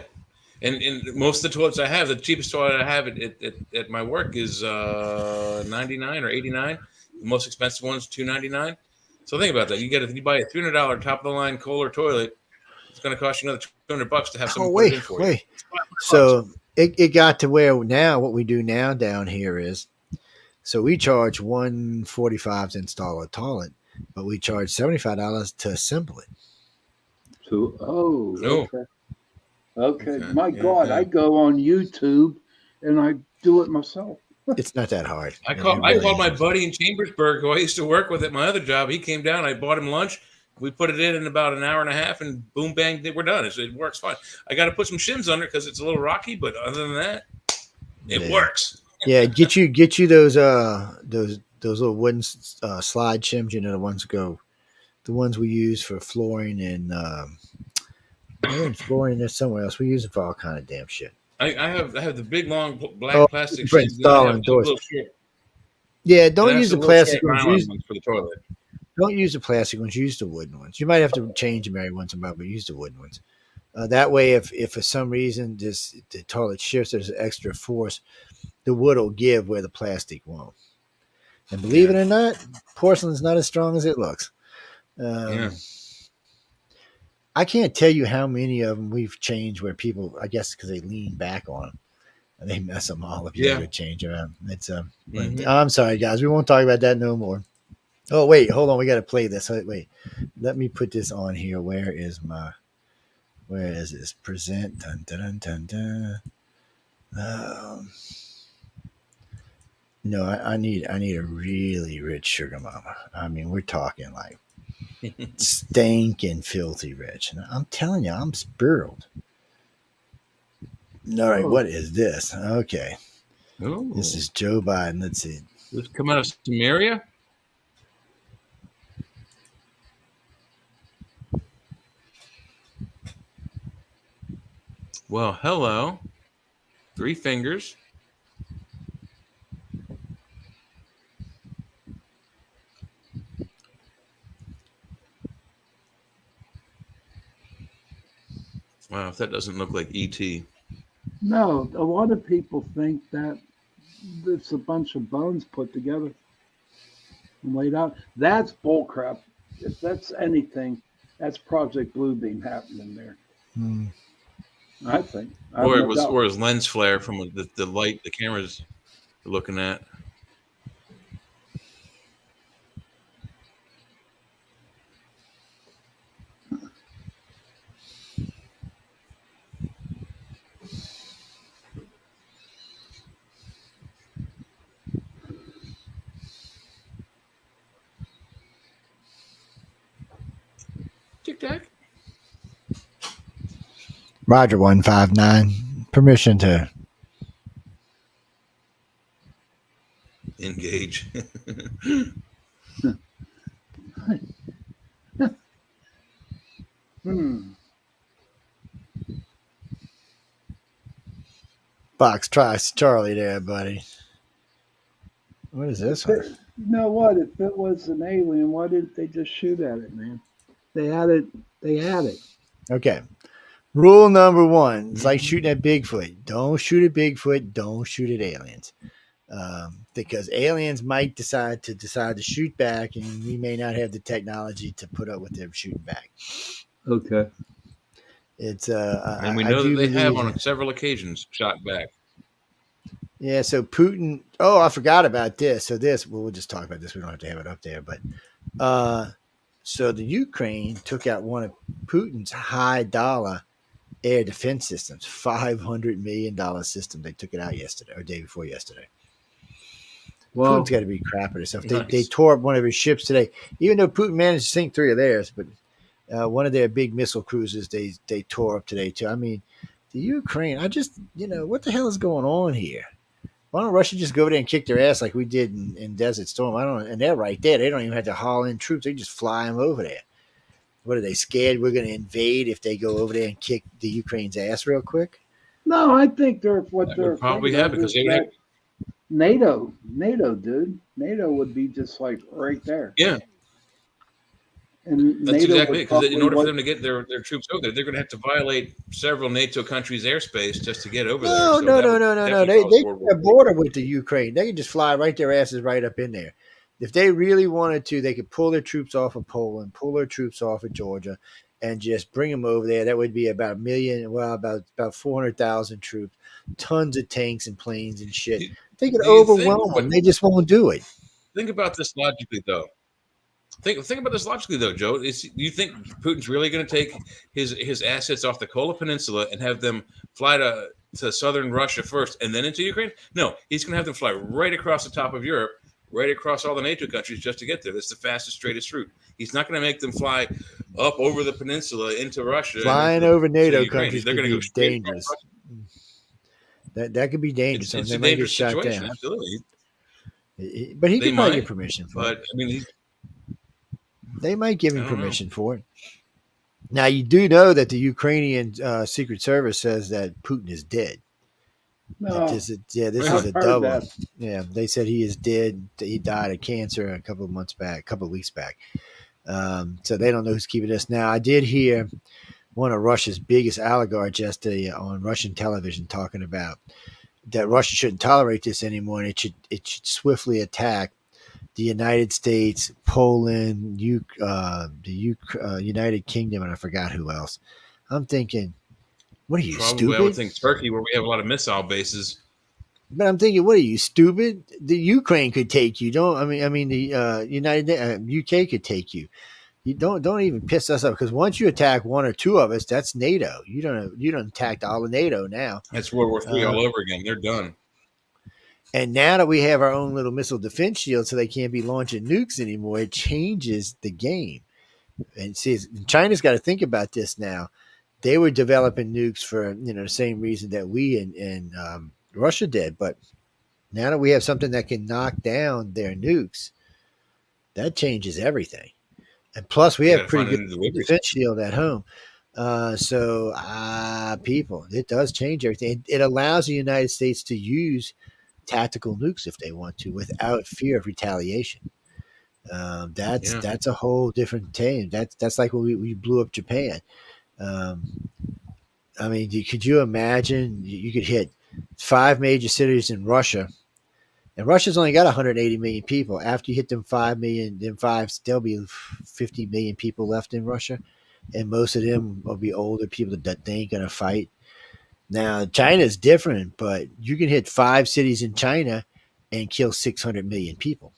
And most of the toilets I have, the cheapest toilet I have at my work is $99 or $89. The most expensive one is $299. So think about that. You buy a $300 top of the line Kohler toilet, it's going to cost you another $200 to have someone put it in for you. So it got to where now what we do now down here is, so we charge $145 to install a toilet, but we charge $75 to assemble it. Okay. My God, I go on YouTube and I do it myself. It's not that hard. I called my buddy in Chambersburg, who I used to work with at my other job. He came down. I bought him lunch. We put it in about an hour and a half, and boom, bang, we're done. It works fine. I got to put some shims under it because it's a little rocky, but other than that, it works. Yeah, get you those little wooden slide shims. The ones we use for flooring and flooring. There's somewhere else we use it for all kind of damn shit. I have the big long black plastic sheets. Yeah, don't use the plastic ones. For the toilet. Don't use the plastic ones. Use the wooden ones. You might have to change them every once in a while, but use the wooden ones. That way, if for some reason the toilet shifts, there's extra force, the wood will give where the plastic won't. And believe it or not, porcelain's not as strong as it looks. I can't tell you how many of them we've changed where people, I guess, because they lean back on them and they mess them all up. You change around. It's I'm sorry, guys. We won't talk about that no more. Oh wait, hold on. We got to play this. Wait, let me put this on here. Where Where is this? Present. Dun, dun, dun, dun, dun. No, I need a really rich sugar mama. I mean, we're talking like stinking filthy rich. And I'm telling you, I'm spoiled. All right, what is this? Okay. Oh, This is Joe Biden. Let's see. This come out of Samaria? Well, hello. 3 fingers. Wow, if that doesn't look like E.T. No, a lot of people think that it's a bunch of bones put together and laid out. That's bullcrap. If that's anything, that's Project Bluebeam happening there. I think. Or it was, or his lens flare from the light the cameras are looking at. Tic tac. Roger 159. Permission to Engage. Fox tries Charlie there, buddy. What is this one? You know what? If it was an alien, why didn't they just shoot at it, man? They had it. They had it. Okay. Rule number 1. It's like shooting at Bigfoot. Don't shoot at Bigfoot. Don't shoot at aliens. Because aliens might decide to shoot back, and we may not have the technology to put up with them shooting back. Okay. It's and we know that they have on several occasions shot back. Yeah, so Putin. Oh, I forgot about this. So we'll just talk about this. We don't have to have it up there, but so the Ukraine took out one of Putin's high dollar air defense systems, $500 million system. They took it out yesterday or day before yesterday. Well, Putin's got to be crapping himself. Nice. They tore up one of his ships today, even though Putin managed to sink 3 of theirs, but one of their big missile cruisers they tore up today too. I mean, the Ukraine. I just what the hell is going on here? Why don't Russia just go over there and kick their ass like we did in Desert Storm? I don't. And they're right there. They don't even have to haul in troops. They just fly them over there. What are they scared we're going to invade if they go over there and kick the Ukraine's ass real quick? No, I think they're probably have because they would have NATO, dude. NATO would be just like right there. Yeah. And that's NATO exactly it. Because in order for them to get their troops over there, they're going to have to violate several NATO countries' airspace just to get over there. No. They have a border with the Ukraine. They can just fly right their asses right up in there. If they really wanted to, they could pull their troops off of Poland, pull their troops off of Georgia, and just bring them over there. That would be about 1 million, well, about 400,000 troops, tons of tanks and planes and shit. They could overwhelm them. They just won't do it. Think about this logically, though. Think about this logically, though, Joe. Do you think Putin's really going to take his assets off the Kola Peninsula and have them fly to southern Russia first and then into Ukraine? No, he's going to have them fly right across the top of Europe, right across all the NATO countries just to get there. That's the fastest, straightest route. He's not going to make them fly up over the peninsula into Russia. Flying over NATO countries could be dangerous. That could be dangerous. It's a dangerous situation, absolutely. But he could probably get permission for it. But, I mean, they might give him permission for it. Now, you do know that the Ukrainian Secret Service says that Putin is dead. No. This is a double. Yeah, they said he is dead. He died of cancer a couple of weeks back. So they don't know who's keeping this. Now, I did hear one of Russia's biggest oligarchs yesterday on Russian television talking about that Russia shouldn't tolerate this anymore, and it should swiftly attack the United States, Poland, the United Kingdom, and I forgot who else. I'm thinking, what are you, stupid? I would think Turkey, where we have a lot of missile bases. But I'm thinking, what are you, stupid? The Ukraine could take you. The UK could take you. You don't even piss us off, because once you attack one or two of us, that's NATO. You don't attack all of NATO now. That's World War III all over again. They're done. And now that we have our own little missile defense shield, so they can't be launching nukes anymore, it changes the game. And see, China's got to think about this now. They were developing nukes for the same reason that we and Russia did, but now that we have something that can knock down their nukes, that changes everything. And plus, we have pretty good defense shield at home. People, it does change everything. It allows the United States to use tactical nukes if they want to, without fear of retaliation. That's a whole different thing. That's like when we blew up Japan. I mean, could you imagine you could hit 5 major cities in Russia, and Russia's only got 180 million people. After you hit them 5 million, there'll be 50 million people left in Russia, and most of them will be older people that they ain't gonna fight. Now, China's different, but you can hit 5 cities in China and kill 600 million people.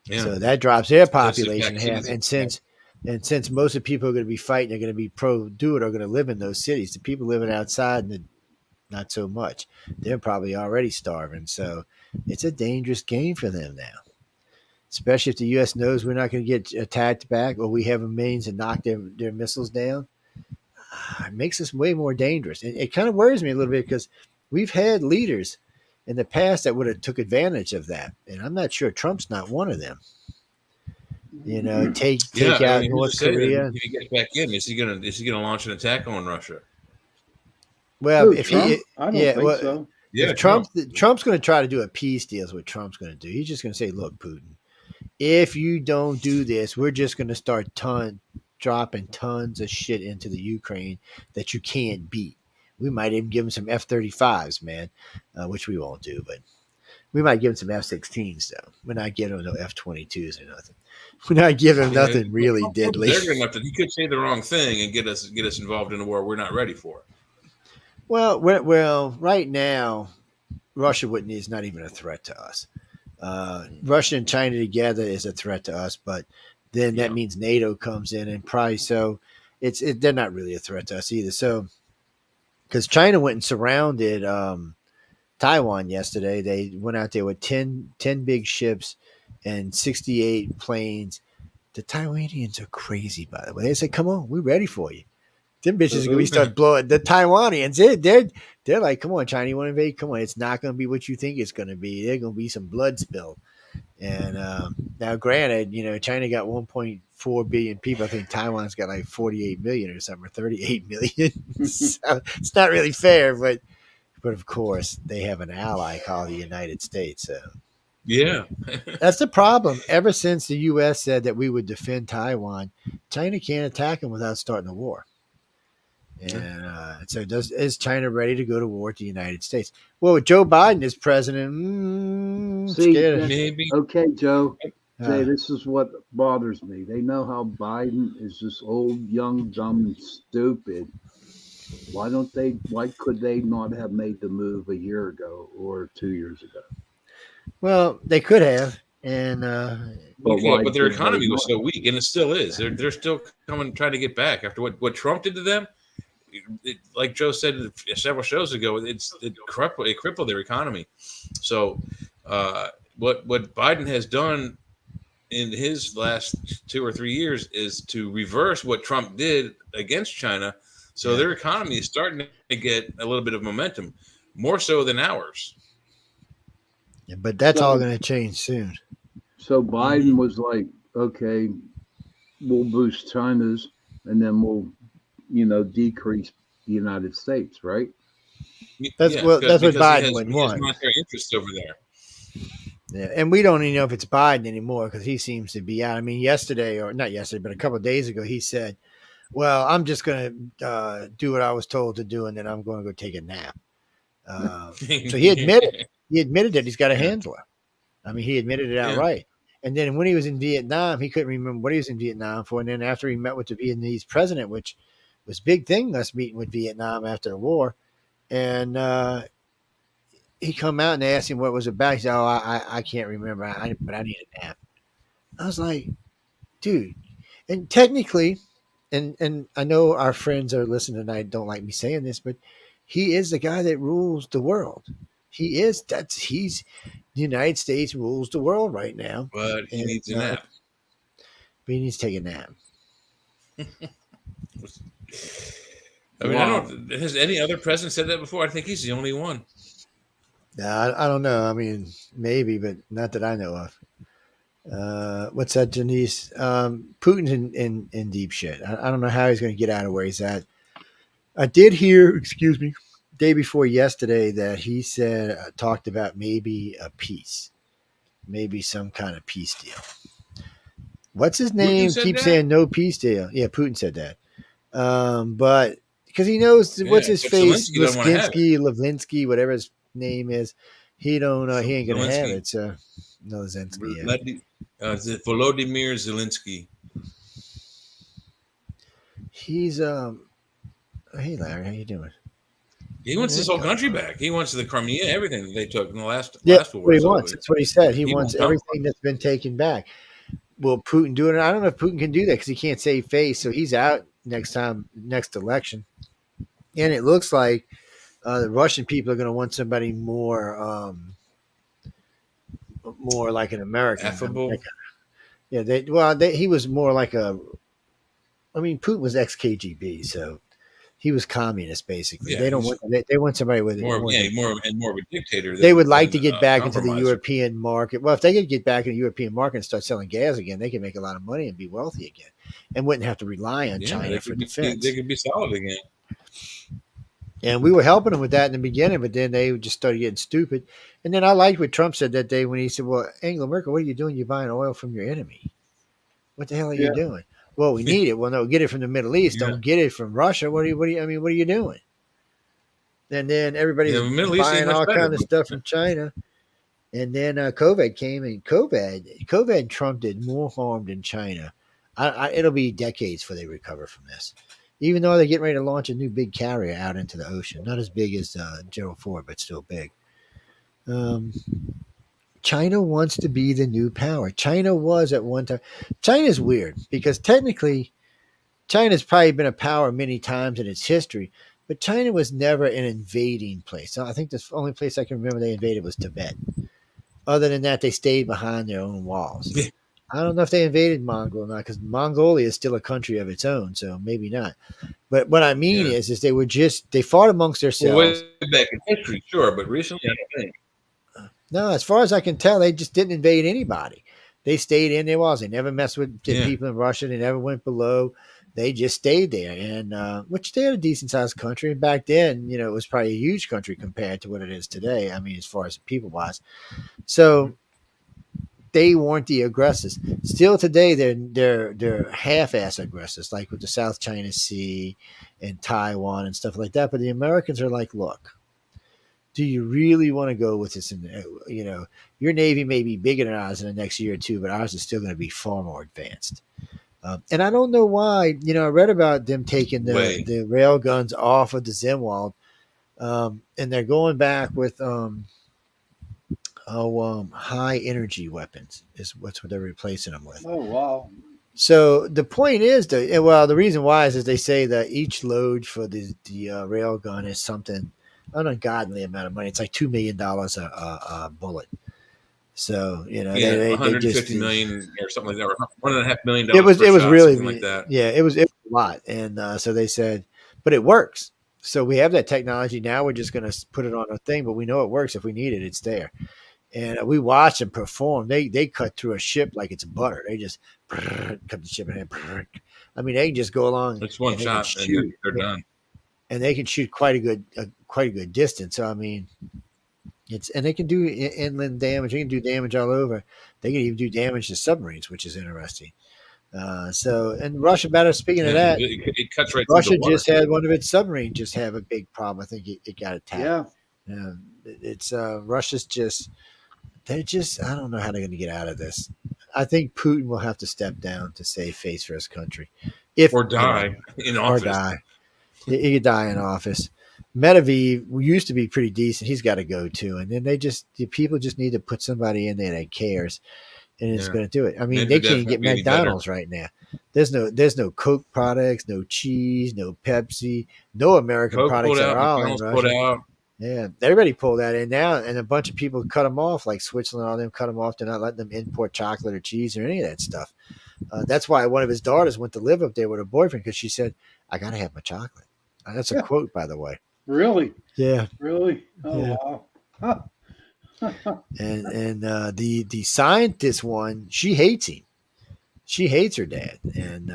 Yeah. So that drops their population in half. And since most of the people are going to be fighting, they're going to be pro-do it, are going to live in those cities. The people living outside, not so much. They're probably already starving. So it's a dangerous game for them now, especially if the U.S. knows we're not going to get attacked back, or we have a means to knock their missiles down. It makes us way more dangerous. And it kind of worries me a little bit, because we've had leaders in the past that would have took advantage of that. And I'm not sure Trump's not one of them. Take out North Korea. If he gets back in, is he gonna launch an attack on Russia? Well, I don't think so. Yeah, Trump's going to try to do a peace deal is what Trump's going to do. He's just going to say, look, Putin, if you don't do this, we're just going to start dropping tons of shit into the Ukraine that you can't beat. We might even give them some F-35s, man, which we won't do, but we might give them some F-16s, though. We're not giving them no F-22s or nothing. We're not giving them nothing really deadly. He could say the wrong thing and get us involved in a war we're not ready for. Well, right now, Russia is not even a threat to us. Russia and China together is a threat to us, but then that means NATO comes in, and probably so they're not really a threat to us either. So, because China went and surrounded Taiwan yesterday, they went out there with 10 big ships and 68 planes. The Taiwanians are crazy, by the way. They said, "Come on, we're ready for you." Them bitches are gonna start blowing. The Taiwanians, they're like, "Come on, China, you want to invade? Come on, it's not gonna be what you think it's gonna be. There's gonna be some blood spill." And now, granted, China got 1.4 billion people. I think Taiwan's got like 48 million or something, or 38 million. So it's not really fair, but of course they have an ally called the United States. So. Yeah, that's the problem. Ever since the U.S. said that we would defend Taiwan, China can't attack them without starting a war. And so is China ready to go to war with the United States? Well, with Joe Biden as president, maybe. Okay, Joe. Jay, this is what bothers me. They know how Biden is just old, young, dumb, and stupid. Why could they not have made the move a year ago or 2 years ago? Well, they could have, and but their economy was so weak, and it still is. They're still trying to get back after what Trump did to them. Like Joe said several shows ago, it crippled their economy. So, what Biden has done in his last 2 or 3 years is to reverse what Trump did against China. So their economy is starting to get a little bit of momentum, more so than ours. Yeah, but that's all going to change soon. So Biden was like, okay, we'll boost China's, and then we'll, decrease the United States, right? That's what Biden would want. He has monetary interests over there. Yeah, and we don't even know if it's Biden anymore, because he seems to be out. I mean, not yesterday, but a couple of days ago, he said, well, I'm just going to do what I was told to do, and then I'm going to go take a nap. So he admitted that he's got a handler. I mean, he admitted it outright. And then when he was in Vietnam, he couldn't remember what he was in Vietnam for. And then after he met with the Vietnamese president, which was a big thing, us meeting with Vietnam after the war, and he come out and they asked him what it was about. He said, I can't remember, but I need a nap. I was like, dude, And technically, and I know our friends are listening tonight don't like me saying this, but he is the guy that rules the world. He's the United States rules the world right now, But he and needs a nap. but he needs to take a nap. I mean, Wow. has any other president said that before? I think he's the only one. I don't know. I mean, maybe, but not that I know of. What's that, Janice? Putin's in deep shit. I don't know how he's going to get out of where he's at. I did hear, excuse me, day before yesterday that he said talked about maybe a peace, maybe some kind of peace deal. What's his Putin name? said Keeps that? saying no peace deal. Yeah, Putin said that. But because he knows what's Yeah, his but face, Zelensky doesn't want to have it. Levinsky, whatever his name is, he don't. He ain't gonna have Zelensky. it. So no Zelensky. Yeah. Volodymyr Zelensky. He's Hey Larry, how you doing? He wants his Where'd whole he come country from? back. He wants the Crimea, everything that they took in the last Yeah, last that's what war. he So wants. That's what he said. He he wants won't come for everything that's been taken back. Will Putin do it? I don't know if Putin can do that because he can't save face. So he's out next election. And it looks like the Russian people are going to want somebody more like an American. affable. Yeah, he was more like a. I mean, Putin was ex KGB, so he was communist basically. Yeah, They don't he's want they want somebody with more more. more of a dictator They would like than to get a back into the compromiser. European market. Well, if they could get back in the European market and start selling gas again, they could make a lot of money and be wealthy again, and wouldn't have to rely on Yeah, China for they defense. could be solid again. And we were helping them with that in the beginning, but then they just started getting stupid. And then I liked what Trump said that day when he said, "Well, Angela Merkel, what are you doing? You're buying oil from your enemy. What the hell are you Yeah. doing?" Well, we need it. Well, no, get it from the Middle East. Yeah. Don't get it from Russia. I mean, what are you doing? And then everybody's Yeah, the Middle East ain't buying much all better. kind of stuff from China. And then COVID came, and COVID and Trump did more harm than China. It'll be decades before they recover from this. Even though they're getting ready to launch a new big carrier out into the ocean, not as big as Gerald Ford, but still big. China wants to be the new power. China was at one time. China's weird because technically, China's probably been a power many times in its history, but China was never an invading place. So I think the only place I can remember they invaded was Tibet. Other than that, they stayed behind their own walls. Yeah. I don't know if they invaded Mongolia or not, because Mongolia is still a country of its own, so maybe not. But what I mean Yeah. is they fought amongst Well, themselves. way back in history, sure, but recently, I don't think. No, as far as I can tell, they just didn't invade anybody. They stayed in their walls. They never messed with the Yeah. people in Russia. They never went below. They just stayed there, and which they're a decent sized country. And back then, it was probably a huge country compared to what it is today. I mean, as far as people wise, so they weren't the aggressors. Still today, they're half-ass aggressors, like with the South China Sea and Taiwan and stuff like that. But the Americans are like, look, do you really want to go with this? And your Navy may be bigger than ours in the next year or two, but ours is still going to be far more advanced. And I don't know why. I read about them taking the rail guns off of the Zimwald, and they're going back with high energy weapons is what they're replacing them with. Oh, wow. So the point is the reason why is they say that each load for the rail gun is something an ungodly amount of money. It's like $2 million a bullet. So they 150 just million or something like that, or $1.5 million. It was shot, really something like that. Yeah, it was a lot, and so they said, but it works. So we have that technology now. We're just going to put it on a thing, but we know it works. If we need it, it's there. And we watch them perform. They cut through a ship like it's butter. They just cut the ship in half. I mean, they can just go along. It's one shot and they're done. And they can shoot quite a good distance. So I mean, and they can do inland damage. They can do damage all over. They can even do damage to submarines, which is interesting. And Russia, speaking of that, it cuts right Russia through the water. just had one of its submarines just have a big problem. I think it got attacked. Yeah. It's Russia's just. I don't know how they're going to get out of this. I think Putin will have to step down to save face for his country, or die in office. Or die. He could die in office. Medvedev used to be pretty decent. He's got to go too. And then the people just need to put somebody in there that cares. and it's Yeah. going to do it. I mean, they Medvedev can't won't get be any better. McDonald's right now. There's no Coke products, no cheese, no Pepsi, no American Coke products pulled at out, all in McDonald's pulled Russia. out. Yeah, everybody pulled that in now, and a bunch of people cut them off, like Switzerland, all them cut them off. They're not letting them import chocolate or cheese or any of that stuff. That's why one of his daughters went to live up there with her boyfriend, because she said, "I got to have my chocolate." That's a quote, by the way. Really? Yeah, Really? Oh, yeah. wow. Huh. And the scientist one, she hates him. She hates her dad, and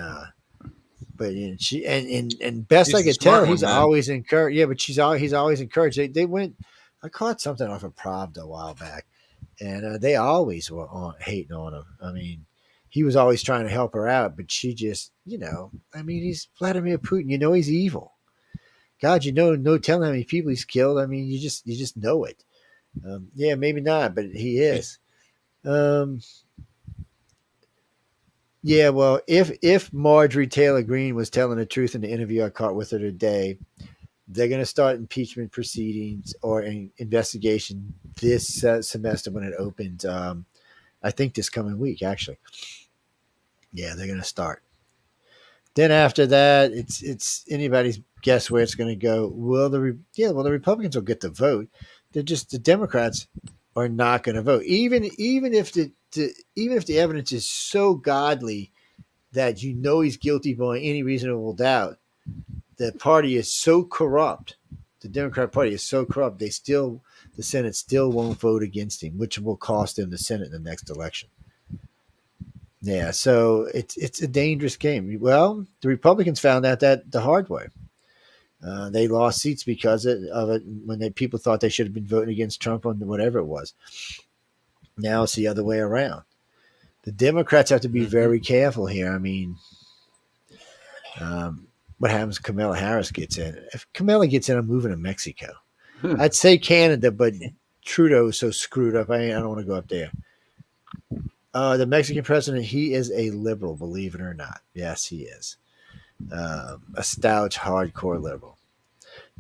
but she and best He's I the could tell, smart one, he's then. always encouraged. Yeah, but he's always encouraged. They went. I caught something off of Pravda a while back, and they always were hating on him. I mean, he was always trying to help her out, but she just, I mean, he's Vladimir Putin. You know, he's evil. God, no telling how many people he's killed. I mean, you just know it. Yeah, maybe not, but he is. Yeah, well, if Marjorie Taylor Greene was telling the truth in the interview I caught with her today, they're going to start impeachment proceedings or an investigation this semester when it opens. I think this coming week, actually. Yeah, they're going to start. Then after that, it's anybody's guess where it's going to go. The Republicans will get the vote. They're just the Democrats are not going to vote, even if the evidence is so godly that he's guilty by any reasonable doubt. The party is so corrupt. The Democrat Party is so corrupt. The Senate still won't vote against him, which will cost him the Senate in the next election. Yeah, so it's a dangerous game. Well, the Republicans found out that the hard way. They lost seats because of it when people thought they should have been voting against Trump on whatever it was. Now it's the other way around. The Democrats have to be very careful here. I mean, what happens if Kamala Harris gets in? If Kamala gets in, I'm moving to Mexico. I'd say Canada, but Trudeau is so screwed up. I don't want to go up there. The Mexican president, he is a liberal, believe it or not. Yes, he is. A stout, hardcore liberal.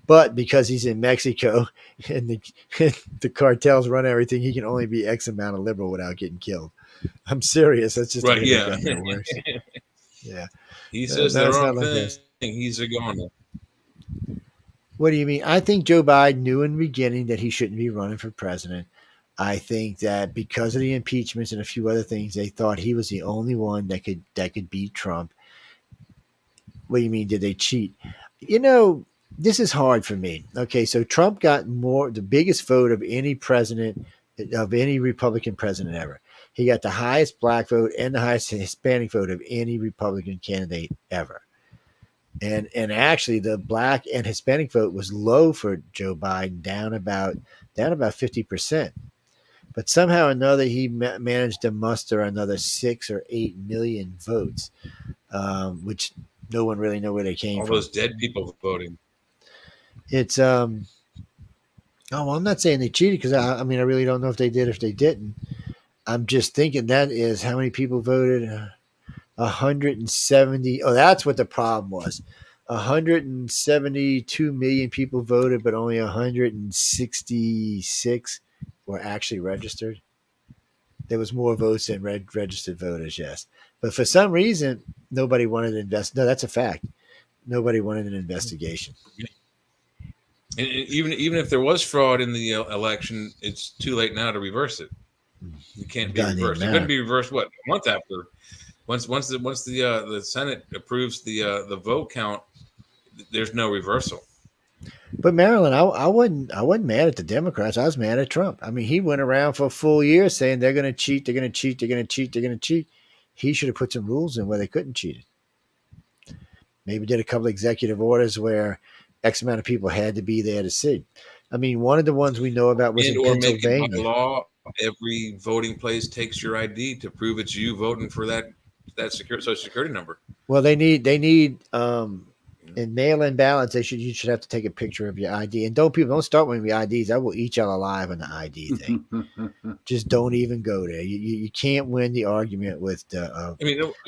But because he's in Mexico and the cartels run everything, he can only be X amount of liberal without getting killed. I'm serious. That's just Right, yeah. that works. Yeah. He says the wrong thing. He's a goner. What do you mean? I think Joe Biden knew in the beginning that he shouldn't be running for president. I think that because of the impeachments and a few other things, they thought he was the only one that could beat Trump. What do you mean? Did they cheat? This is hard for me. Okay, so Trump got the biggest vote of any president, of any Republican president ever. He got the highest black vote and the highest Hispanic vote of any Republican candidate ever. And actually, the black and Hispanic vote was low for Joe Biden, down about 50%. But somehow or another, he managed to muster another 6 or 8 million votes, which no one really know where they came from. All those dead people voting. It's I'm not saying they cheated, because I really don't know if they did, if they didn't. I'm just thinking that is how many people voted. 170. Oh, that's what the problem was. 172 million people voted, but only 166 were actually registered. There was more votes than registered voters, yes. But for some reason, nobody wanted to invest. No, that's a fact. Nobody wanted an investigation. And even if there was fraud in the election, it's too late now to reverse it. It can't be reversed. It couldn't be reversed. What, a month after? Once the Senate approves the vote count, there's no reversal. But Marilyn, I wasn't mad at the Democrats. I was mad at Trump. I mean, he went around for a full year saying they're going to cheat, they're going to cheat, they're going to cheat, they're going to cheat. He should have put some rules in where they couldn't cheat it. Maybe did a couple of executive orders where X amount of people had to be there to see. I mean, one of the ones we know about was in Pennsylvania. Make it by law. Every voting place takes your ID to prove it's you voting for that Social Security number. Well, they need in mail-in ballots. You should have to take a picture of your ID. And don't start with your IDs. I will eat y'all alive on the ID thing. Just don't even go there. You can't win the argument with the.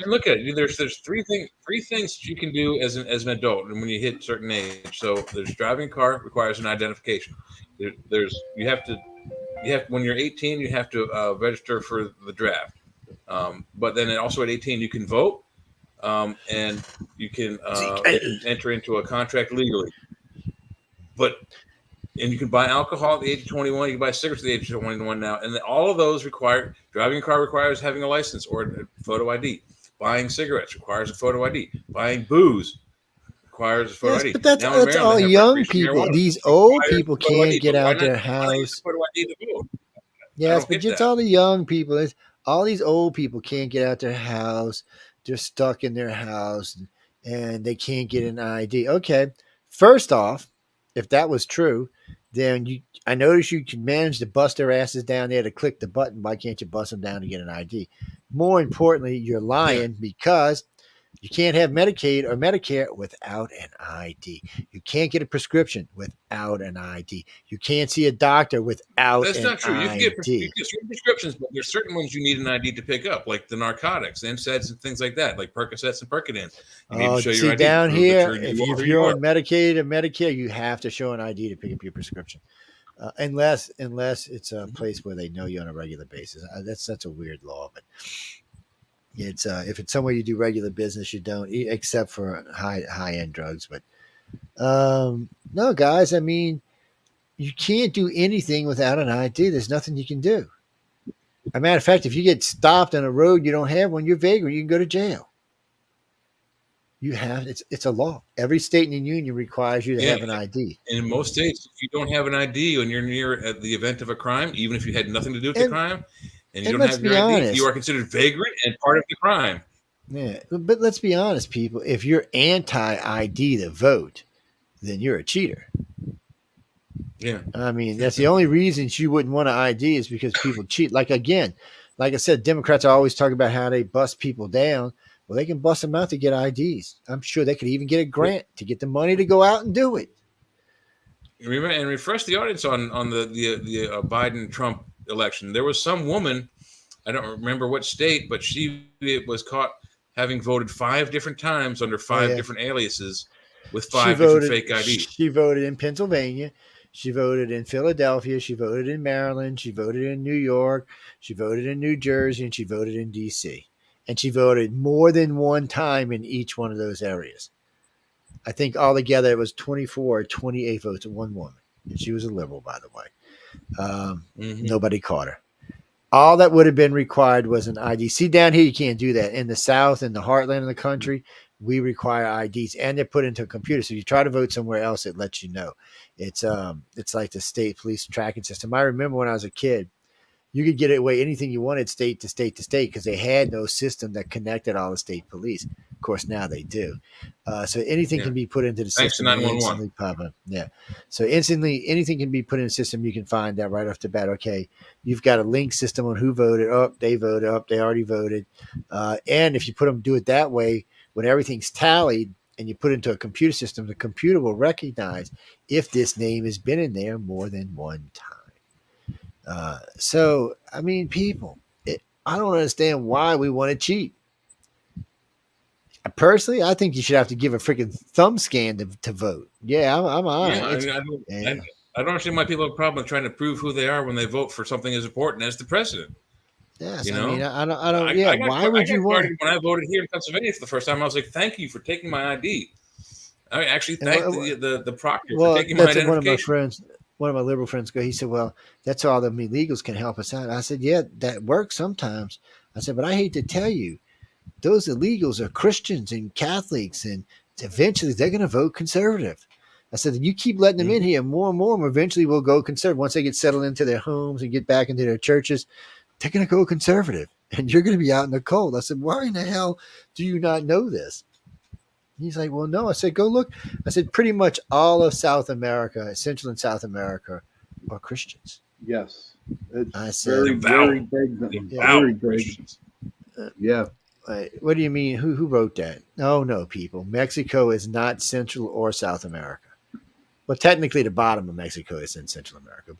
Look at it. There's three things you can do as an adult, and when you hit a certain age. So there's driving a car requires an identification. When you're 18, you have to register for the draft. But then also at 18, you can vote, and you can enter into a contract legally. And you can buy alcohol at the age of 21. You can buy cigarettes at the age of 21 now. And all of those driving a car requires having a license or a photo ID. Buying cigarettes requires a photo ID. Buying booze requires a photo ID. But that's all young people. These old people can't get out their house. Yes, but it's all the young people. It's all these old people can't get out their house. They're stuck in their house and they can't get an ID. Okay, first off, if that was true, then I noticed you can manage to bust their asses down there to click the button. Why can't you bust them down to get an ID? More importantly, you're lying because you can't have Medicaid or Medicare without an ID. You can't get a prescription without an ID. You can't see a doctor without an ID. That's not true. You can get certain prescriptions, but there's certain ones you need an ID to pick up, like the narcotics, NSAIDs, and things like that, like Percocets and Percodan. You need to show your ID down here, if you're on Medicaid or Medicare, you have to show an ID to pick up your prescription. Unless it's a place where they know you on a regular basis. That's a weird law, but it's if it's somewhere you do regular business, you don't, except for high end drugs. But no, guys, I mean, you can't do anything without an ID. There's nothing you can do. As a matter of fact, if you get stopped on a road, you don't have one, you're vagrant, you can go to jail. It's a law. Every state in the union requires you to have an ID. And in most states, if you don't have an ID when you're near the event of a crime, even if you had nothing to do with the crime, and you don't have your ID, you are considered vagrant and part of the crime. Yeah, but let's be honest, people. If you're anti-ID to vote, then you're a cheater. Yeah. I mean, that's the only reason you wouldn't want an ID is because people cheat. Like I said, Democrats are always talking about how they bust people down. Well, they can bust them out to get IDs. I'm sure they could even get a grant to get the money to go out and do it. Remember, and refresh the audience on the Biden-Trump election. There was some woman, I don't remember what state, but she was caught having voted 5 different times under 5 different aliases with 5 different fake IDs. She voted in Pennsylvania. She voted in Philadelphia. She voted in Maryland. She voted in New York. She voted in New Jersey, and she voted in D.C. And she voted more than one time in each one of those areas. I think altogether it was 24 or 28 votes in one woman. And she was a liberal, by the way. Nobody caught her. All that would have been required was an ID. See, down here, you can't do that. In the South, in the heartland of the country, we require IDs, and they're put into a computer. So you try to vote somewhere else, it lets you know. It's like the state police tracking system. I remember when I was a kid, you could get away anything you wanted state to state to state because they had no system that connected all the state police. Of course, now they do. So anything can be put into the system and instantly pop up. Yeah. So instantly, anything can be put in the system. You can find that right off the bat. Okay, you've got a link system on who voted. Oh, they voted. Oh, they already voted. And if you do it that way, when everything's tallied and you put it into a computer system, the computer will recognize if this name has been in there more than one time. So, I mean, people, I don't understand why we want to cheat. Personally, I think you should have to give a freaking thumb scan to vote. Yeah, I'm on it. I don't understand why people have a problem with trying to prove who they are when they vote for something as important as the president. Yes, you know? I mean, I don't. Yeah, why would you want? When I voted here in Pennsylvania for the first time, I was like, "Thank you for taking my ID." I actually thanked the proctor for taking my identification. One of my liberal friends he said, well, that's all the illegals can help us out. I said, yeah, that works sometimes. I said, but I hate to tell you, those illegals are Christians and Catholics, and eventually they're going to vote conservative. I said, you keep letting them in here more and more, and eventually we'll go conservative. Once they get settled into their homes and get back into their churches, they're going to go conservative, and you're going to be out in the cold. I said, why in the hell do you not know this? He's like, well, no. I said, go look. I said, pretty much all of South America, Central and South America, are Christians. Yes. It's I said, very big. Very big. Yeah. What do you mean? Who wrote that? No, people. Mexico is not Central or South America. Well, technically, the bottom of Mexico is in Central America,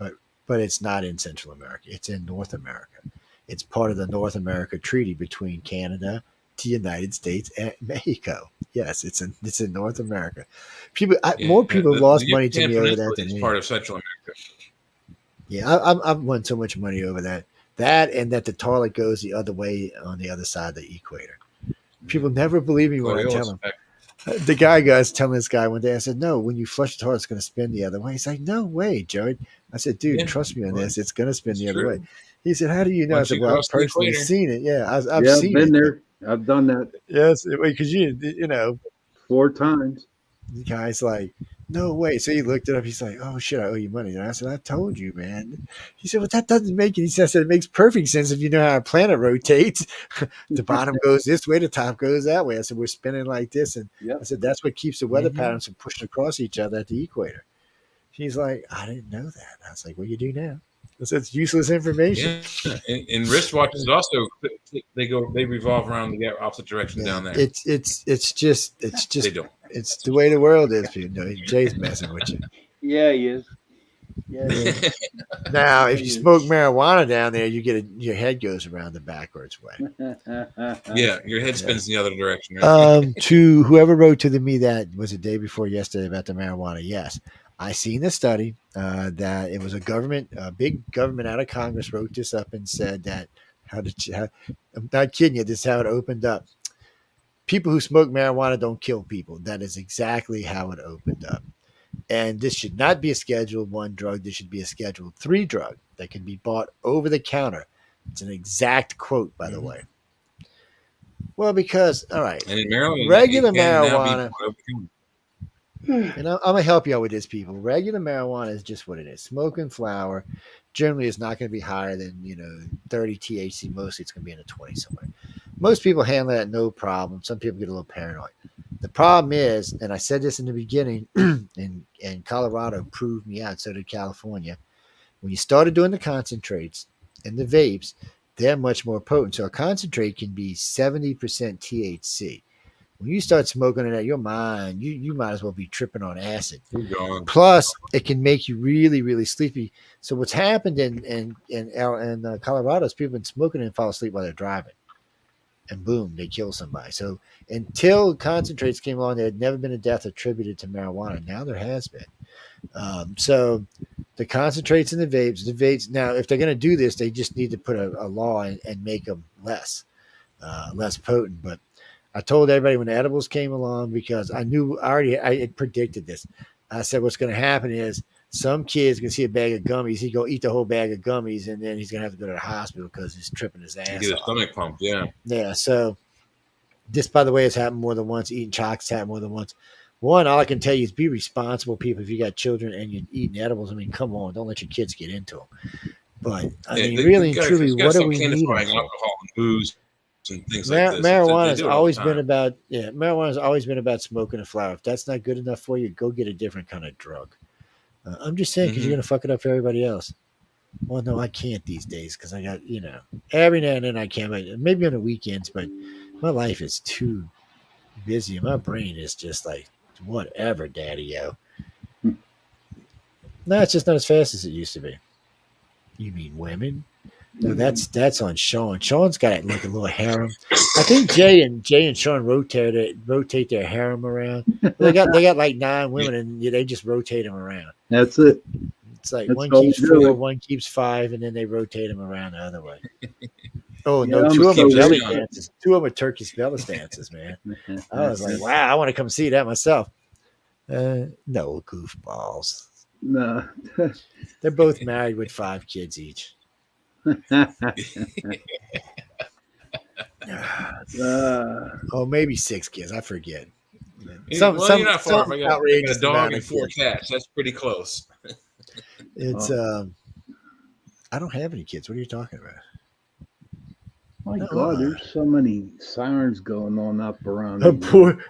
but it's not in Central America. It's in North America. It's part of the North America Treaty between Canada, the United States, and Mexico. Yes, it's in North America. More people have lost money to me over that than it's part of Central America. Yeah, I've won so much money over that. That and that the toilet goes the other way on the other side of the equator. People never believe me when I tell them. The guy's telling this guy one day, I said, no, when you flush the toilet, it's going to spin the other way. He's like, no way, Joey. I said, dude, trust me on this. It's going to spin the other way. He said, how do you know? I said, well, I've personally seen it. Yeah, I've seen been it. There. I've done that. Yes, because you know. 4 times. The guy's like, no way. So he looked it up. He's like, oh, shit, I owe you money. And I said, I told you, man. He said, well, that doesn't make any sense. I said, it makes perfect sense if you know how a planet rotates. The bottom goes this way, the top goes that way. I said, we're spinning like this. And I said, that's what keeps the weather patterns from pushing across each other at the equator. He's like, I didn't know that. I was like, well, you do now. I said, it's useless information. Yeah. And wristwatches also, they revolve around the opposite direction down there. It's just they don't. It's the way the world is. You know, Jay's messing with you. Yeah, he is. Yeah, he is. Now, if you smoke marijuana down there, you get your head goes around the backwards way. Yeah, your head spins the other direction. Right? To whoever wrote to me that was the day before yesterday about the marijuana, yes. I seen the study that it was a big government out of Congress wrote this up and said that I'm not kidding you, this is how it opened up. People who smoke marijuana don't kill people. That is exactly how it opened up. And this should not be a Schedule 1 drug. This should be a Schedule 3 drug that can be bought over the counter. It's an exact quote, by the way. Well, because, all right, and in Maryland, regular marijuana, and I'm going to help you out with this, people. Regular marijuana is just what it is. Smoking flower generally is not going to be higher than, 30 THC. Mostly it's going to be in the 20 somewhere. Most people handle that no problem. Some people get a little paranoid. The problem is, and I said this in the beginning, and Colorado proved me out, so did California. When you started doing the concentrates and the vapes, they're much more potent. So a concentrate can be 70% THC. When you start smoking it out of your mind, you might as well be tripping on acid. Plus, it can make you really, really sleepy. So what's happened in Colorado is people have been smoking and fall asleep while they're driving. And boom, they kill somebody. So until concentrates came along, there had never been a death attributed to marijuana. Now there has been. So the concentrates and the vapes. Now, if they're going to do this, they just need to put a law and make them less potent. But I told everybody when the edibles came along, because I had predicted this. I said what's going to happen is some kid's going to see a bag of gummies. He's going to eat the whole bag of gummies, and then he's going to have to go to the hospital because he's tripping his ass. Get a stomach pump, yeah. Yeah, so this, by the way, has happened more than once. Eating chocolates happened more than once. One, all I can tell you is be responsible, people. If you got children and you're eating edibles, I mean, come on, don't let your kids get into them. But, I mean, really and truly, what do we need? Alcohol and booze and things like this. Marijuana has always been about, marijuana has always been about smoking a flower. If that's not good enough for you, go get a different kind of drug. I'm just saying, because you're going to fuck it up for everybody else. Well, no, I can't these days because I got, every now and then I can, but maybe on the weekends, but my life is too busy. My brain is just like, whatever, daddy-o. No, it's just not as fast as it used to be. You mean women? No, that's on Sean. Sean's got like a little harem. I think Jay and Sean rotate their harem around. They got like 9 women, and they just rotate them around. That's it. It's like one keeps 4, one keeps 5, and then they rotate them around the other way. Oh no, 2 of them are belly dances. 2 of them are Turkish belly dances, man. I was like, wow, I want to come see that myself. No goofballs. No, they're both married with 5 kids each. Maybe 6 kids. I forget. You're not far. I got a dog and 4 cats. That's pretty close. It's I don't have any kids. What are you talking about? My God, there's so many sirens going on up around.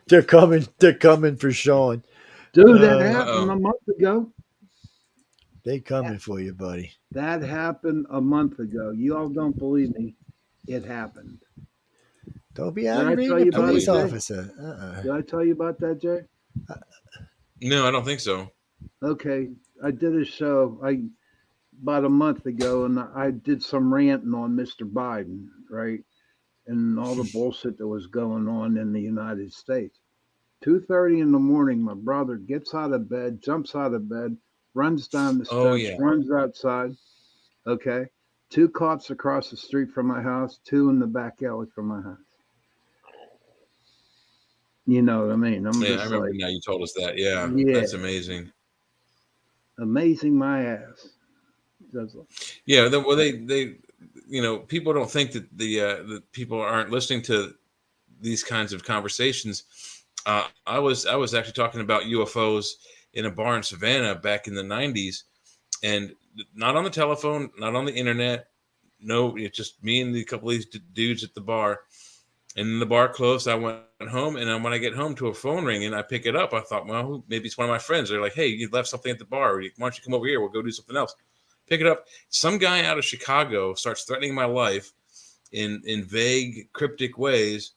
They're coming for Sean. Dude, that happened a month ago. They coming for you, buddy. That happened a month ago. You all don't believe me. It happened. Don't be aggravating a police officer. Did I tell you about that, Jay? No, I don't think so. Okay. I did a show about a month ago, and I did some ranting on Mr. Biden, right? And all the bullshit that was going on in the United States. 2:30 in the morning, my brother gets out of bed, jumps out of bed, runs down the steps, runs outside. Okay. 2 cops across the street from my house, 2 in the back alley from my house. You know what I mean? I'm Yeah, I just remember like, now you told us that. Yeah, yeah, that's amazing. amazing my ass. Yeah, well, they, you know, people don't think that the people aren't listening to these kinds of conversations. I was actually talking about UFOs in a bar in Savannah back in the 90s, and not on the telephone, not on the internet. No, it's just me and a couple of these dudes at the bar. And the bar closed. I went home, and when I get home to a phone ring and I pick it up, I thought, well, maybe it's one of my friends. They're like, hey, you left something at the bar. Why don't you come over here? We'll go do something else. Pick it up. Some guy out of Chicago starts threatening my life in vague, cryptic ways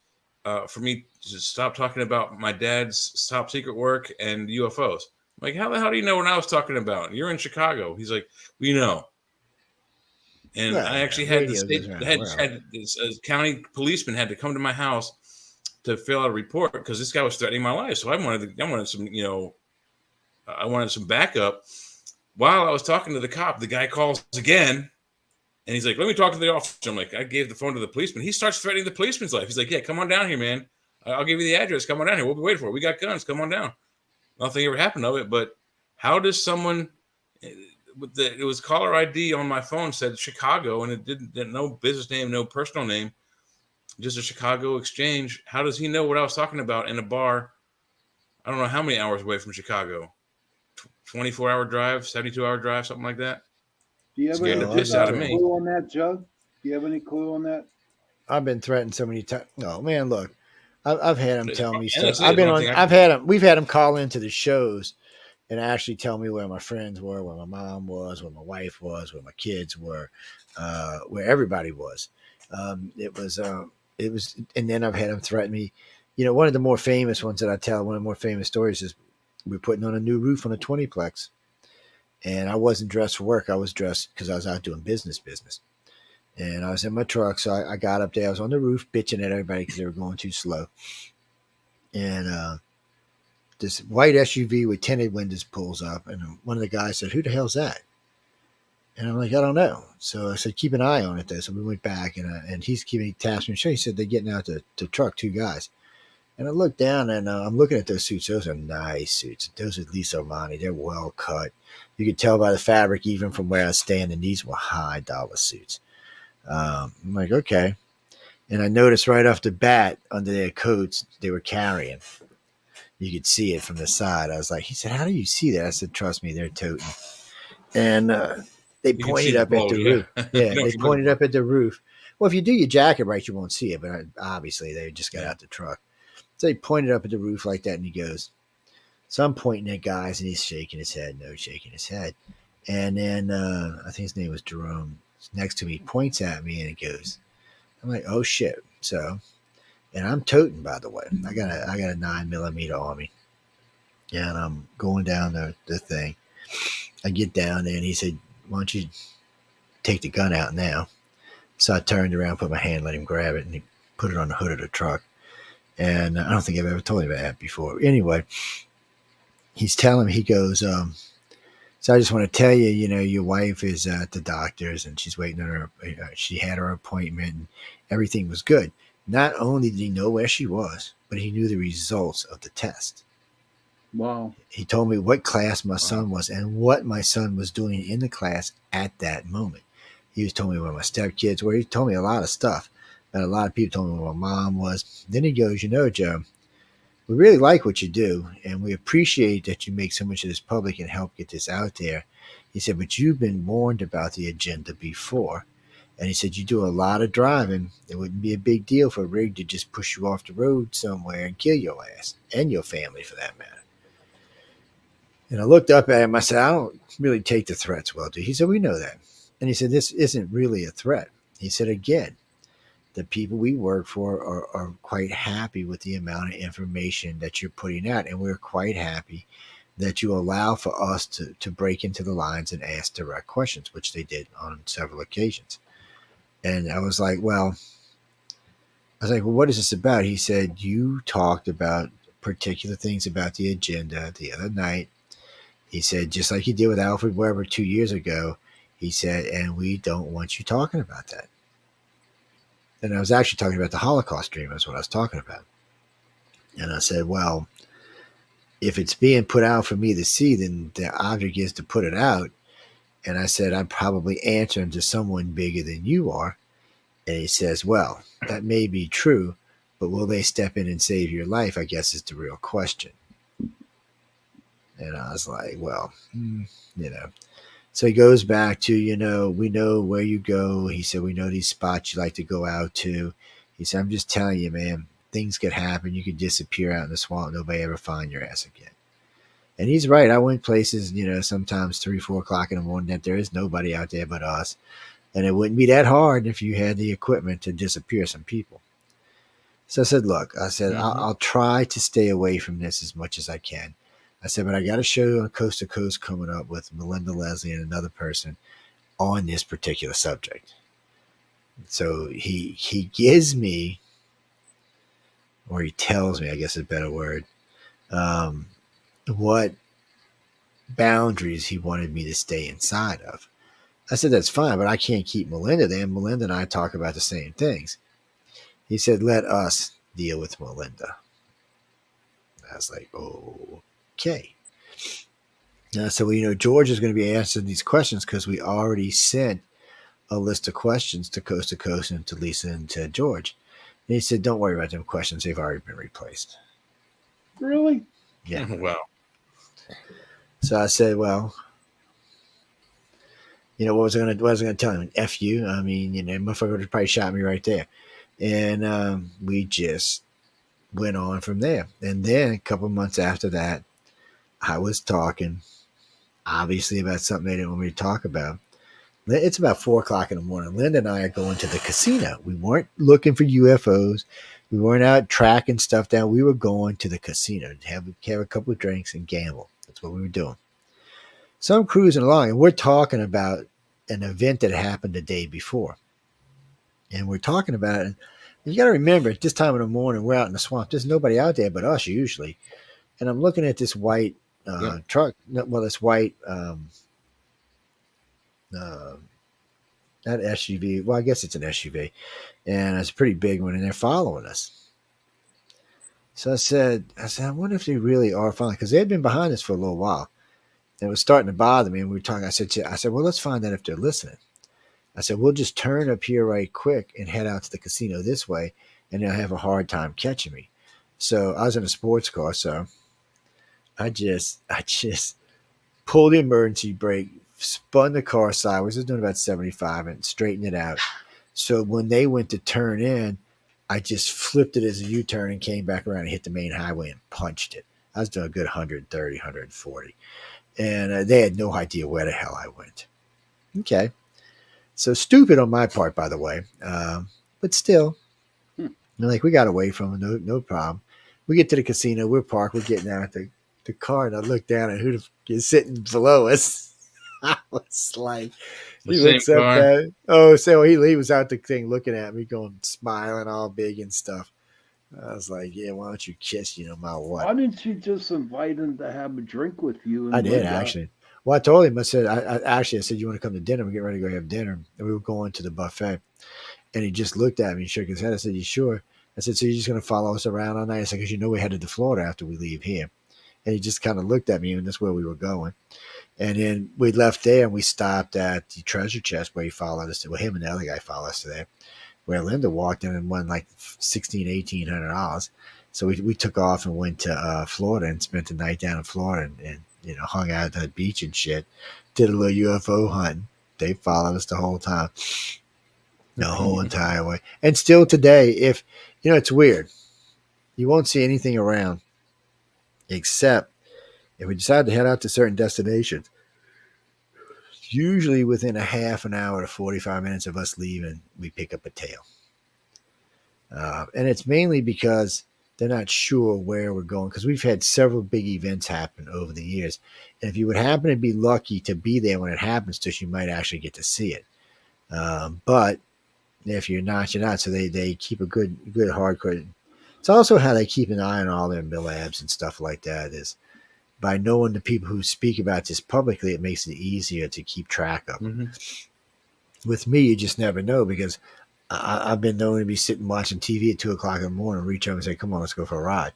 for me to stop talking about my dad's top secret work and UFOs. I'm like, how the hell do you know what I was talking about? You're in Chicago. He's like, we know. And Well, I yeah, actually had the radio state goes around the world. had this county policeman had to come to my house to fill out a report because this guy was threatening my life. So I wanted some, you know, I wanted some backup. While I was talking to the cop, the guy calls again, and he's like, "Let me talk to the officer." I'm like, I gave the phone to the policeman. He starts threatening the policeman's life. He's like, "Yeah, come on down here, man. I'll give you the address. Come on down here. We'll be waiting for it. We got guns. Come on down." Nothing ever happened of it. But how does someone? It was caller ID on my phone said Chicago, and it didn't no business name, no personal name, just a Chicago exchange. How does he know what I was talking about in a bar? I don't know how many hours away from Chicago. 24-hour drive, 72-hour drive, something like that. Do you have Scared any the piss out of me. clue on that, Jug? Do you have any clue on that? I've been threatened so many times. No, man, look, I've had them tell me stuff. We've had them call into the shows and actually tell me where my friends were, where my mom was, where my wife was, where my kids were, where everybody was. It was, and then I've had them threaten me. You know, one of the more famous ones that I tell, one of the more famous stories is we're putting on a new roof on a 20-plex. And I wasn't dressed for work. I was dressed because I was out doing business. And I was in my truck. So I got up there. I was on the roof bitching at everybody because they were going too slow. And this white SUV with tinted windows pulls up. And one of the guys said, "Who the hell's that?" And I'm like, "I don't know." So I said, "Keep an eye on it there." So we went back and he tapped me and showed. He said, "They're getting out the truck, 2 guys." And I looked down and I'm looking at those suits. Those are nice suits. Those are Lisa Armani. They're well cut. You could tell by the fabric, even from where I was standing, these were high dollar suits. I'm like, okay. And I noticed right off the bat under their coats, they were carrying. You could see it from the side. I was like, he said, "How do you see that?" I said, "Trust me, they're toting." And they pointed up at the roof. Yeah, they pointed up at the roof. Well, if you do your jacket right, you won't see it. But obviously, they just got out the truck. So he pointed up at the roof like that, and he goes, so I'm pointing at guys, and he's shaking his head. No, shaking his head. And then I think his name was Jerome. Next to me, points at me, and he goes, I'm like, oh, shit. So, and I'm toting, by the way. I got a 9mm on me, and I'm going down the thing. I get down there, and he said, "Why don't you take the gun out now?" So I turned around, put my hand, let him grab it, and he put it on the hood of the truck. And I don't think I've ever told you about that before. Anyway, he's telling me, he goes, so I just want to tell you, you know, your wife is at the doctor's and she's waiting on her. She had her appointment and everything was good. Not only did he know where she was, but he knew the results of the test. Wow. He told me what class my son was and what my son was doing in the class at that moment. He was telling me where my stepkids were. He told me a lot of stuff. And a lot of people told me where my mom was. Then he goes, "You know, Joe, we really like what you do, and we appreciate that you make so much of this public and help get this out there." He said, "But you've been warned about the agenda before." And he said, "You do a lot of driving. It wouldn't be a big deal for a rig to just push you off the road somewhere and kill your ass and your family for that matter." And I looked up at him. I said, "I don't really take the threats well, do you?" He said, "We know that." And he said, "This isn't really a threat." He said, "Again, the people we work for are quite happy with the amount of information that you're putting out. And we're quite happy that you allow for us to break into the lines and ask direct questions," which they did on several occasions. And I was like, well, what is this about? He said, "You talked about particular things about the agenda the other night." He said, just like you did with Alfred Weber 2 years ago. He said, and we don't want you talking about that. And I was actually talking about the Holocaust dream. That's what I was talking about. And I said, well, if it's being put out for me to see, then the object is to put it out. And I said, I'm probably answering to someone bigger than you are. And he says, well, that may be true, but will they step in and save your life? I guess is the real question. And I was like, well, you know. So he goes back to, you know, we know where you go. He said, we know these spots you like to go out to. He said, I'm just telling you, man, things could happen. You could disappear out in the swamp. Nobody ever find your ass again. And he's right. I went places, you know, sometimes 3, 4 o'clock in the morning that there is nobody out there but us. And it wouldn't be that hard if you had the equipment to disappear some people. So I said, look, I said, I'll try to stay away from this as much as I can. I said, but I got a show on Coast to Coast coming up with Melinda Leslie and another person on this particular subject. So he gives me, or he tells me, I guess is a better word, what boundaries he wanted me to stay inside of. I said, that's fine, but I can't keep Melinda there. Melinda and I talk about the same things. He said, let us deal with Melinda. I was like, okay. So, well, you know, George is going to be answering these questions because we already sent a list of questions to Coast and to Lisa and to George. And he said, don't worry about them questions. They've already been replaced. Really? Yeah. Wow. So I said, well, you know, what was I going to tell him? F you. I mean, you know, motherfucker would have probably shot me right there. And we just went on from there. And then a couple months after that, I was talking, obviously, about something they didn't want me to talk about. It's about 4 o'clock in the morning. Linda and I are going to the casino. We weren't looking for UFOs. We weren't out tracking stuff down. We were going to the casino to have a couple of drinks and gamble. That's what we were doing. So I'm cruising along, and we're talking about an event that happened the day before. And we're talking about it. And you got to remember, at this time of the morning, we're out in the swamp. There's nobody out there but us usually. And I'm looking at this white truck. Well, this white, not SUV. Well, I guess it's an SUV. And it's a pretty big one, and they're following us. So I said, I wonder if they really are following, because they had been behind us for a little while. And it was starting to bother me. And we were talking. I said, well, let's find out if they're listening. I said, we'll just turn up here right quick and head out to the casino this way, and they'll have a hard time catching me. So I was in a sports car, so I just pulled the emergency brake, spun the car sideways. I was doing about 75 and straightened it out. So when they went to turn in, I just flipped it as a U-turn and came back around and hit the main highway and punched it. I was doing a good 130, 140. And they had no idea where the hell I went. Okay. So stupid on my part, by the way. But still, like, we got away from it. No problem. We get to the casino. We're parked. We're getting out the car, and I look down at who is sitting below us. I was like, he looks up at, so he was out the thing looking at me, going, smiling all big and stuff. I was like, yeah, why don't you kiss, you know, my what? Why didn't you just invite him to have a drink with you? And I did, actually. Well, I told him, I said, I said, you want to come to dinner? We're getting ready to go have dinner. And we were going to the buffet. And he just looked at me and shook his head. I said, you sure? I said, so you're just going to follow us around all night? I said, because you know we're headed to Florida after we leave here. And he just kind of looked at me, and that's where we were going. And then we left there, and we stopped at the treasure chest where he followed us. Well, him and the other guy followed us there, where Linda walked in and won like $1,600, $1,800. So we took off and went to Florida and spent the night down in Florida and you know, hung out at the beach and shit. Did a little UFO hunting. They followed us the whole time, the whole entire way. And still today, if you know, it's weird. You won't see anything around except if we decide to head out to certain destinations. Usually within a half an hour to 45 minutes of us leaving, we pick up a tail. And it's mainly because they're not sure where we're going, because we've had several big events happen over the years. And if you would happen to be lucky to be there when it happens to us, you might actually get to see it. But if you're not, you're not. So they keep a good hardcore. It's also how they keep an eye on all their labs and stuff like that. Is by knowing the people who speak about this publicly, it makes it easier to keep track of. Mm-hmm. With me, you just never know because I've been known to be sitting watching TV at 2 o'clock in the morning, reach over and say, "Come on, let's go for a ride,"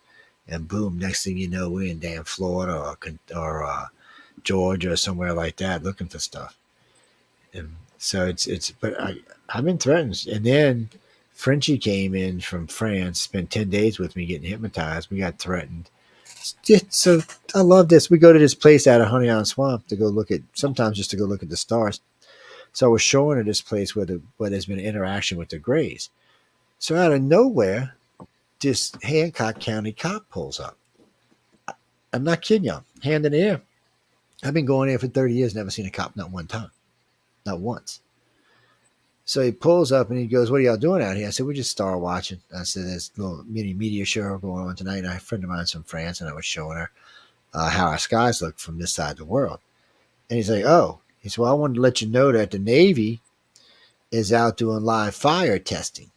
and boom, next thing you know, we're in damn Florida or Georgia or somewhere like that looking for stuff. And so but I've been threatened. And then Frenchie came in from France, spent 10 days with me getting hypnotized. We got threatened. So I love this. We go to this place out of Honey Island Swamp to go sometimes just to go look at the stars. So I was showing her this place where there's been interaction with the Greys. So out of nowhere, this Hancock County cop pulls up. I'm not kidding you. Hand in the air. I've been going there for 30 years, never seen a cop, not one time. Not once. So he pulls up and he goes, "What are y'all doing out here?" I said, "We're just star watching." I said, "There's a little mini meteor show going on tonight." And a friend of mine's from France, and I was showing her how our skies look from this side of the world. And he's like, "Oh." He said, "Well, I wanted to let you know that the Navy is out doing live fire testing."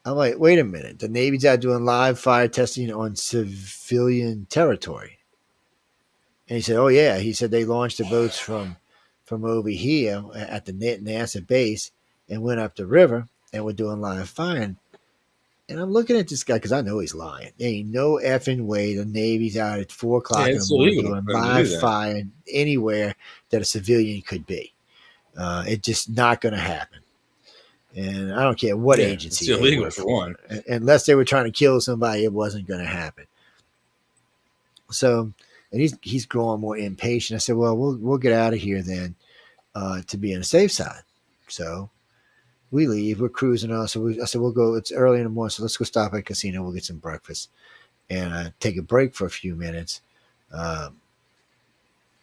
I'm like, "Wait a minute. The Navy's out doing live fire testing on civilian territory?" And he said, "Oh, yeah." He said they launched the boats from over here at the NASA base and went up the river and were doing live fire. And I'm looking at this guy because I know he's lying. There ain't no effing way the Navy's out at 4 o'clock in the morning doing live fire anywhere that a civilian could be. It's just not going to happen. And I don't care what agency. It's illegal for one. Unless they were trying to kill somebody, it wasn't going to happen. So, and he's growing more impatient. I said, "Well, we'll get out of here then to be on the safe side." So we leave. We're cruising on. So I said, "We'll go. It's early in the morning, so let's go stop at a casino. We'll get some breakfast and take a break for a few minutes."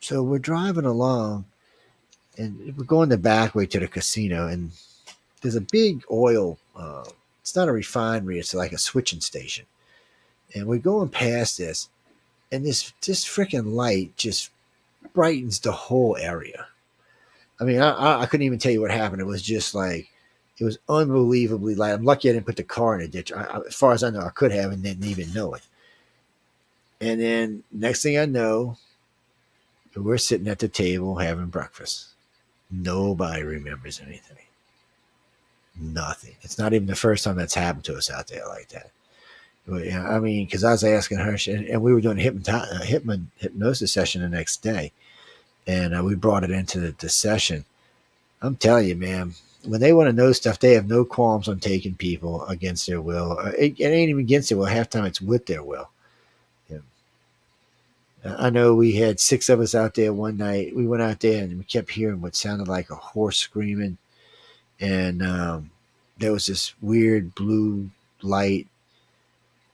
So we're driving along, and we're going the back way to the casino. And there's a big oil. It's not a refinery. It's like a switching station. And we're going past this, and this freaking light just brightens the whole area. I mean, I couldn't even tell you what happened. It was just like, it was unbelievably light. I'm lucky I didn't put the car in a ditch. As far as I know, I could have and didn't even know it. And then next thing I know, we're sitting at the table having breakfast. Nobody remembers anything. Nothing. It's not even the first time that's happened to us out there like that. I mean, because I was asking her, and we were doing a hypnosis session the next day, and we brought it into the session. I'm telling you, man, when they want to know stuff, they have no qualms on taking people against their will. It ain't even against their will. Half the time it's with their will. Yeah. I know we had 6 of us out there one night. We went out there and we kept hearing what sounded like a horse screaming, and there was this weird blue light.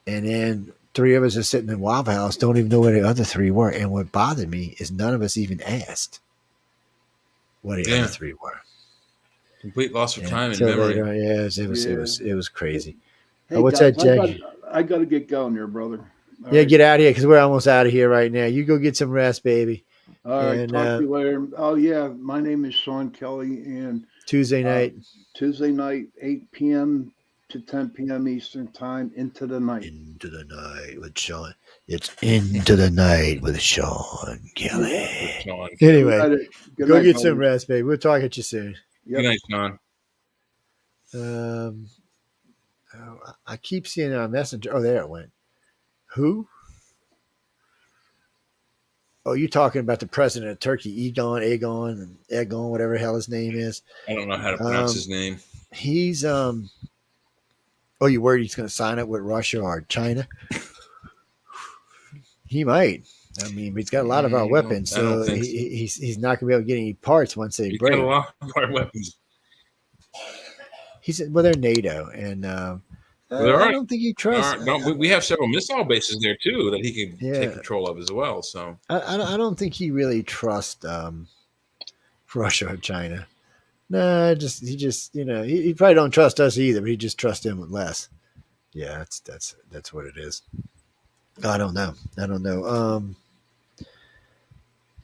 And then 3 of us are sitting in Waffle House, don't even know where the other 3 were. And what bothered me is none of us even asked what the other 3 were. Complete loss of time and memory. It was crazy. Hey, what's guys, that, Jack? I got to get going here, brother. All right. Get out of here because we're almost out of here right now. You go get some rest, baby. All right, talk to you later. Oh, yeah, my name is Sean Kelly, and Tuesday night, 8 p.m. to 10 p.m. Eastern Time, Into the Night. Into the Night with Sean. It's Into the Night with Sean Kelly. Anyway, go get some rest, baby. We'll talk at you soon. Yep. Good night, Sean. I keep seeing our messenger. Oh, there it went. Who? Oh, you're talking about the president of Turkey, Egon, whatever the hell his name is. I don't know how to pronounce his name. He's Oh, you worried he's going to sign up with Russia or China? He might. I mean, he's got a lot of our weapons, so he's not going to be able to get any parts once they break. He's got a lot of our weapons. They're NATO, and I don't think he trusts. We have several missile bases there too that he can take control of as well. So I don't think he really trusts Russia or China. No, he probably don't trust us either, but he just trusts him less. Yeah, that's what it is. I don't know.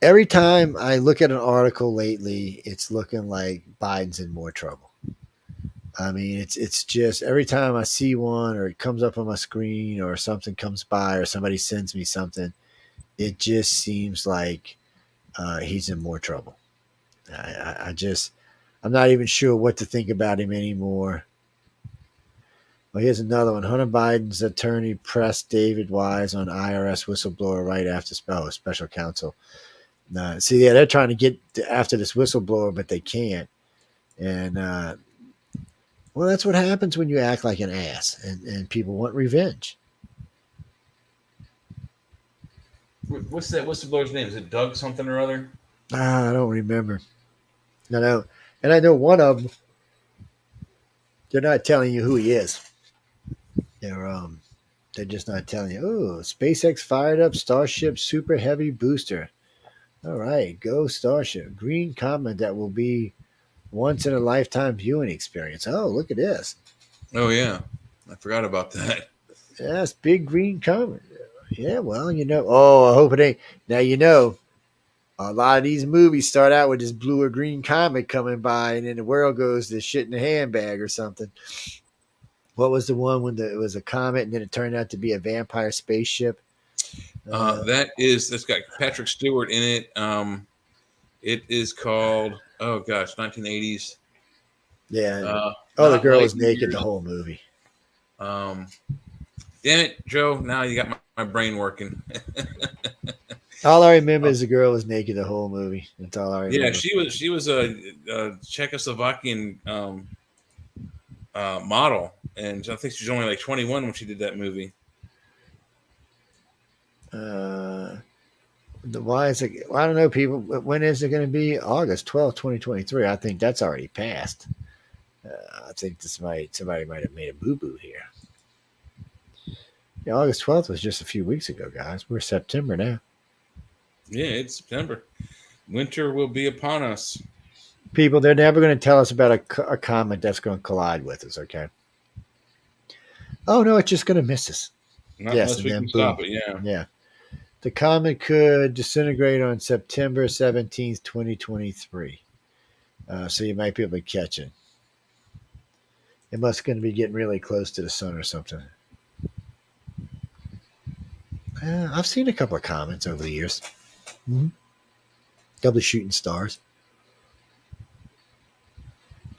Every time I look at an article lately, it's looking like Biden's in more trouble. I mean, it's just every time I see one or it comes up on my screen or something comes by or somebody sends me something, it just seems like he's in more trouble. I just, I'm not even sure what to think about him anymore. Well, here's another one. Hunter Biden's attorney pressed David Wise on IRS whistleblower right after special counsel. See, yeah, they're trying to get after this whistleblower, but they can't. And well, that's what happens when you act like an ass, and people want revenge. What's that whistleblower's name? Is it Doug something or other? I don't remember. No, and I know one of them. They're not telling you who he is. They're just not telling you. Oh, SpaceX fired up Starship Super Heavy booster. All right, go Starship. Green comet that will be once in a lifetime viewing experience. Oh, look at this. Oh yeah, I forgot about that. Yes, big green comet. Yeah, well, Oh, I hope it ain't. Now a lot of these movies start out with this blue or green comet coming by, and then the world goes to shit in a handbag or something. What was the one when it was a comet and then it turned out to be a vampire spaceship? That's got Patrick Stewart in it. It is called 1980s. Yeah. The girl was naked the whole movie. Damn it, Joe! Now you got my brain working. All I remember is the girl was naked the whole movie. That's all I remember. Yeah, she was a Czechoslovakian model, and I think she was only like 21 when she did that movie. Why is it? I don't know, people. When is it going to be? August 12th, 2023. I think that's already passed. I think somebody might have made a boo-boo here. Yeah, August 12th was just a few weeks ago, guys. We're September now. Yeah, it's September. Winter will be upon us. People, they're never going to tell us about a comet that's going to collide with us, okay? Oh, no, it's just going to miss us. Not unless we can stop it, yeah. Yeah. The comet could disintegrate on September 17th, 2023. So you might be able to catch it. It must going to be getting really close to the sun or something. I've seen a couple of comets over the years. Mm-hmm. Couple of shooting stars.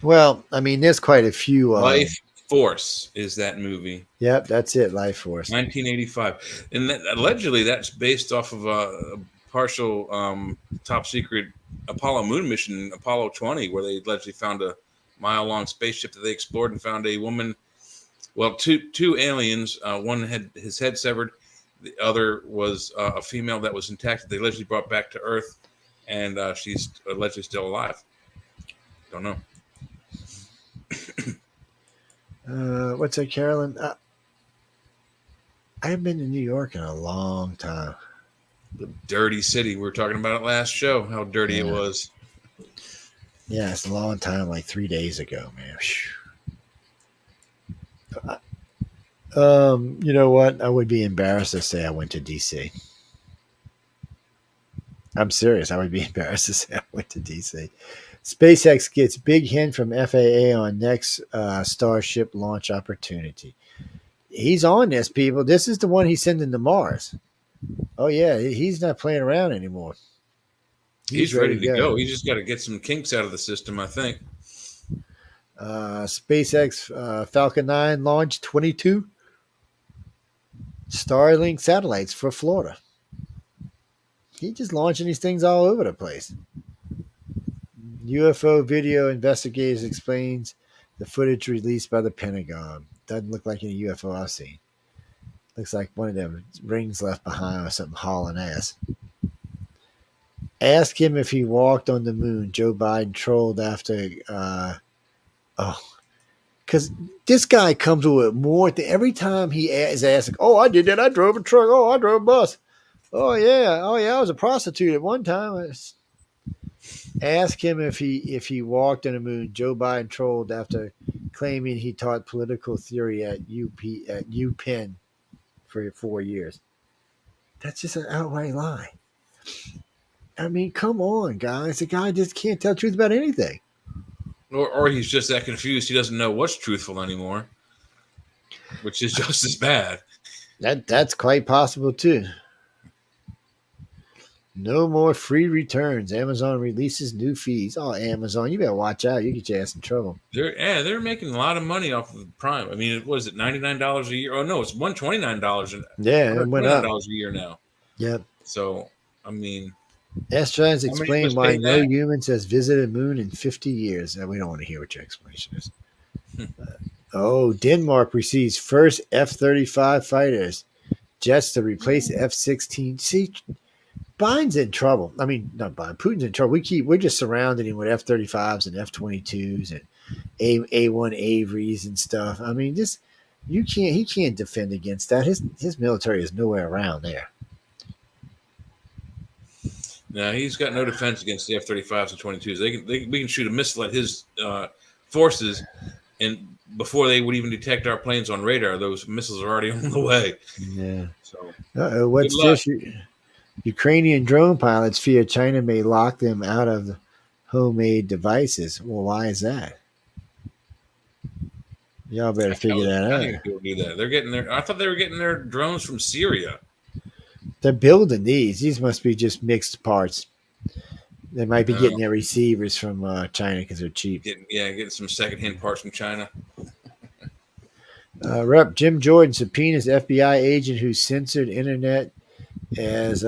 Well, I mean, there's quite a few. Life Force is that movie. Yep, that's it. Life Force. 1985. And allegedly that's based off of a partial top secret Apollo moon mission, Apollo 20, where they allegedly found a mile-long spaceship that they explored and found a woman. Well, two aliens. One had his head severed. The other was a female that was intact. They allegedly brought back to Earth, and she's allegedly still alive. Don't know. What's that, Carolyn? I haven't been to New York in a long time. The dirty city. We were talking about it last show, how dirty it was. Yeah, it's a long time, like 3 days ago, man. You know what? I would be embarrassed to say I went to DC. I'm serious. I would be embarrassed to say I went to DC. SpaceX gets big hint from FAA on next Starship launch opportunity. He's on this, people. This is the one he's sending to Mars. Oh, yeah. He's not playing around anymore. He's ready to go. He just got to get some kinks out of the system, I think. SpaceX Falcon 9 launched 22 Starlink satellites for Florida. He's just launching these things all over the place. UFO video investigators explains the footage released by the Pentagon. Doesn't look like any UFO I've seen. Looks like one of them rings left behind or something hauling ass. Ask him if he walked on the moon. Joe Biden trolled after. Because this guy comes with more. Every time he is asked, "Oh, I did that. I drove a truck. Oh, I drove a bus. Oh yeah. I was a prostitute at one time." Ask him if he walked on the moon. Joe Biden trolled after claiming he taught political theory at UPenn for 4 years. That's just an outright lie. I mean, come on, guys. The guy just can't tell the truth about anything. Or he's just that confused he doesn't know what's truthful anymore, which is just as bad. That's quite possible too. No more free returns. Amazon releases new fees. Oh, Amazon, you better watch out. You get your ass in trouble. They're making a lot of money off of Prime. I mean, was it $99 a year? Oh no, it's $129 and Yeah, it went up. $129 a year now. Yep. So I mean, Astronauts how many of explain us why pay no that? humans has visited moon in 50 years. We don't want to hear what your explanation is. Denmark receives first F-35 fighters jets to replace F-16. See, Biden's in trouble. I mean, not Biden. Putin's in trouble. We're just surrounding him with F-35s and F-22s and A1 Averys and stuff. I mean, he can't defend against that. His military is nowhere around there. No, he's got no defense against the F-35s and 22s. We can shoot a missile at his forces, and before they would even detect our planes on radar, those missiles are already on the way. Yeah. So, What's this? Ukrainian drone pilots fear China may lock them out of homemade devices. Well, why is that? Y'all better figure that out. People do that. They're getting I thought they were getting their drones from Syria. They're building these. These must be just mixed parts. They might be getting their receivers from China because they're cheap. Getting some secondhand parts from China. Rep. Jim Jordan subpoenas FBI agent who censored internet as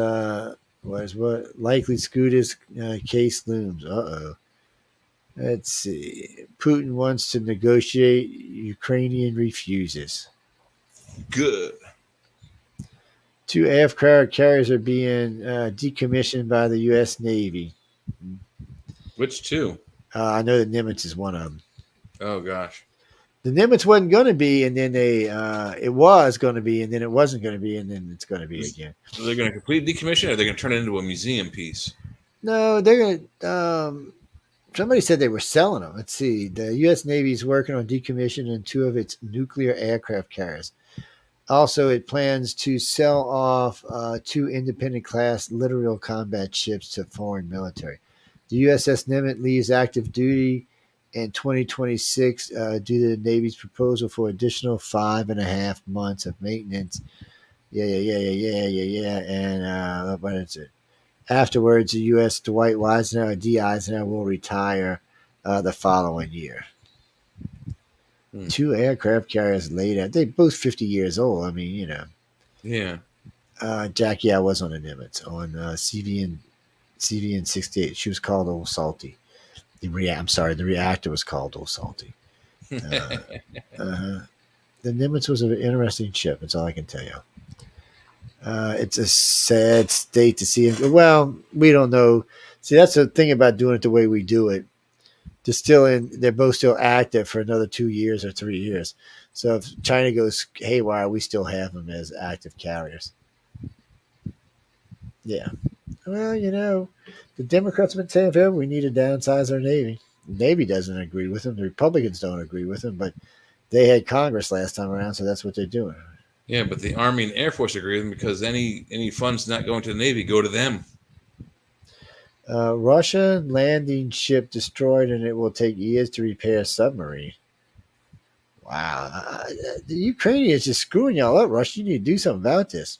likely Scooter's case looms. Let's see. Putin wants to negotiate. Ukrainian refuses. Good. 2 aircraft carriers are being decommissioned by the U.S. Navy. Which 2? I know the Nimitz is one of them. Oh gosh. The Nimitz wasn't going to be, and then it was going to be, and then it wasn't going to be, and then it's going to be again. So they're going to completely decommission it, or they're going to turn it into a museum piece? No, they're going to. Somebody said they were selling them. Let's see. The U.S. Navy is working on decommissioning 2 of its nuclear aircraft carriers. Also, it plans to sell off 2 independent class littoral combat ships to foreign military. The USS Nimitz leaves active duty in 2026 due to the Navy's proposal for additional 5.5 months of maintenance. Yeah. And what is it? Afterwards, the U.S. Dwight Eisenhower, D. Eisenhower, will retire the following year. 2 aircraft carriers later. They're both 50 years old. I mean, you know. Yeah. Jackie, I was on the Nimitz on CVN 68. She was called Old Salty. The reactor was called Old Salty. The Nimitz was an interesting ship. That's all I can tell you. It's a sad state to see it. Well, we don't know. See, that's the thing about doing it the way we do it. They're both still active for another 2 years or 3 years. So if China goes haywire, we still have them as active carriers. Yeah. Well, you know, the Democrats have been saying forever we need to downsize our Navy. The Navy doesn't agree with them. The Republicans don't agree with them, but they had Congress last time around, so that's what they're doing. Yeah, but the Army and Air Force agree with them because any funds not going to the Navy go to them. Russia landing ship destroyed, and it will take years to repair submarine. Wow. The Ukrainians just screwing y'all up, Russia. You need to do something about this.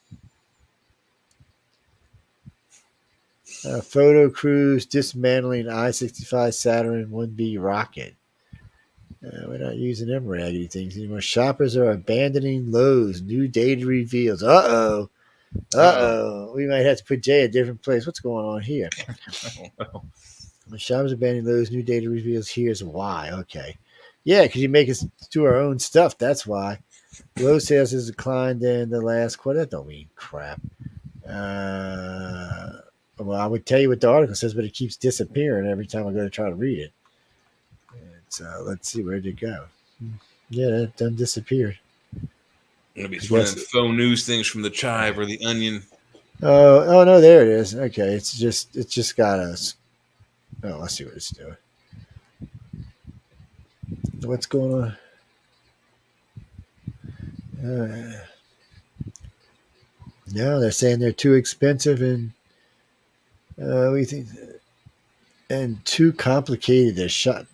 Photo crews dismantling I-65 Saturn 1B rocket. We're not using them raggedy things anymore. Shoppers are abandoning Lowe's. New data reveals. Uh-oh. We might have to put Jay a different place. What's going on here? When shoppers abandoning Lowe's, new data reveals. Here's why. Okay. Yeah, because you make us do our own stuff. That's why. Lowe's sales has declined in the last quarter. That don't mean crap. Well, I would tell you what the article says, but it keeps disappearing every time I go to try to read it. So let's see, where'd it go? Yeah, that done disappeared. Maybe it's one of the faux news things from the Chive or the Onion. Oh no, there it is. Okay, it's just got us. Oh, let's see what it's doing. What's going on? No, they're saying they're too expensive and we think and too complicated to shut.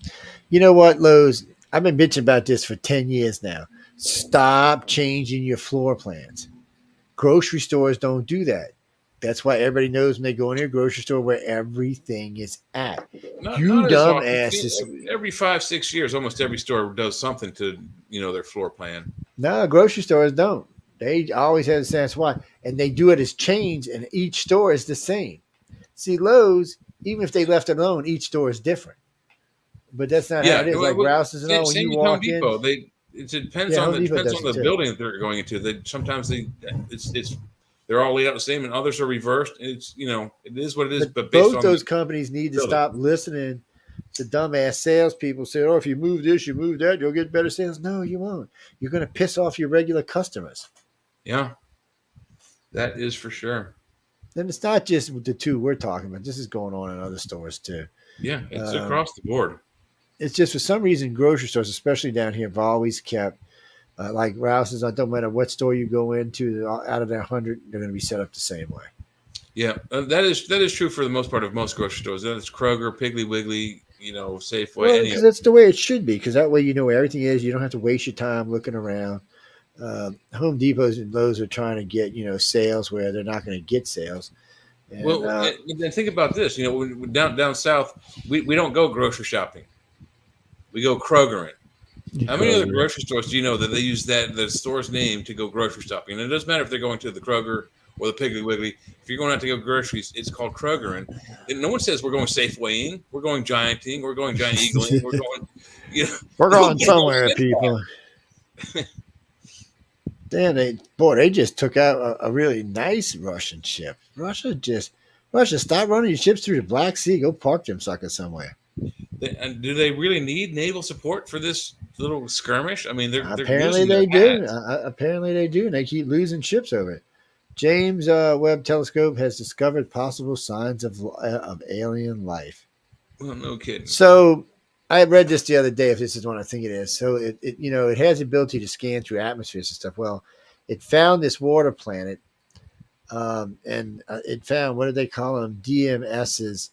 You know what, Lowe's? I've been bitching about this for 10 years now. Stop changing your floor plans. Grocery stores don't do that. That's why everybody knows when they go in their grocery store where everything is at. You Not as often. dumbasses. Every 5-6 years, almost every store does something to their floor plan. No, grocery stores don't. They always have the same. That's why. And they do it as chains, and each store is the same. See, Lowe's, even if they left it alone, each store is different. But that's not how Yeah, it is. Like Rouse's and all, when same you with Home walk in. Depot. It depends Yeah, on Home Depot depends does on it the too. building that they're going into. They're all laid out the same, and others are reversed. It is what it is. But based both on those companies need to building. stop listening to dumbass salespeople say, "Oh, if you move this, you move that, you'll get better sales." No, you won't. You're going to piss off your regular customers. Yeah, that is for sure. And it's not just the two we're talking about. This is going on in other stores too. Yeah, it's across the board. It's just for some reason grocery stores, especially down here, have always kept like Rouse's. It don't matter what store you go into, out of their 100, they're going to be set up the same way. Yeah, that is true for the most part of most grocery stores. That's Kroger, Piggly Wiggly, Safeway. Well, because that's the way it should be. Because that way you know where everything is. You don't have to waste your time looking around. Home Depots and Lowe's are trying to get sales where they're not going to get sales. And, and think about this. Down south, we don't go grocery shopping. We go Krogering. How many other grocery stores do you know that they use the store's name to go grocery shopping? And it doesn't matter if they're going to the Kroger or the Piggly Wiggly. If you're going out to go groceries, it's called Krogering. And no one says we're going Safewaying, we're going Gianting, we're going Giant Eagling, we're going. We're going somewhere, people. Damn, they just took out a really nice Russian ship. Russia, stop running your ships through the Black Sea. Go park them suckers somewhere. And do they really need naval support for this little skirmish? I mean, apparently they do. Apparently they do, and they keep losing ships over it. James Webb Telescope has discovered possible signs of alien life. Well, no kidding. So I read this the other day. If this is what I think it is, so it has the ability to scan through atmospheres and stuff. Well, it found this water planet, and it found, what did they call them? DMSs.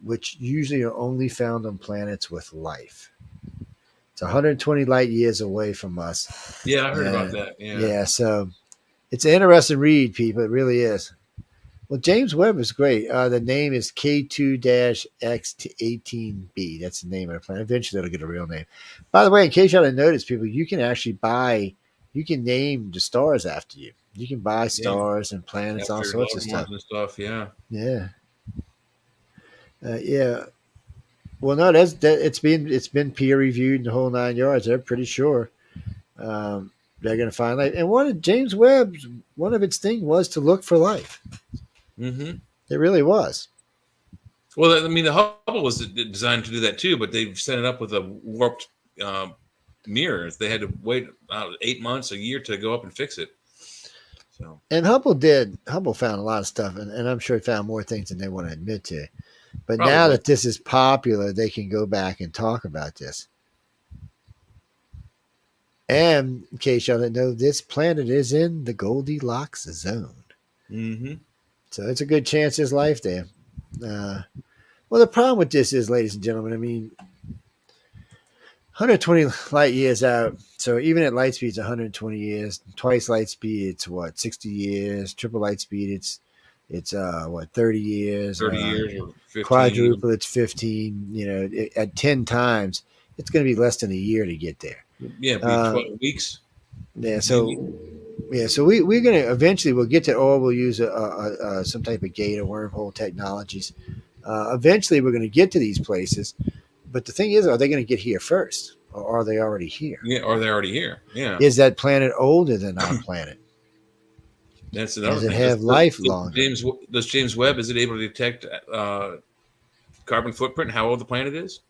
Which usually are only found on planets with life. It's 120 light years away from us. Yeah, I heard about that. Yeah, so it's an interesting read, people. It really is. Well, James Webb is great. The name is K2-X18b. That's the name of the planet. Eventually, it'll get a real name. By the way, in case y'all didn't notice, people, you can actually you can name the stars after you. You can buy stars and planets, all sorts of stuff. Yeah. Yeah. Yeah. Well, no, it's been peer reviewed the whole 9 yards. They're pretty sure they're going to find life. And one of James Webb's its thing was to look for life. Mm-hmm. It really was. Well, I mean, the Hubble was designed to do that too, but they've set it up with a warped mirror. They had to wait about 8 months, a year to go up and fix it. So. And Hubble found a lot of stuff, and I'm sure it found more things than they want to admit to. But probably. Now that this is popular, they can go back and talk about this. And in case y'all didn't know, this planet is in the Goldilocks zone. Mm-hmm. So it's a good chance there's life there. Well, the problem with this is, ladies and gentlemen, I mean, 120 light years out. So even at light speed, it's 120 years. Twice light speed, it's 60 years. Triple light speed, it's 30 years. 30 years or 15. Quadruple, it's 15. At 10 times, it's going to be less than a year to get there. Yeah, 12 weeks. Yeah, so we're going to eventually we'll get to, or we'll use some type of gate or wormhole technologies. Eventually, we're going to get to these places. But the thing is, are they going to get here first, or are they already here? Yeah, are they already here? Yeah. Is that planet older than our planet? That's another Does thing. It have life longer? Does James Webb, is it able to detect carbon footprint and how old the planet is?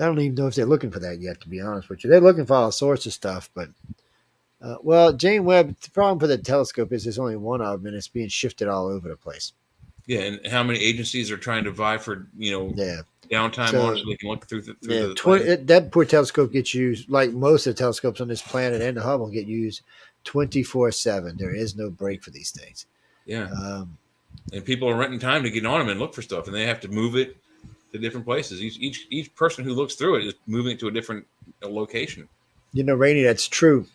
I don't even know if they're looking for that yet, to be honest with you. They're looking for all sorts of stuff, but James Webb, the problem for the telescope is there's only one of them, and it's being shifted all over the place. Yeah, and how many agencies are trying to vie for downtime on so they can look through that poor telescope gets used, like most of the telescopes on this planet and the Hubble get used 24/7. There is no break for these things. Yeah. And people are renting time to get on them and look for stuff, and they have to move it to different places. Each person who looks through it is moving to a different location. You know, Rainey, that's true.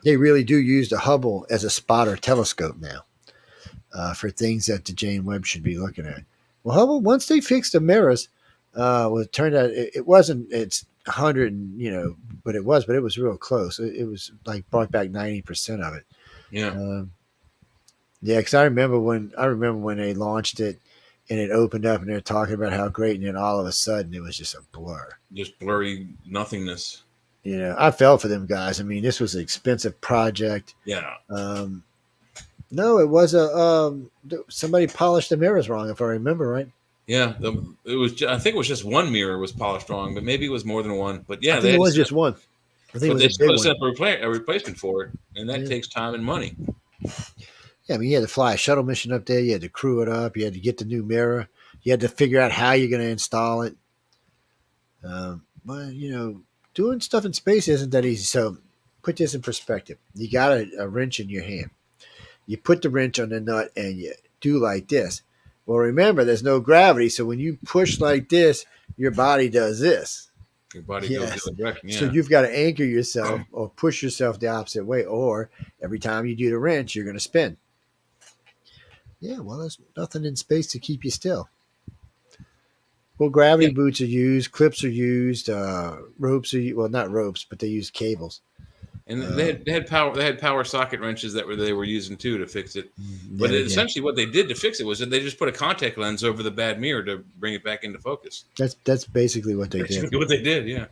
They really do use the Hubble as a spotter telescope now for things that the James Webb should be looking at. Well, Hubble, once they fixed the mirrors, well, it turned out it wasn't. It's 100, but it was real close. It was like brought back 90% of it. Yeah. Yeah, because I remember when they launched it and it opened up and they were talking about how great, and then all of a sudden it was just a blur. Just blurry nothingness. You know, I fell for them guys. I mean, this was an expensive project. Yeah. No, it was somebody polished the mirrors wrong, if I remember right. Yeah, it was. I think it was just one mirror was polished wrong, but maybe it was more than one. But yeah, I think it was just one. I think it was a big set up a replacement for it, and that takes time and money. Yeah, I mean, you had to fly a shuttle mission up there. You had to crew it up. You had to get the new mirror. You had to figure out how you're going to install it. But doing stuff in space isn't that easy. So, put this in perspective. You got a wrench in your hand. You put the wrench on the nut and you do like this. Well, remember, there's no gravity, so when you push like this, your body does this. Your body goes the other direction. Yeah. So you've got to anchor yourself or push yourself the opposite way, or every time you do the wrench, you're going to spin. Yeah, well, there's nothing in space to keep you still. Well, gravity boots are used, clips are used, ropes are used. Well, not ropes, but they use cables. And they had power socket wrenches that they were using too to fix it. But essentially, what they did to fix it was that they just put a contact lens over the bad mirror to bring it back into focus. That's basically what they did. What they did, yeah.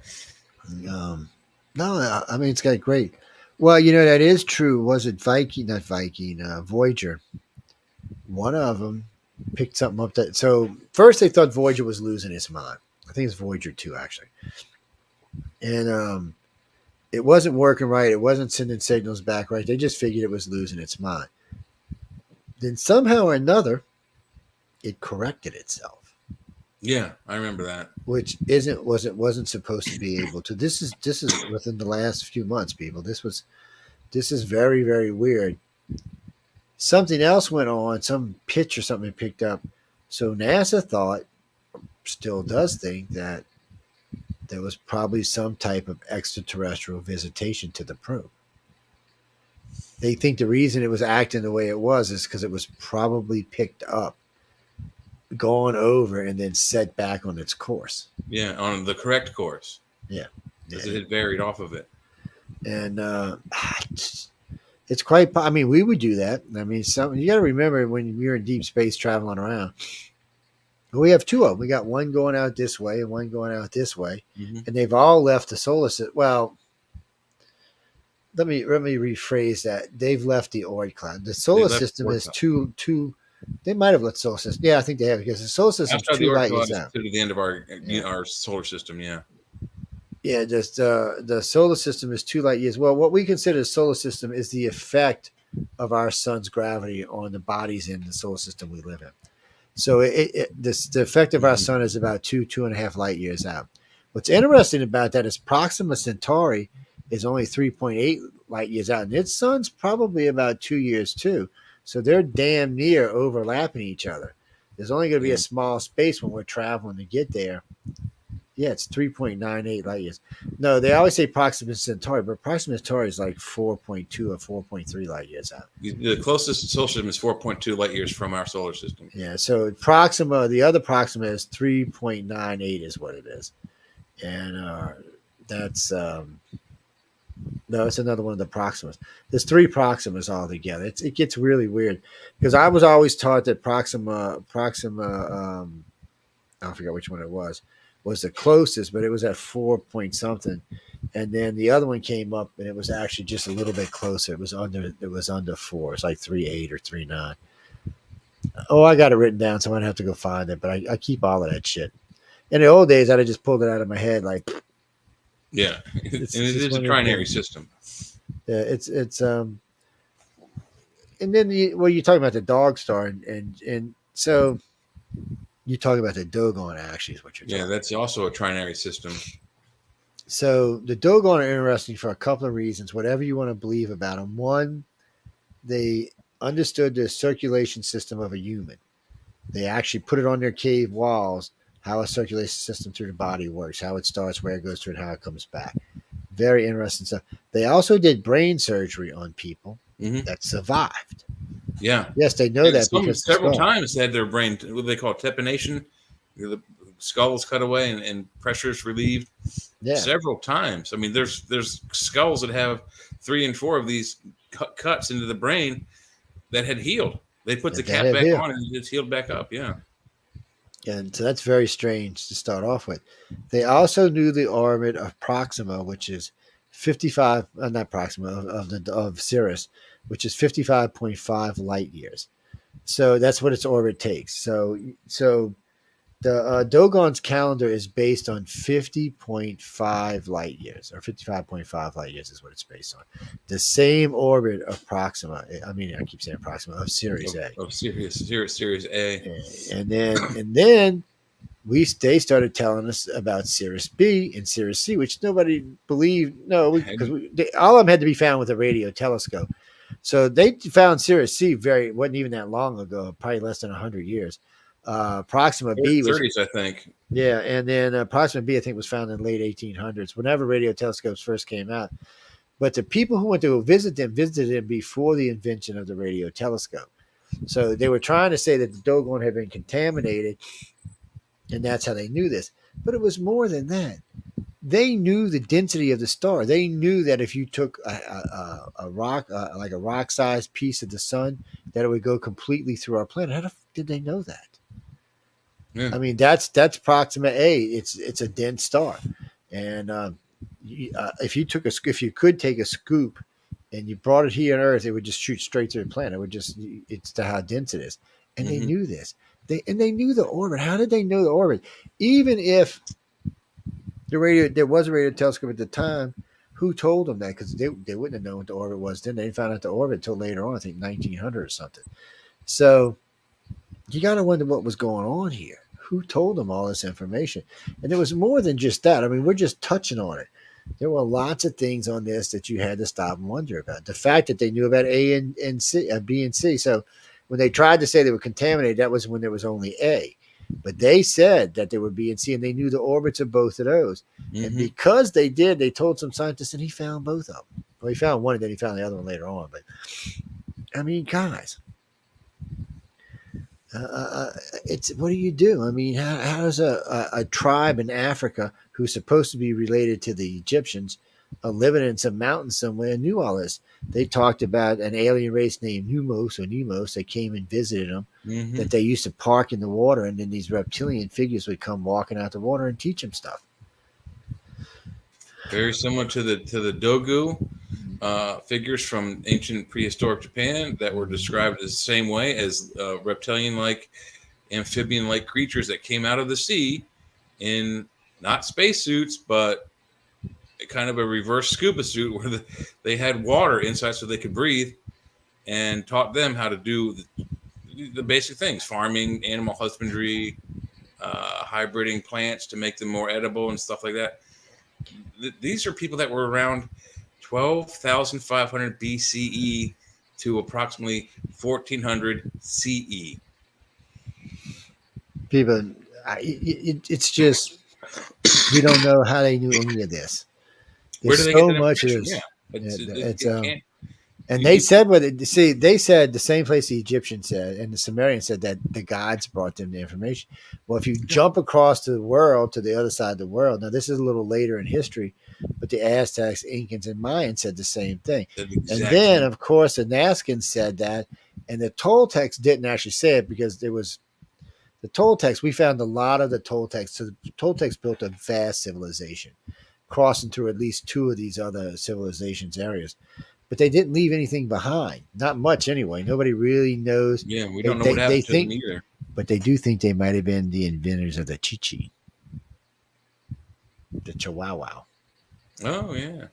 No, I mean it's got great. Well, that is true. Was it Voyager? One of them picked something up that. So first they thought Voyager was losing its mind. I think it's Voyager 2 actually, and it wasn't working right. It wasn't sending signals back right. They just figured it was losing its mind. Then somehow or another, it corrected itself. Yeah, I remember that. Which wasn't supposed to be able to. This is within the last few months, people. This is very, very weird. Something else went on. Some pitch or something picked up. So NASA thought, still does think, that there was probably some type of extraterrestrial visitation to the probe. They think the reason it was acting the way it was is because it was probably picked up, gone over, and then set back on its course. Yeah, on the correct course. Yeah. Because it had varied off of it. And it's quite, I mean, we would do that. I mean, you got to remember when you're in deep space traveling around, we have two of them. We got one going out this way and one going out this way, and they've all left the solar system. Well, let me rephrase that. They've left the Oort cloud. The solar system is two. They might have left the solar system. Yeah, I think they have, because the solar system is 2 light years out. To the end of our solar system. Yeah. Yeah, just the solar system is 2 light years. Well, what we consider the solar system is the effect of our sun's gravity on the bodies in the solar system we live in. So the effect of our sun is about 2.5 light years out. What's interesting about that is Proxima Centauri is only 3.8 light years out, and its sun's probably about 2 years too. So they're damn near overlapping each other. There's only going to be a small space when we're traveling to get there. Yeah, it's 3.98 light years. No, they always say Proxima Centauri, but Proxima Centauri is like 4.2 or 4.3 light years out. The closest solar system is 4.2 light years from our solar system. Yeah, so Proxima, the other Proxima is 3.98 is what it is. And that's, no, it's another one of the Proximas. There's 3 Proximas altogether. It gets really weird, because I was always taught that Proxima, I forget which one it was the closest, but it was at 4 point something, and then the other one came up and it was actually just a little bit closer. It was under 4. It's like 3.8 or 3.9. Oh, I got it written down, so I might have to go find it, but I keep all of that shit. In the old days, I'd have just pulled it out of my head, like. Yeah, it is a trinary system. Yeah, it's and then you're talking about the dog star, and so. You're talking about the Dogon, actually, is what you're talking about. Yeah, that's also a trinary system. So the Dogon are interesting for a couple of reasons, whatever you want to believe about them. One, they understood the circulation system of a human. They actually put it on their cave walls how a circulation system through the body works, how it starts, where it goes through, and how it comes back. Very interesting stuff. They also did brain surgery on people that survived. Yeah. Yes, they know And that because the several skull. times had their brain, what do they call it, trepanation? The skull was cut away and pressures relieved. Yeah. Several times. I mean, there's skulls that have 3 and 4 of these cuts into the brain that had healed. They put the cap back on and it's healed back up. Yeah. And so that's very strange to start off with. They also knew the orbit of Proxima, which is 55, not Proxima, of Sirius, which is 55.5 light years. So that's what its orbit takes. So the Dogon's calendar is based on 50.5 light years, or 55.5 light years is what it's based on. The same orbit of Proxima. I mean, I keep saying Proxima, of Sirius A. Of Sirius A. And then they started telling us about Sirius B and Sirius C, which nobody believed. No, because all of them had to be found with a radio telescope. So they found Sirius C wasn't even that long ago, probably less than 100 years. Proxima B was 30s, I think. Yeah, and then Proxima B, I think, was found in the late 1800s, whenever radio telescopes first came out. But the people who went to go visited them before the invention of the radio telescope. So they were trying to say that the Dogon had been contaminated, and that's how they knew this. But it was more than that. They knew the density of the star. They knew that if you took a rock, like a rock-sized piece of the sun, that it would go completely through our planet. How did they know that? Yeah. I mean, that's Proxima A. It's a dense star, and if you could take a scoop and you brought it here on Earth, it would just shoot straight through the planet. It's to how dense it is, and they knew this. They knew the orbit. How did they know the orbit? Even if there was a radio telescope at the time, who told them that? Because they wouldn't have known what the orbit was then. They didn't find out the orbit until later on, I think 1900 or something. So you got to wonder what was going on here. Who told them all this information? And there was more than just that. I mean, we're just touching on it. There were lots of things on this that you had to stop and wonder about. The fact that they knew about A and C, B and C. So when they tried to say they were contaminated, that was when there was only A. But they said that there were B and C, and they knew the orbits of both of those. And because they did, they told some scientists, and he found both of them. Well, he found one, and then he found the other one later on. But, I mean, guys, it's what do you do? I mean, how does a tribe in Africa who's supposed to be related to the Egyptians, living in some mountains somewhere, knew all this? They talked about an alien race named Numos that came and visited them, that they used to park in the water, and then these reptilian figures would come walking out the water and teach them stuff. Very similar to the Dogu figures from ancient prehistoric Japan that were described as the same way as reptilian-like, amphibian-like creatures that came out of the sea in not spacesuits, but kind of a reverse scuba suit where they had water inside so they could breathe, and taught them how to do the basic things: farming, animal husbandry, hybriding plants to make them more edible and stuff like that. These are people that were around 12,500 BCE to approximately 1400 CE. People, it's just, we don't know how they knew any of this. There's Where do they so get that much of this? this. And they said they said the same place the Egyptians said, and the Sumerians said that the gods brought them the information. Well, if you jump across to the world, to the other side of the world, now this is a little later in history, but the Aztecs, Incans, and Mayans said the same thing. And then, of course, the Nazcans said that, and the Toltecs didn't actually say it because there was the Toltecs. We found a lot of the Toltecs. So the Toltecs built a vast civilization, crossing through at least two of these other civilizations areas. But they didn't leave anything behind. Not much, anyway. Nobody really knows. Yeah, we don't know what happened to them either. But they do think they might have been the inventors of the Chi-Chi. The Chihuahua. Oh, yeah.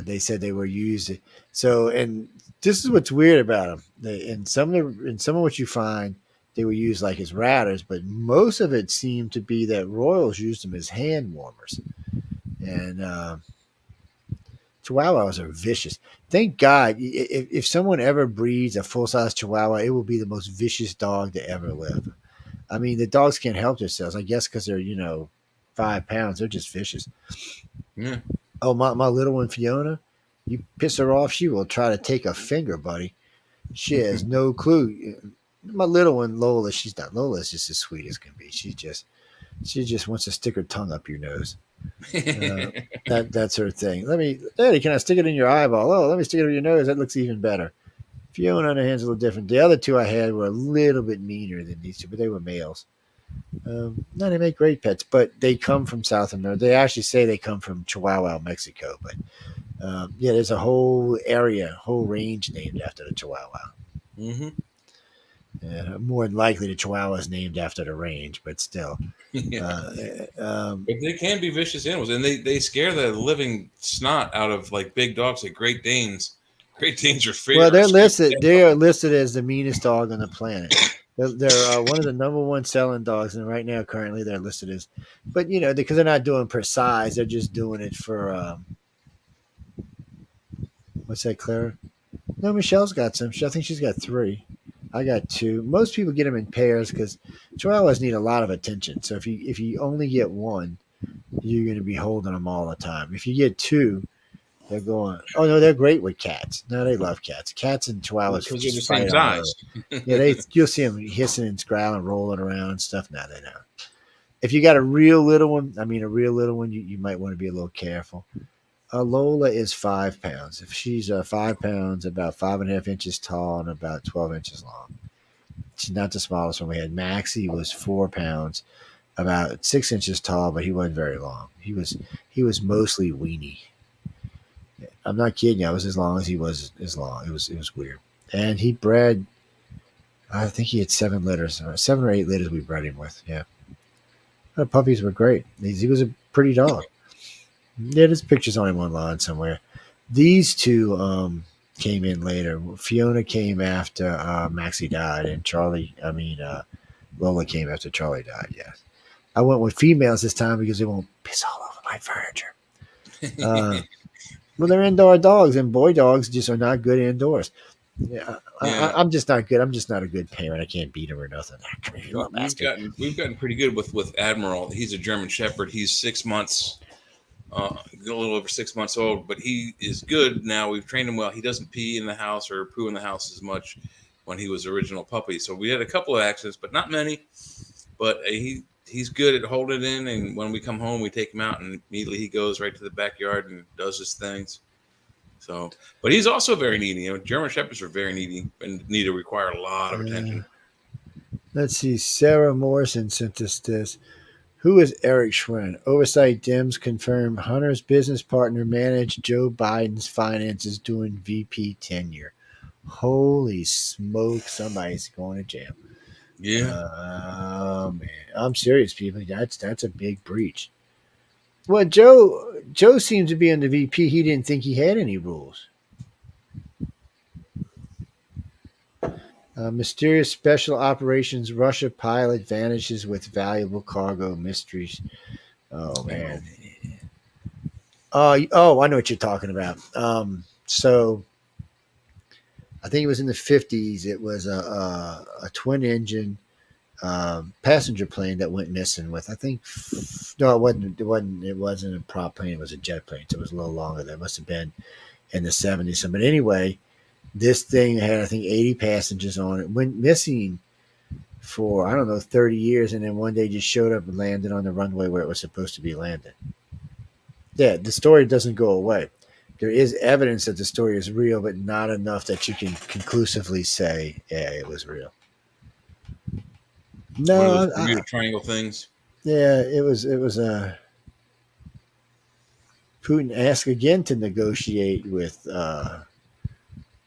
They said they were used. So, and this is what's weird about them. In some of what you find, they were used like as ratters, but most of it seemed to be that royals used them as hand warmers. And Chihuahuas are vicious. Thank God, if someone ever breeds a full-size Chihuahua, it will be the most vicious dog to ever live. I mean, the dogs can't help themselves. I guess because they're 5 pounds, they're just vicious. Yeah. Oh, my little one Fiona, you piss her off, she will try to take a finger, buddy. She has no clue. My little one Lola, she's not. Lola is just as sweet as can be. She just wants to stick her tongue up your nose. That's her thing. Daddy, can I stick it in your eyeball? Oh, let me stick it in your nose. That looks even better. Fiona on the hand's a little different. The other two I had were a little bit meaner than these two, but they were males. No, they make great pets, but they come from South America. They actually say they come from Chihuahua, Mexico. But yeah, there's a whole area, whole range named after the Chihuahua. Mm-hmm. More than likely, the Chihuahua is named after the range, but still. Yeah. But they can be vicious animals, and they scare the living snot out of like big dogs like Great Danes. Great Danes are fierce. Well, they're listed. They are listed as the meanest dog on the planet. They're one of the number one selling dogs, and right now, currently, they're listed as. But because they're not doing per size, they're just doing it for. What's that, Clara? No, Michelle's got some. I think she's got 3. I got 2. Most people get them in pairs because Chihuahuas need a lot of attention. So if you only get one, you're going to be holding them all the time. If you get 2, they're going. Oh no, they're great with cats. No, they love cats. Cats and Chihuahuas because they're the just same fight all size. over. Yeah, you'll see them hissing and growling, rolling around and stuff. No, they don't. If you got a real little one, you might want to be a little careful. Lola is 5 pounds. If she's 5 pounds, about 5.5 inches tall and about 12 inches long. She's not the smallest one we had. Maxie was 4 pounds, about 6 inches tall, but he wasn't very long. He was mostly weenie. I'm not kidding you. I was as long as he was as long. It was weird. And he bred, I think he had 7 litters, 7 or 8 litters we bred him with. Yeah. The puppies were great. He was a pretty dog. Yeah, there's pictures on him online somewhere. These two came in later. Fiona came after Maxie died, and Lola came after Charlie died. Yes. I went with females this time because they won't piss all over my furniture. Well, they're indoor dogs, and boy dogs just are not good indoors. Yeah, I'm just not good. I'm just not a good parent. I can't beat him or nothing. Come here, you little bastard. We've gotten pretty good with Admiral. He's a German Shepherd. He's 6 months, a little over 6 months old, but he is good now. We've trained him well. He doesn't pee in the house or poo in the house as much when he was original puppy. So we had a couple of accidents, but not many. But he's good at holding it in, and when we come home, we take him out, and immediately he goes right to the backyard and does his things. So, but he's also very needy. German Shepherds are very needy and need to require a lot of attention. Let's see. Sarah Morrison sent us this. Who is Eric Schwen? Oversight Dems confirm Hunter's business partner managed Joe Biden's finances during VP tenure. Holy smoke! Somebody's going to jail. Yeah. Man, I'm serious, people. That's a big breach. Well, Joe seemed to be on the VP. He didn't think he had any rules. Mysterious special operations Russia pilot vanishes with valuable cargo mysteries. Oh man. Oh, I know what you're talking about. So I think it was in the 50s. It was a twin engine passenger plane that went missing with, I think, no, it wasn't a prop plane. It was a jet plane. So it was a little longer. That must have been in the 70s. But anyway, this thing had, I think, 80 passengers on it. Went missing for, I don't know, 30 years. And then one day just showed up and landed on the runway where it was supposed to be landed. Yeah, the story doesn't go away. There is evidence that the story is real, but not enough that you can conclusively say, yeah, it was real. No, one of those Bermuda Triangle things. Yeah, it was Putin asked again to negotiate with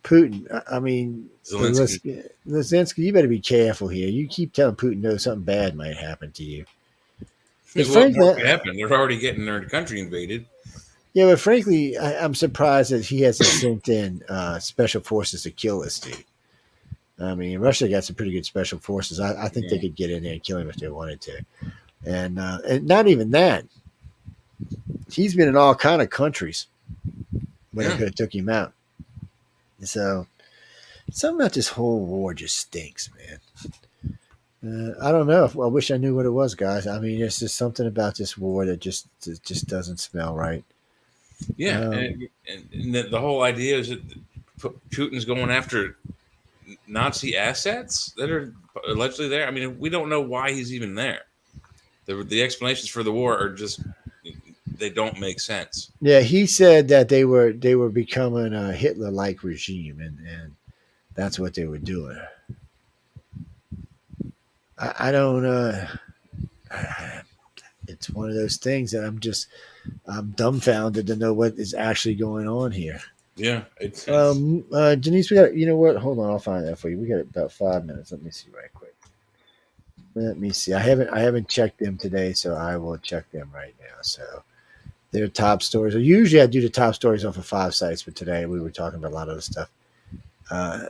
Putin. I mean, Zelensky, you better be careful here. You keep telling Putin, no, something bad might happen to you. What more could happen? They're already getting their country invaded. Yeah, but frankly, I'm surprised that he hasn't sent in special forces to kill this dude. I mean, Russia got some pretty good special forces. I think they could get in there and kill him if they wanted to. And not even that. He's been in all kind of countries when they could have took him out. So something about this whole war just stinks, man. I don't know. I wish I knew what it was, guys. I mean, it's just something about this war that just doesn't smell right. Yeah, Um, and the whole idea is that Putin's going after Nazi assets that are allegedly there. I mean, we don't know why he's even there. The explanations for the war are just they don't make sense. yeah, he said that they were becoming a Hitler-like regime, and that's what they were doing. I don't. It's one of those things that I'm dumbfounded to know what is actually going on here. Yeah, it's Denise, we got. You know what? Hold on, I'll find that for you. We got about 5 minutes. Let me see right quick. Let me see. I haven't checked them today, so I will check them right now. So their top stories. Usually I do the top stories off of 5 sites, but today we were talking about a lot of other stuff. Uh,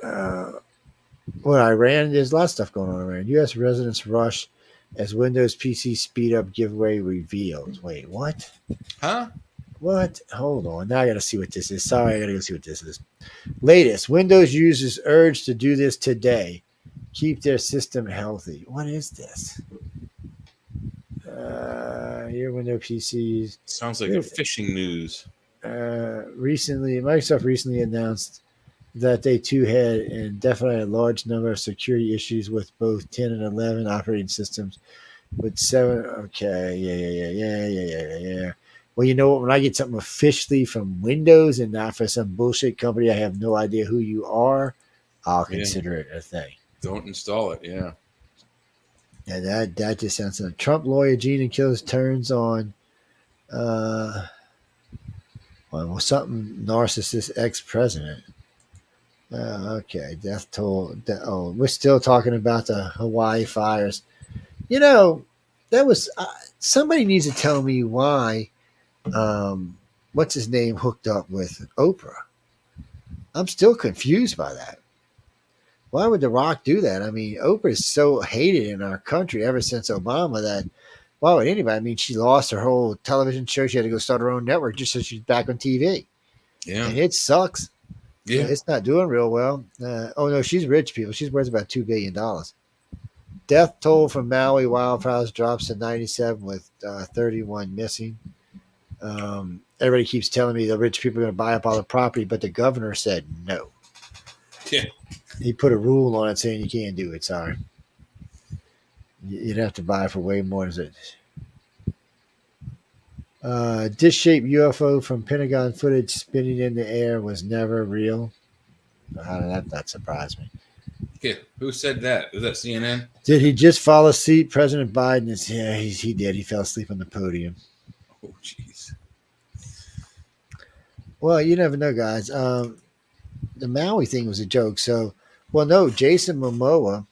uh, well, Iran. There's a lot of stuff going on in Iran. U.S. residents rush as Windows PC speed up giveaway revealed. Wait, what? huh? What? Hold on. Now I got to see what this is. Sorry, I got to go see what this is. Latest Windows users urged to do this today. Keep their system healthy. What is this? Your Windows PCs. Sounds like a phishing news. Microsoft recently announced that they too had and definitely a large number of security issues with both 10 and 11 operating systems. With 7, okay, yeah. Well, you know what? When I get something officially from Windows and not for some bullshit company, I have no idea who you are. I'll consider it a thing. Don't install it. Yeah. Yeah, that just sounds like Trump lawyer Gina Kills turns on something narcissist ex-president. Okay, death toll. We're still talking about the Hawaii fires. You know, that was somebody needs to tell me why. What's his name hooked up with Oprah? I'm still confused by that. Why would The Rock do that? I mean, Oprah is so hated in our country ever since Obama that why would anybody? I mean, she lost her whole television show. She had to go start her own network just so she's back on TV. Yeah. And it sucks. Yeah. It's not doing real well. Oh, no, she's rich, people. She's worth about $2 billion. Death toll from Maui wildfires drops to 97 with 31 missing. Everybody keeps telling me the rich people are going to buy up all the property, but the governor said no. Yeah. He put a rule on it saying you can't do it. Sorry. You'd have to buy for way more than it. Dish-shaped UFO from Pentagon footage spinning in the air was never real. How did that not surprise me? Yeah. Who said that? Was that CNN? Did he just fall asleep? President Biden is, yeah, he did. He fell asleep on the podium. Oh, jeez. Well, you never know, guys. The Maui thing was a joke. So, well, no, Jason Momoa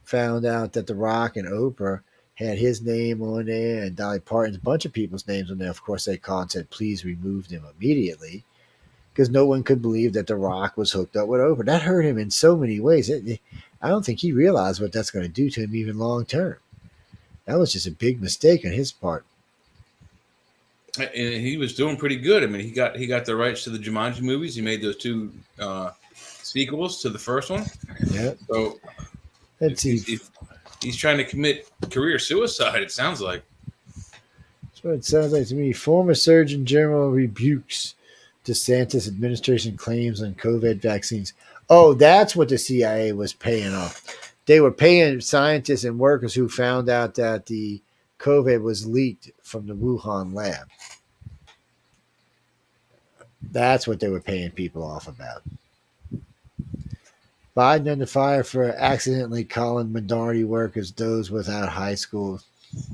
found out that The Rock and Oprah had his name on there and Dolly Parton's, a bunch of people's names on there. Of course, they called and said, please remove them immediately because no one could believe that The Rock was hooked up with Oprah. That hurt him in so many ways. I don't think he realized what that's going to do to him even long term. That was just a big mistake on his part. And he was doing pretty good. I mean, he got the rights to the Jumanji movies. He made those 2 sequels to the first one. Yeah. So he's trying to commit career suicide, it sounds like. That's what it sounds like to me. Former Surgeon General rebukes DeSantis administration claims on COVID vaccines. Oh, that's what the CIA was paying off. They were paying scientists and workers who found out that the COVID was leaked from the Wuhan lab. That's what they were paying people off about. Biden under fire for accidentally calling minority workers those without high school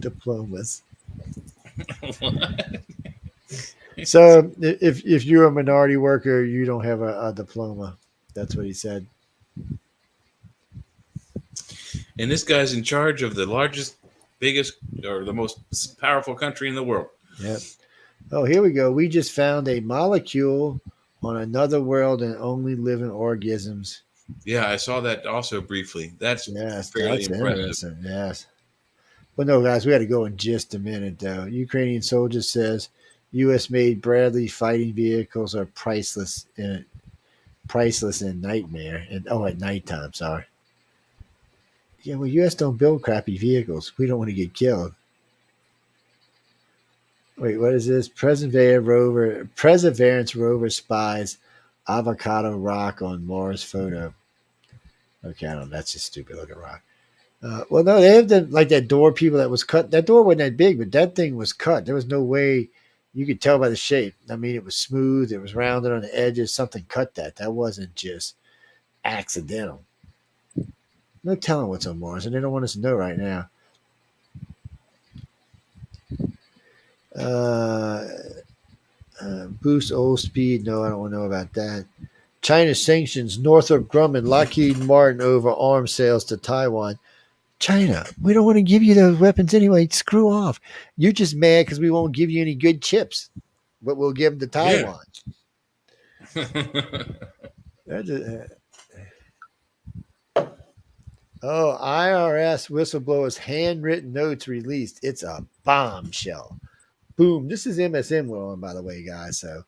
diplomas. So if you're a minority worker, you don't have a diploma. That's what he said. And this guy's in charge of the largest, biggest, or the most powerful country in the world. Yep. Oh, here we go. We just found a molecule on another world and only live in organisms. Yeah, I saw that also briefly. That's fairly impressive. Yes. Well, no, guys, we got to go in just a minute, though. Ukrainian soldier says U.S.-made Bradley fighting vehicles are priceless and nightmare. At nighttime, sorry. Yeah, well, U.S. don't build crappy vehicles. We don't want to get killed. Wait, what is this? Perseverance rover spies avocado rock on Mars photo. Okay, I don't know. That's just stupid looking rock. Well, no, they have that door people that was cut. That door wasn't that big, but that thing was cut. There was no way you could tell by the shape. I mean, it was smooth. It was rounded on the edges. Something cut that. That wasn't just accidental. No telling what's on Mars, and they don't want us to know right now. Boost oil speed. No, I don't want to know about that. China sanctions Northrop Grumman, Lockheed Martin over arms sales to Taiwan. China, we don't want to give you those weapons anyway. Screw off. You're just mad because we won't give you any good chips, but we'll give them to Taiwan. Yeah. Oh, IRS whistleblowers handwritten notes released. It's a bombshell. Boom. This is MSM we're on, by the way, guys. So,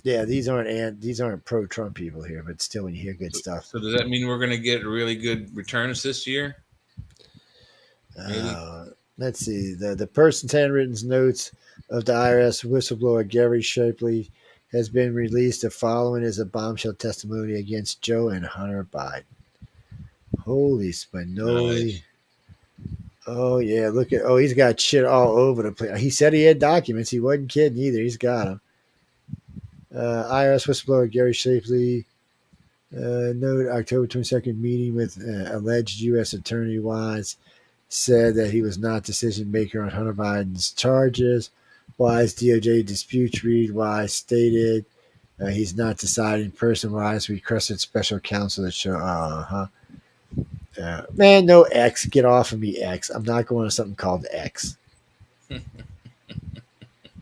yeah, these aren't pro-Trump people here, but still, when you hear good stuff. So does that mean we're going to get really good returns this year? Let's see. The person's handwritten notes of the IRS whistleblower Gary Shapley has been released. The following is a bombshell testimony against Joe and Hunter Biden. Holy Spinoli. Nice. Oh, yeah. He's got shit all over the place. He said he had documents. He wasn't kidding either. He's got them. IRS whistleblower Gary Shapley note October 22nd meeting with alleged U.S. Attorney Wise said that he was not decision maker on Hunter Biden's charges. Wise DOJ disputes read. Wise stated he's not deciding person. Wise requested special counsel to show. Man, no X. Get off of me, X. I'm not going to something called X.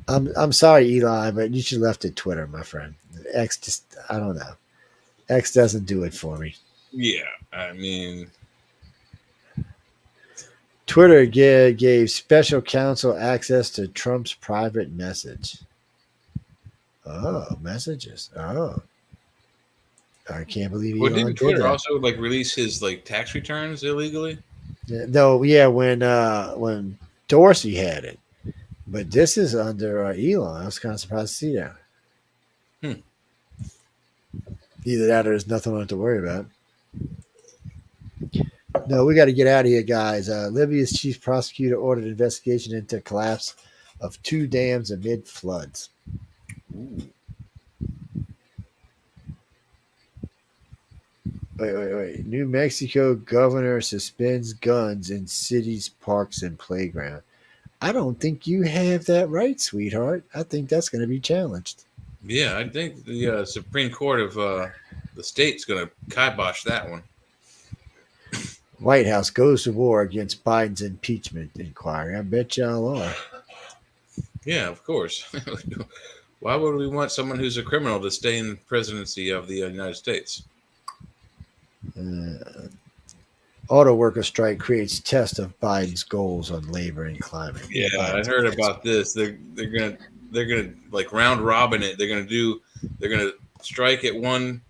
I'm sorry, Eli, but you should have left it Twitter, my friend. X just, I don't know. X doesn't do it for me. Yeah, I mean, Twitter gave special counsel access to Trump's private message. Oh, messages. Oh. I can't believe he didn't Twitter also release his tax returns illegally? No, yeah, when Dorsey had it. But this is under Elon. I was kind of surprised to see that. Either that or there's nothing on it to worry about. No, we got to get out of here, guys. Libya's chief prosecutor ordered investigation into collapse of 2 dams amid floods. Ooh. Wait. New Mexico governor suspends guns in cities, parks, and playground. I don't think you have that right, sweetheart. I think that's going to be challenged. Yeah, I think the Supreme Court of the state's going to kibosh that one. White House goes to war against Biden's impeachment inquiry. I bet y'all are. Yeah, of course. Why would we want someone who's a criminal to stay in the presidency of the United States? Auto worker strike creates test of Biden's goals on labor and climate. Yeah, I heard about this. They're gonna round robin it. They're gonna strike at one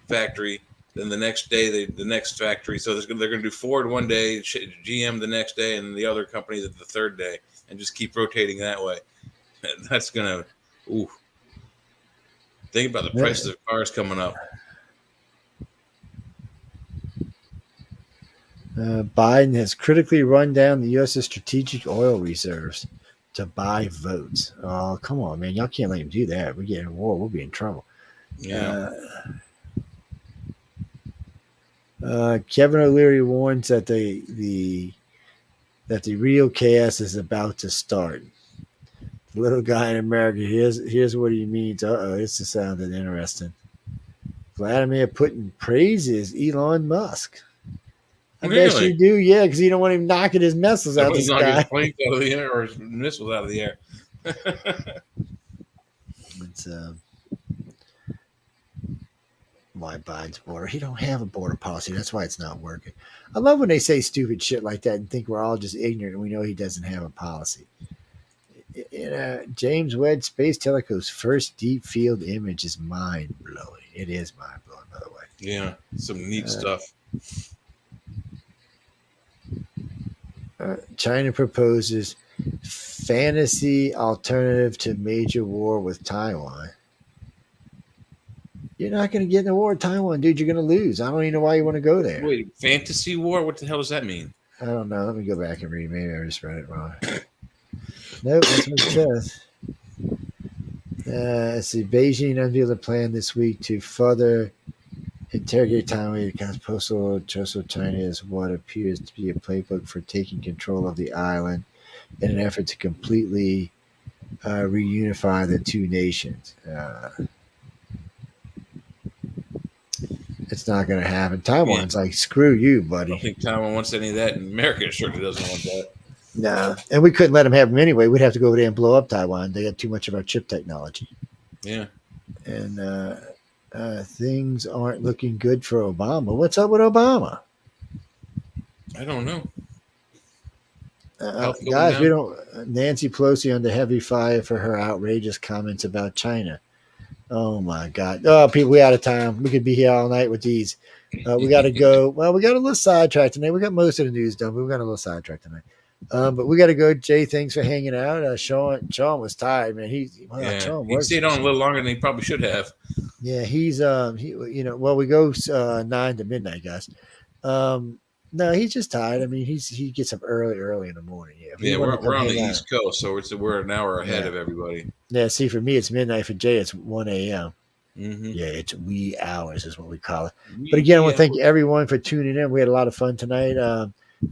factory, then the next day the next factory. So they're gonna do Ford one day, GM the next day, and the other company the third day, and just keep rotating that way. That's gonna. Ooh. Think about the prices of cars coming up. Biden has critically run down the U.S.'s strategic oil reserves to buy votes. Oh, come on, man. Y'all can't let him do that. We're getting a war. We'll be in trouble. Yeah. Kevin O'Leary warns that the real chaos is about to start. The little guy in America, here's what he means. This is sounding interesting. Vladimir Putin praises Elon Musk. I guess you do, yeah, because you don't want him knocking his missiles out of the sky. His planes out of the air or his missiles out of the air. It's why Biden's border. He don't have a border policy. That's why it's not working. I love when they say stupid shit like that and think we're all just ignorant and we know he doesn't have a policy. James Webb Space Telescope's first deep field image is mind blowing. It is mind blowing, by the way. Yeah, some neat stuff. China proposes fantasy alternative to major war with Taiwan. You're not going to get in a war with Taiwan, dude. You're going to lose. I don't even know why you want to go there. Wait, fantasy war? What the hell does that mean? I don't know. Let me go back and read. Maybe I just read it wrong. Nope, that's what it says. Let's see. Beijing unveiled a plan this week to further interrogate Taiwan because postal trust of China is what appears to be a playbook for taking control of the island in an effort to completely reunify the two nations. It's not going to happen. Taiwan's like, screw you, buddy. I don't think Taiwan wants any of that, and America certainly doesn't want that. No, and we couldn't let them have them anyway. We'd have to go over there and blow up Taiwan. They got too much of our chip technology. Yeah. And things aren't looking good for Obama. What's up with Obama? I don't know. Guys, we don't. Nancy Pelosi under heavy fire for her outrageous comments about China. Oh my God! Oh, people, we out of time. We could be here all night with these. We got to go. Well, we got a little sidetrack tonight. We got most of the news done, but we got a little sidetrack tonight. But we got to go. Jay, thanks for hanging out. Sean was tired, man. He stayed on a little longer than he probably should have. Yeah, he's well, we go 9 to midnight, guys. No, he's just tired. I mean, he gets up early in the morning. Yeah, we're on the East Coast, so we're an hour ahead of everybody. Yeah, see, for me, it's midnight. For Jay, it's 1 a.m. Mm-hmm. Yeah, it's wee hours is what we call it. But again, I want to thank everyone for tuning in. We had a lot of fun tonight.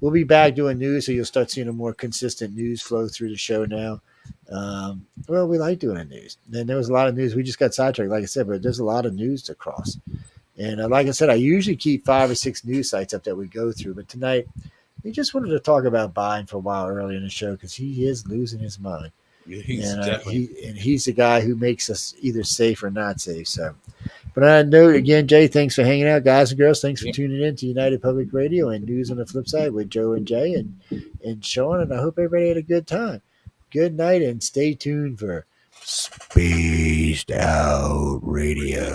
We'll be back doing news, so you'll start seeing a more consistent news flow through the show now. Well, we like doing the news. And there was a lot of news. We just got sidetracked, like I said, but there's a lot of news to cross. And like I said, I usually keep 5 or 6 news sites up that we go through. But tonight, we just wanted to talk about Biden for a while earlier in the show because he is losing his mind. Yeah, he's the guy who makes us either safe or not safe. So, but I know again, Jay, thanks for hanging out, guys and girls. Thanks for tuning in to United Public Radio and News on the Flip Side with Joe and Jay and Sean. And I hope everybody had a good time. Good night, and stay tuned for Spaced Out Radio.